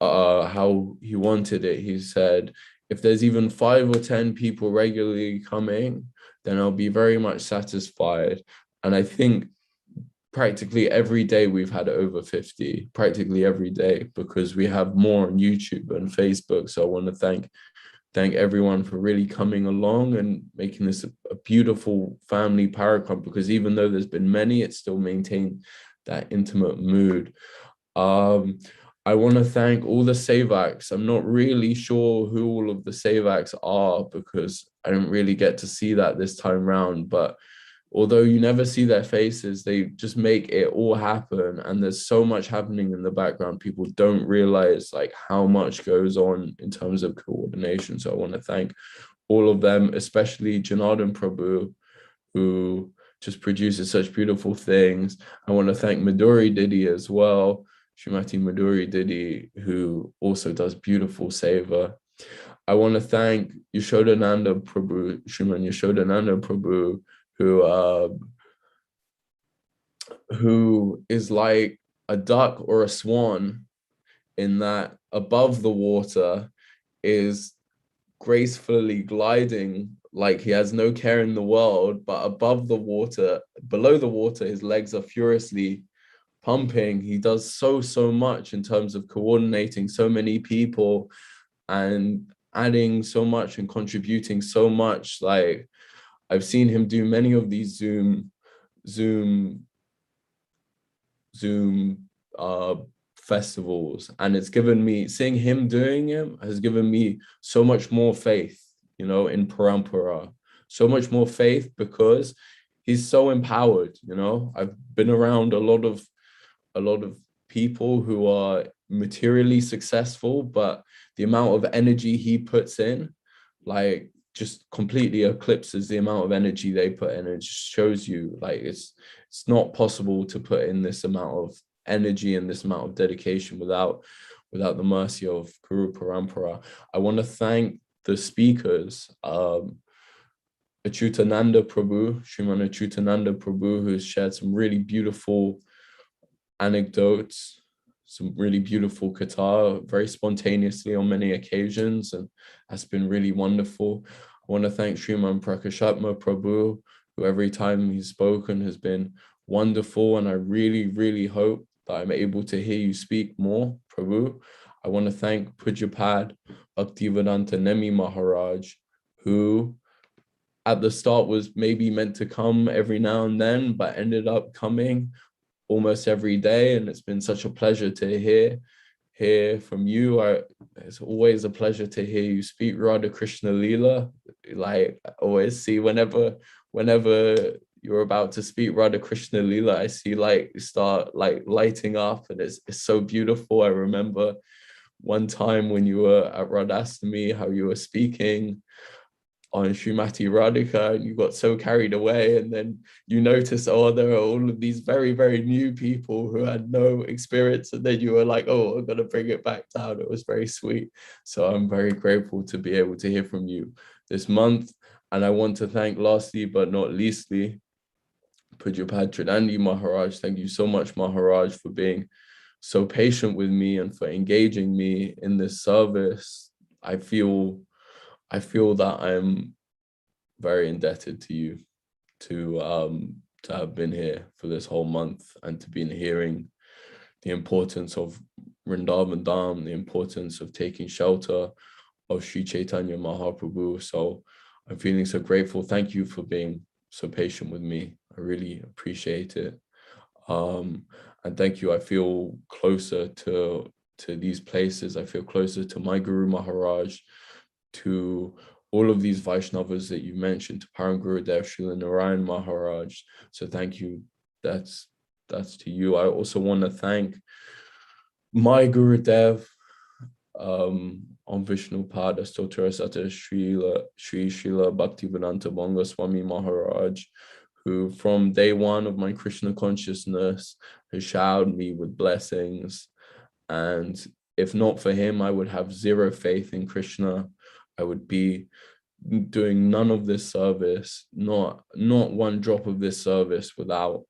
how he wanted it, he said, if there's even 5 or 10 people regularly coming, then I'll be very much satisfied. And I think practically every day we've had over 50, practically every day, because we have more on YouTube and Facebook. So I want to thank everyone for really coming along and making this a beautiful family parikram, because even though there's been many, it's still maintained that intimate mood. I want to thank all the Sevaks. I'm not really sure who all of the Sevaks are because I didn't really get to see that this time round, but although you never see their faces, they just make it all happen. And there's so much happening in the background. People don't realize like how much goes on in terms of coordination. So I want to thank all of them, especially Janardhan Prabhu, who just produces such beautiful things. I want to thank Madhuri Didi as well, Srimati Madhuri Didi, who also does beautiful seva. I want to thank Yashodananda Prabhu, Sriman Yashodananda Prabhu, who is like a duck or a swan, in that above the water is gracefully gliding like he has no care in the world, but above the water, below the water, his legs are furiously pumping. He does so much in terms of coordinating so many people and adding so much and contributing so much. Like, I've seen him do many of these Zoom Zoom festivals, and it's given me, seeing him doing it has given me so much more faith, you know, in Parampara, so much more faith, because he's so empowered. You know, I've been around a lot of people who are materially successful, but the amount of energy he puts in, like, just completely eclipses the amount of energy they put in. It just shows you, like, it's not possible to put in this amount of energy and this amount of dedication without the mercy of Guru Parampara. I want to thank the speakers, Achyutananda Prabhu, Sriman Achyutananda Prabhu, who's shared some really beautiful anecdotes, some really beautiful katha, very spontaneously on many occasions, and that's been really wonderful. I want to thank Sriman Prakashatma Prabhu, who every time he's spoken has been wonderful, and I really, really hope that I'm able to hear you speak more, Prabhu. I want to thank Pujapad Bhaktivedanta Nemi Maharaj, who at the start was maybe meant to come every now and then, but ended up coming almost every day, and it's been such a pleasure to hear from you. It's always a pleasure to hear you speak Radha Krishna Leela. Like, I always see whenever you're about to speak Radha Krishna Leela, I see, like, you start, like, lighting up, and it's so beautiful. I remember one time when you were at Radhastami, how you were speaking on Srimati Radhika, and you got so carried away, and then you notice, oh, there are all of these very, very new people who had no experience, and then you were like, oh, I'm gonna bring it back down. It was very sweet. So I'm very grateful to be able to hear from you this month. And I want to thank, lastly but not leastly, Pujapad Tridandi Maharaj. Thank you so much, Maharaj, for being so patient with me and for engaging me in this service. I feel that I'm very indebted to you to have been here for this whole month, and to be hearing the importance of Vrindavan Dham, the importance of taking shelter of Sri Chaitanya Mahaprabhu. So I'm feeling so grateful. Thank you for being so patient with me. I really appreciate it. And thank you. I feel closer to these places. I feel closer to my Guru Maharaj, to all of these Vaishnavas that you mentioned, to Param Gurudev, Srila Narayan Maharaj. So thank you. That's to you. I also want to thank my Gurudev, on Vishnu Pada Stotra Sata Sri Srila Bhakti Pramoda Gosvami Maharaj, who from day one of my Krishna consciousness has showered me with blessings. And if not for him, I would have zero faith in Krishna. I would be doing none of this service, not one drop of this service without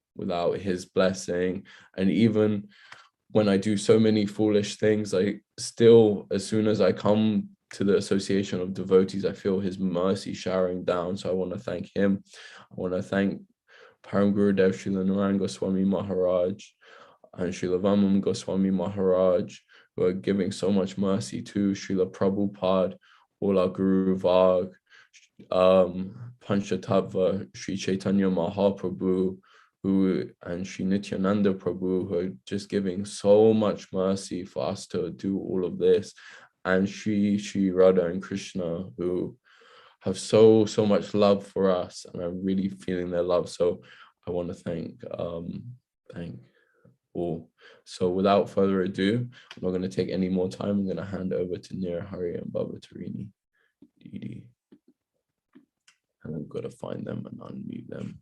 his blessing. And even when I do so many foolish things, I still, as soon as I come to the association of devotees, I feel his mercy showering down. So I want to thank him. I want to thank Param Gurudev Srila Narayan Goswami Maharaj and Srila Vamam Goswami Maharaj, who are giving so much mercy to Srila Prabhupada, all our Guru Varg, Panchatattva, Sri Chaitanya Mahaprabhu, and Sri Nityananda Prabhu, who are just giving so much mercy for us to do all of this, and Sri Radha and Krishna, who have so much love for us, and I'm really feeling their love. So I want to thank all. So without further ado, I'm not going to take any more time. I'm going to hand over to Nira Hari and Baba Tarini Deity. And I've got to find them and unmute them.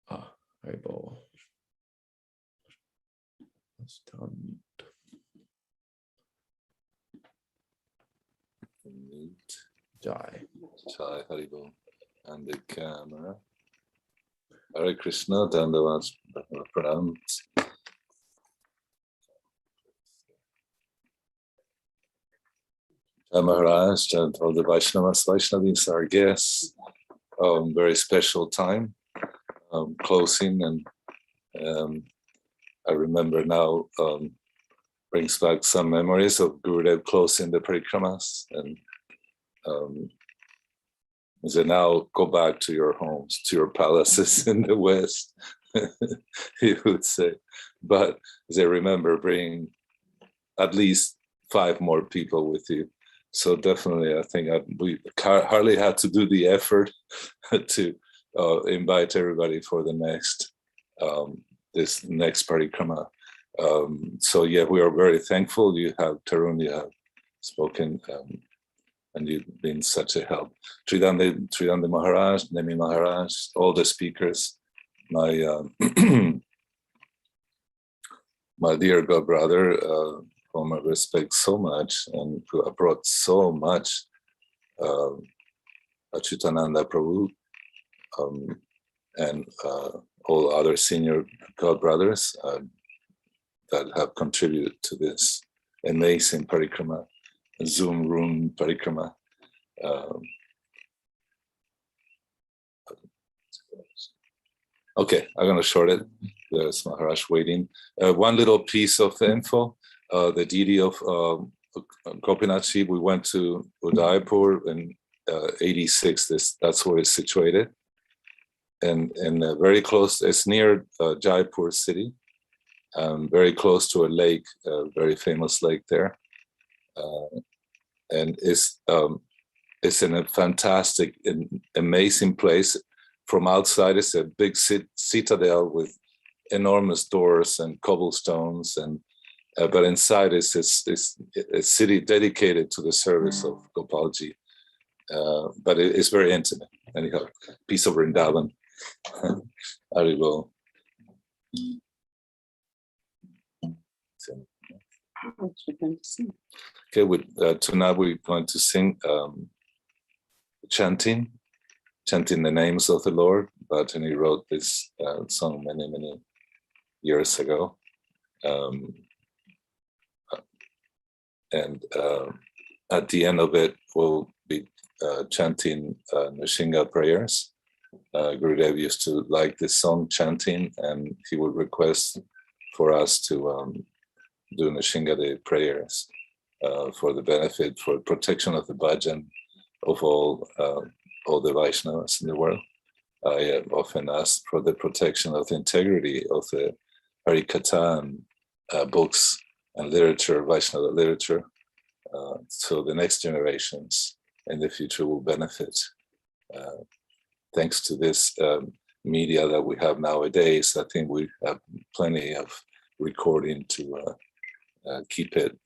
Hari Baba. Let's unmute. Jai. Jai Haribol. And the camera. Hare Krishna, Dandavat Pranam. Jai Maharaj and all the Vaishnavas, Vaishnavis, our guests. Very special time, closing, and I remember now brings back some memories of Gurudev closing the parikramas, and He said, now go back to your homes, to your palaces in the West, he would say. But they remember bringing at least 5 more people with you. So definitely, I think we hardly had to do the effort to invite everybody for the next, this next parikrama. So yeah, we are very thankful. You have, Tarun, you have spoken, and you've been such a help. Tridandi Maharaj, Nemi Maharaj, all the speakers, my my dear god brother, whom I respect so much and who brought so much, Achyutananda Prabhu, and all other senior god brothers that have contributed to this amazing parikrama, Zoom room parikrama. Okay, I'm going to short it. There's Maharaj waiting. One little piece of info. The deity of Gopinathji, we went to Udaipur in 86. That's where it's situated. And very close, it's near Jaipur city. Very close to a lake, a very famous lake there. And it's in a fantastic and amazing place. From outside, it's a big citadel with enormous doors and cobblestones, and but inside is a city dedicated to the service of Gopalji. But it's very intimate. Anyhow, piece of Vrindavan. Haribo. Okay, tonight we're going to sing chanting the names of the Lord. Bhattani wrote this song many years ago. And at the end of it, we'll be chanting Nrsimha prayers. Gurudev used to like this song chanting, and he would request for us to do Nrsimha prayers for the benefit, for protection of the bhajan of all the Vaishnavas in the world. I have often asked for the protection of the integrity of the Harikatha books and literature, Vaishnava literature, so the next generations in the future will benefit. Thanks to this media that we have nowadays, I think we have plenty of recording to keep it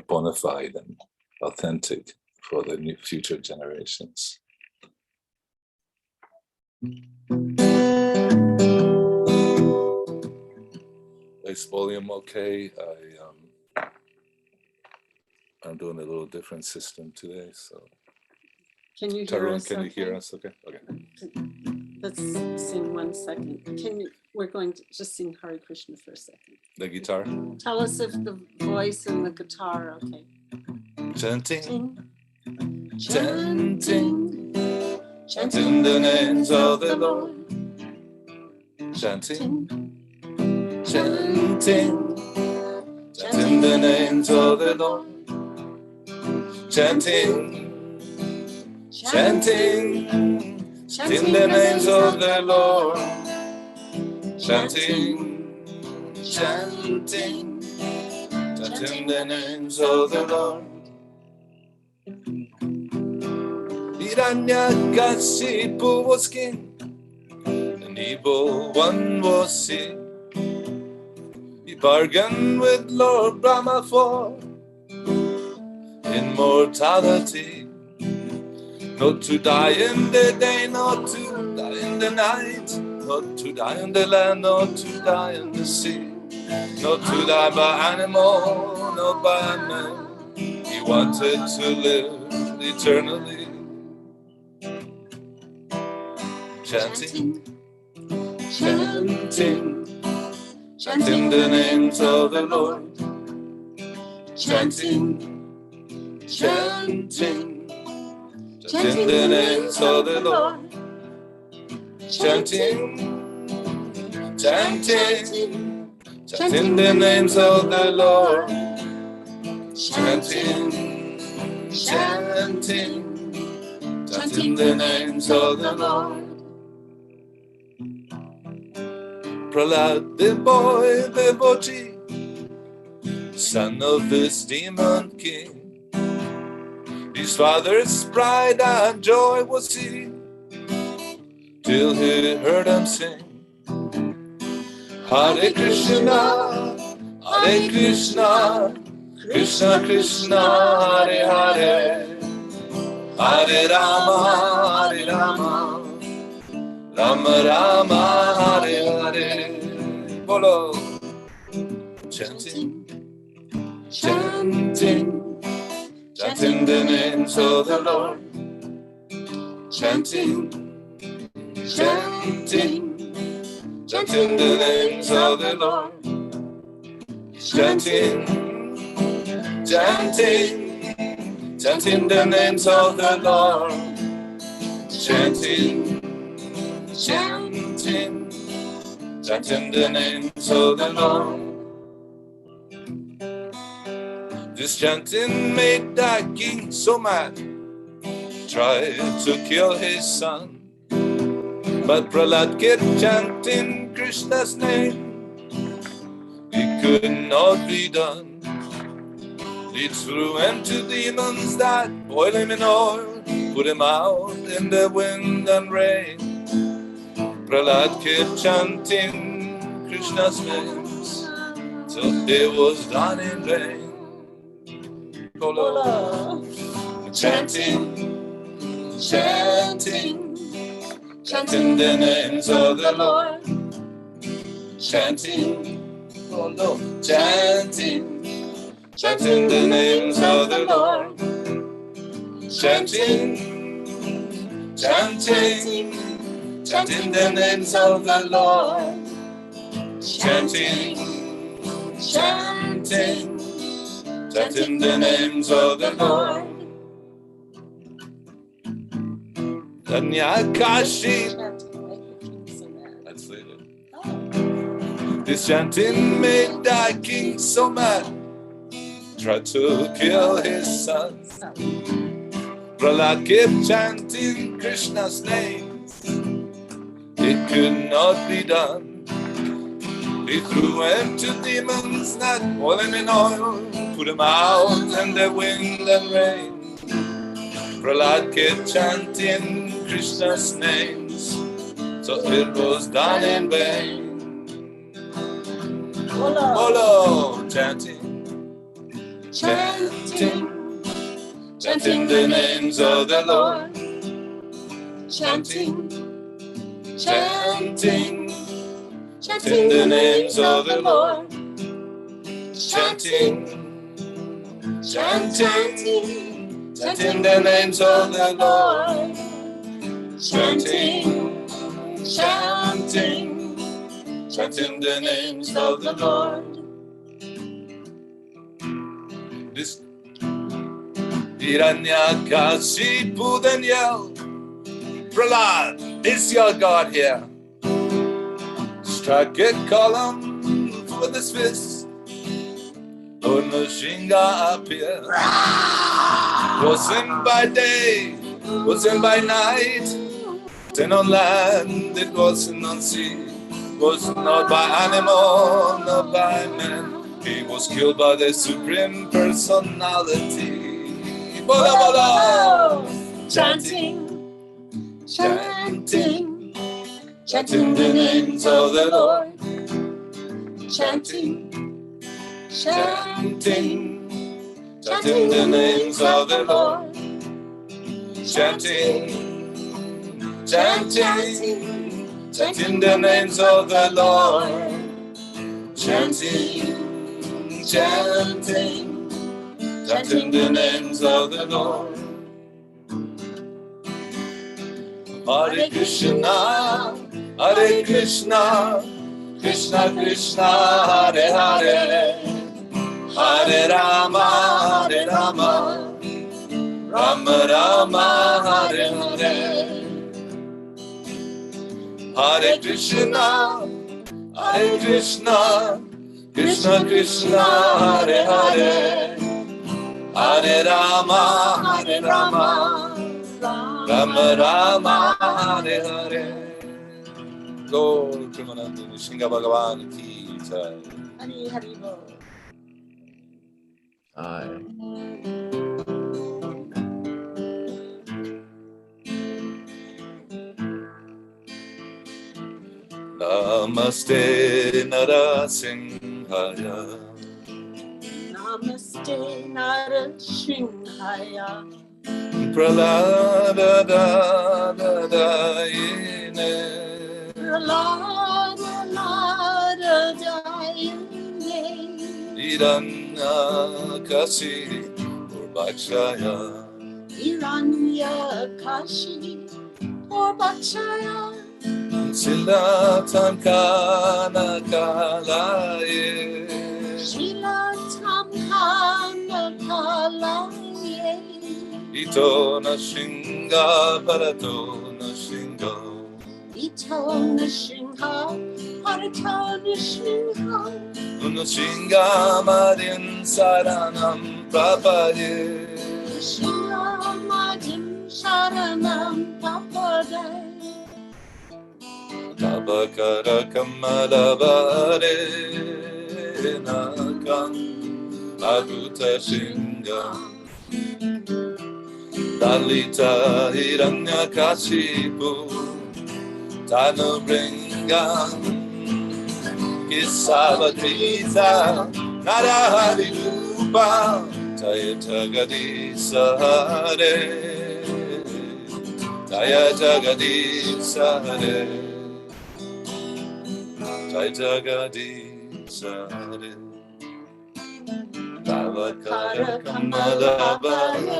bona fide and authentic for the new future generations. Is volume okay? I'm doing a little different system today, so. Can you hear Tarun, us? can you hear us? Okay. Let's sing 1 second. We're going to just sing Hare Krishna for a second. The guitar? Tell us if the voice and the guitar are okay. Chanting. Chanting. Chanting the names of the Lord. Chanting. Chanting. Chanting the names of the Lord. Chanting. Chanting. Chanting the names of the Lord. Chanting. Chanting. Chanting the names of the Lord. Hiranyakashipu was king, and evil one was he. He bargained with Lord Brahma for immortality. Not to die in the day, not to die in the night, not to die in the land, not to die in the sea, not to die by animal, not by man. He wanted to live eternally. Chanting, chanting, chanting the names of the Lord. Chanting, chanting, chanting the names of the Lord. Chanting, chanting, chanting the names of the Lord. Chanting, chanting, chanting the names of the Lord. Prahlad, the boy devotee, son of this demon king, his father's pride and joy was he, till he heard him sing. Hare Krishna, Hare Krishna, Krishna Krishna, Hare Hare, Hare Rama, Hare Rama, Rama Rama, Hare Hare. Bolo. Chanting, chanting, chanting the names of the Lord. Chanting, chanting, chanting the names of the Lord. Chanting, chanting, chanting the names of the Lord. Chanting, chanting, chanting the names of the Lord. This chanting made the king so mad, tried to kill his son. But Prahlad kept chanting Krishna's name. It could not be done. It threw him to demons that boiled him in oil, put him out in the wind and rain. Prahlad kept chanting Krishna's names, so it was done in vain. Chanting, chanting, chanting the names of the Lord. Chanting, chanting, chanting the names of the Lord. Chanting, chanting, chanting the names of the Lord. Chanting, chanting, chanting the names of the Lord. Kashi. Let's leave it. This chanting made the king so mad, tried to kill his son. Prahlad kept chanting Krishna's name. It could not be done. He threw him to demons that boiled him in oil, put him out in the wind and rain. Prahlad kept chanting Krishna's names, so it was done in vain. Bolo, chanting, chanting, chanting the names of the Lord. Chanting, chanting, chanting the names of the Lord. Chanting, chanting, chanting the names of the Lord. Chanting, chanting, chanting the names of the Lord. This Hiranyakashipu then yelled, Prahlad, is your God here? Struck a column with his fist, Nrsimha appeared. Wasn't by day, wasn't by night, then on land, it wasn't on sea. Was not by animal, not by man. He was killed by the Supreme Personality. Bola bola! Chanting, chanting, chanting the names of the Lord. Chanting, chanting, chanting the names of the Lord. Chanting, chanting, chanting the names of the Lord. Chanting, chanting, chanting the names of the Lord. Hare Krishna, Hare Krishna, Krishna Krishna, Hare Hare, Hare Rama, Hare Rama, Rama Rama, Hare Hare. Hare Krishna, Hare Krishna, Krishna Krishna, Hare Hare, Hare Rama, Hare Rama, Rama Rama Rama Hare Hare. Gaur Premanandini Singha Bhagavan Ki Jai. Hari Hari Bol. Aye. Namaste Narasimhaya. Namaste Narashinhaya. Pralada da da da ine. Pralada Nara Jayane. Iranya Kasi Purvakshaya. Iranya Kashi Purvakshaya. Silatan Kana Kalaye. Shila Tamhana Kalaye. Ito na Shinga Parato na Shingo. Ito Nishingha, Parata Nishingha. Uno Shinga Madin Saranam Prapade. Shila Madim Sharanam Papade. Tabakara Kamalabare Nakam Aguta Shinga. Dalita Hiranyakashipu Tanu Bringa Kisavadrita Narahari Rupa Jayata Gadisa Hare Jayata Gadisa Hare Jayata Gadisa Hare Tavakara Kamalabare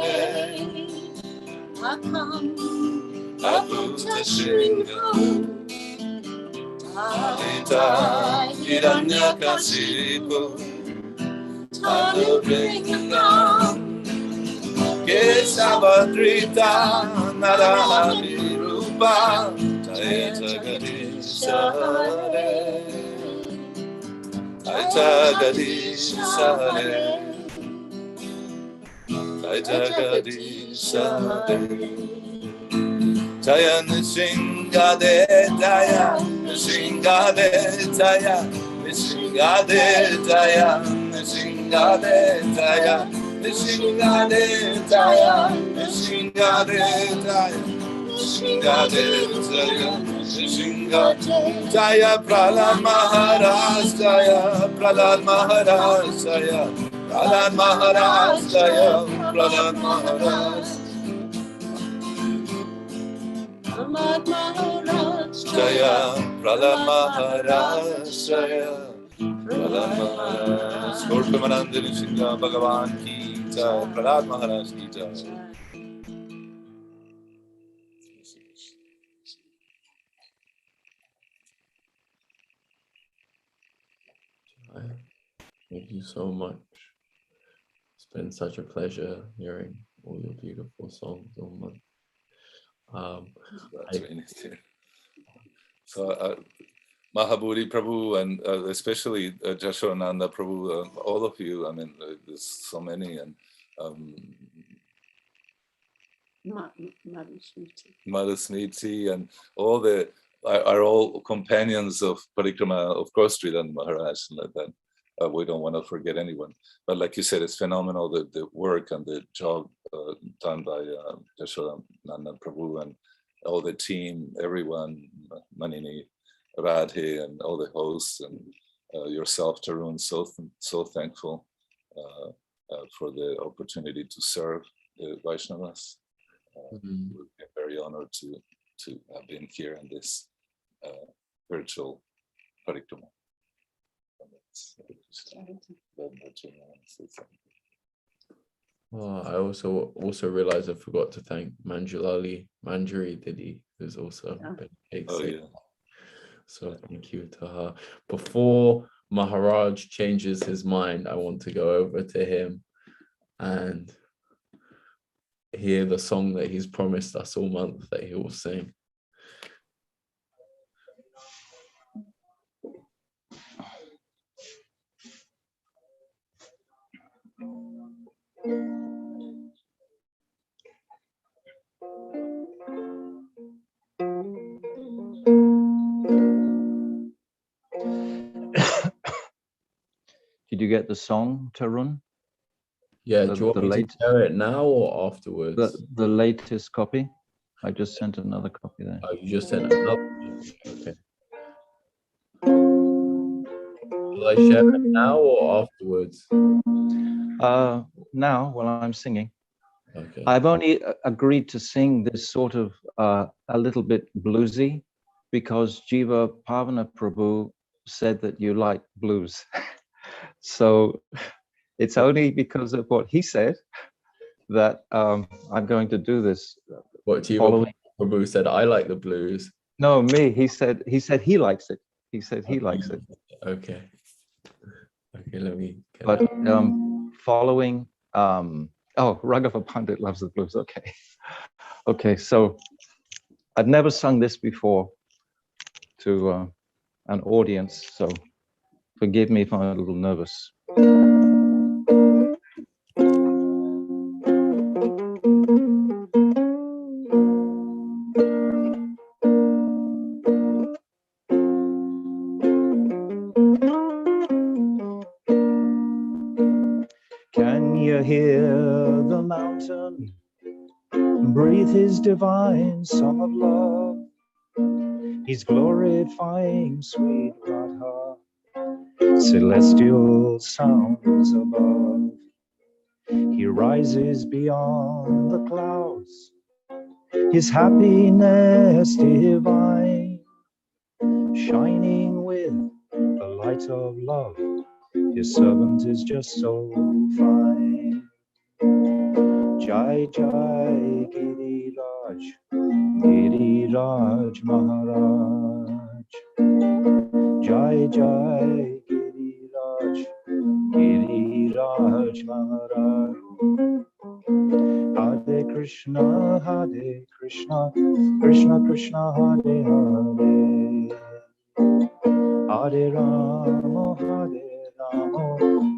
Akam Aguta Shinga. Talita Hiranyakashipu Tanu Bringam Kesavadrita Narahari Rupa Jayata Gadisa Hare Jayata Gadisa Hare Jayata Gadisa Hare Jaya Nishingade Jaya Nishingade Jaya Nishingade Jaya Nishingade Jaya Nishingade Jaya Nishingade Jaya Nishingade Jaya Nishingade Jaya Prahlad Maharaj Jaya Prahlad Maharaj Jaya Prahlad Maharaj Jaya Prahlad Maharaj Prahlad Maharaj Jaya Prahlad Maharaj Jaya Prahlad Maharaj Gaur Premanandini Singha Bhagavan Ki Jai Prahlad Maharaj Ki Jai. Aye. Thank you so much. It's been such a pleasure hearing all your beautiful songs all month. So Mahabodhi Prabhu and especially Jashodananda Prabhu, all of you, I mean, there's so many, and Madhusmiti and all are all companions of Parikrama, of course, Sridhar Maharaj, and like that. We don't want to forget anyone. But like you said, it's phenomenal, the work and the job done by Jashodananda Prabhu and all the team, everyone, Manini, Radhe, and all the hosts, and yourself, Tarun, so thankful for the opportunity to serve the Vaishnavas. We've been very honored to have been here in this virtual parikrama. Oh, I also realized I forgot to thank Manjari Didi, who's also been a cake. So thank you to her. Before Maharaj changes his mind, I want to go over to him and hear the song that he's promised us all month that he will sing. Did you get the song, Tarun? Yeah, The- do you want the me late- to share it now or afterwards? The latest copy? I just sent another copy there. Oh, you just sent another. Okay. Shall I share it now or afterwards? Now, while I'm singing. Okay. I've only agreed to sing this sort of a little bit bluesy because Jiva Pavana Prabhu said that you like blues. So it's only because of what he said that I'm going to do this. What Jiva following. Prabhu said, I like the blues. No, me. He said he likes it. He said he likes it. Okay. Okay, let me get But it. following, Raghava Pandit loves the blues. Okay. Okay, so I've never sung this before to an audience, so forgive me if I'm a little nervous. Can you hear the mountain breathe his divine song of love? He's glorifying sweet Radha, celestial sounds above. He rises beyond the clouds, his happiness divine, shining with the light of love. His servant is just so fine. Jai Jai Giriraj, Giriraj Maharaj. Jai Jai Giriraj, Giriraj Maharaj. Hare Krishna, Krishna Krishna, Hare Hare. Hare Rama,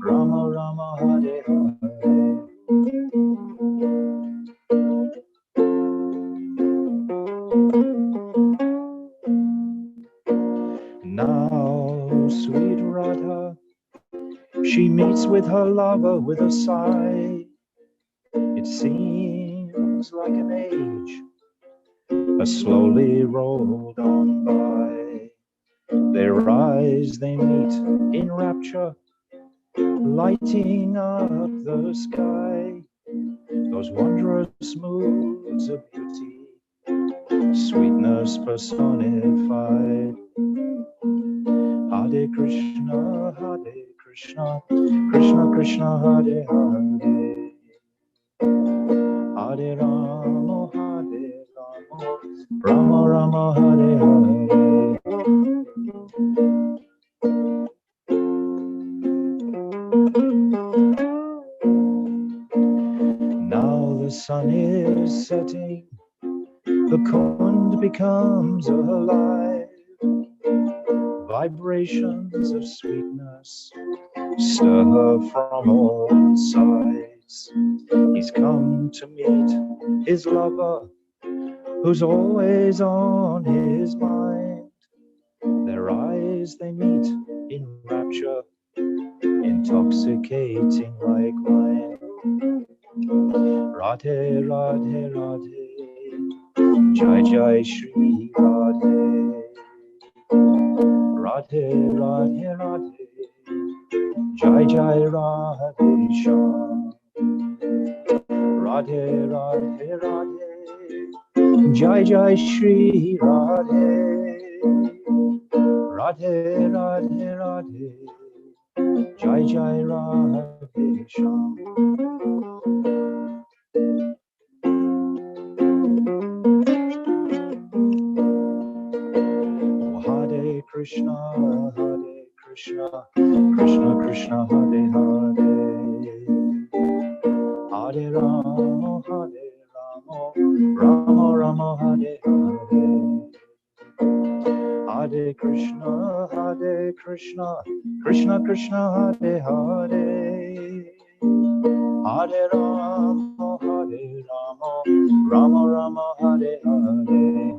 Rama Rama, Hare Hare. Now, sweet Radha, she meets with her lover with a sigh. It seems like an age has slowly rolled on by. Their eyes, they meet in rapture, lighting up the sky. Those wondrous moods of beauty, sweetness personified. Hare Krishna, Krishna Krishna, Hare Hare. Hare Rama, Rama Rama, Hare Hare. Now the sun is setting, the Kund becomes alive. Vibrations of sweetness stir her from all sides. He's come to meet his lover, who's always on his mind. Their eyes, they meet in rapture, intoxicating like wine. Radhe, Radhe, Radhe, Jai Jai Shri Radhe. Radhe, Radhe, Radhe, Jai Jai Radhe Shyam. Radhe, Radhe, Radhe, Jai Jai Shri Radhe. Radhe, Radhe, Radhe, Jai Jai Radhe Shyam. Hare Krishna, Krishna Krishna, Hare Hare. Hare Rama, Rama Rama, Hare Hare. Hare Krishna, Krishna Krishna, Hare Hare. Hare Rama, Rama Rama, Hare Hare.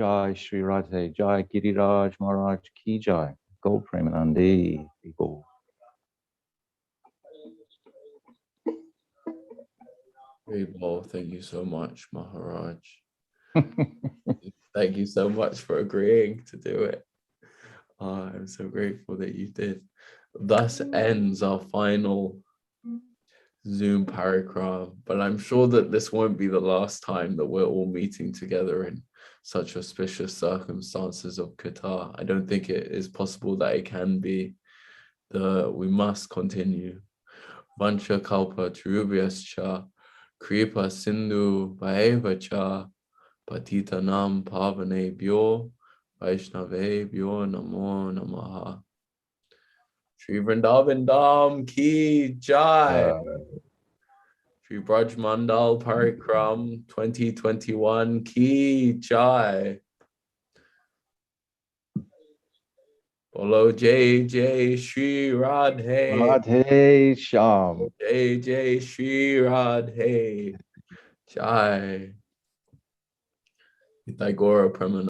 Jai Shri Radhe, Jai Giriraj Maharaj Ki Jai, Go Premanandi, Go. Well, thank you so much, Maharaj. Thank you so much for agreeing to do it. I'm so grateful that you did. Thus ends our final Zoom parikram, but I'm sure that this won't be the last time that we're all meeting together in such auspicious circumstances of Qatar. I don't think it is possible that it can be. We must continue. Vancha kalpa tarubhyascha, kripa sindhu vaevacha, patitanam pavanebhyo, vaishnavebhyo namo namaha. Shri Vrindavan Dham Ki Jai. Shri Vraja-mandala Parikrama 2021 Ki Jai. Bolo Jai Jai Shri Radhe. Radhe Sham. Jai Jai Shri Radhe. Jai. Nitai Gaura Pramoda.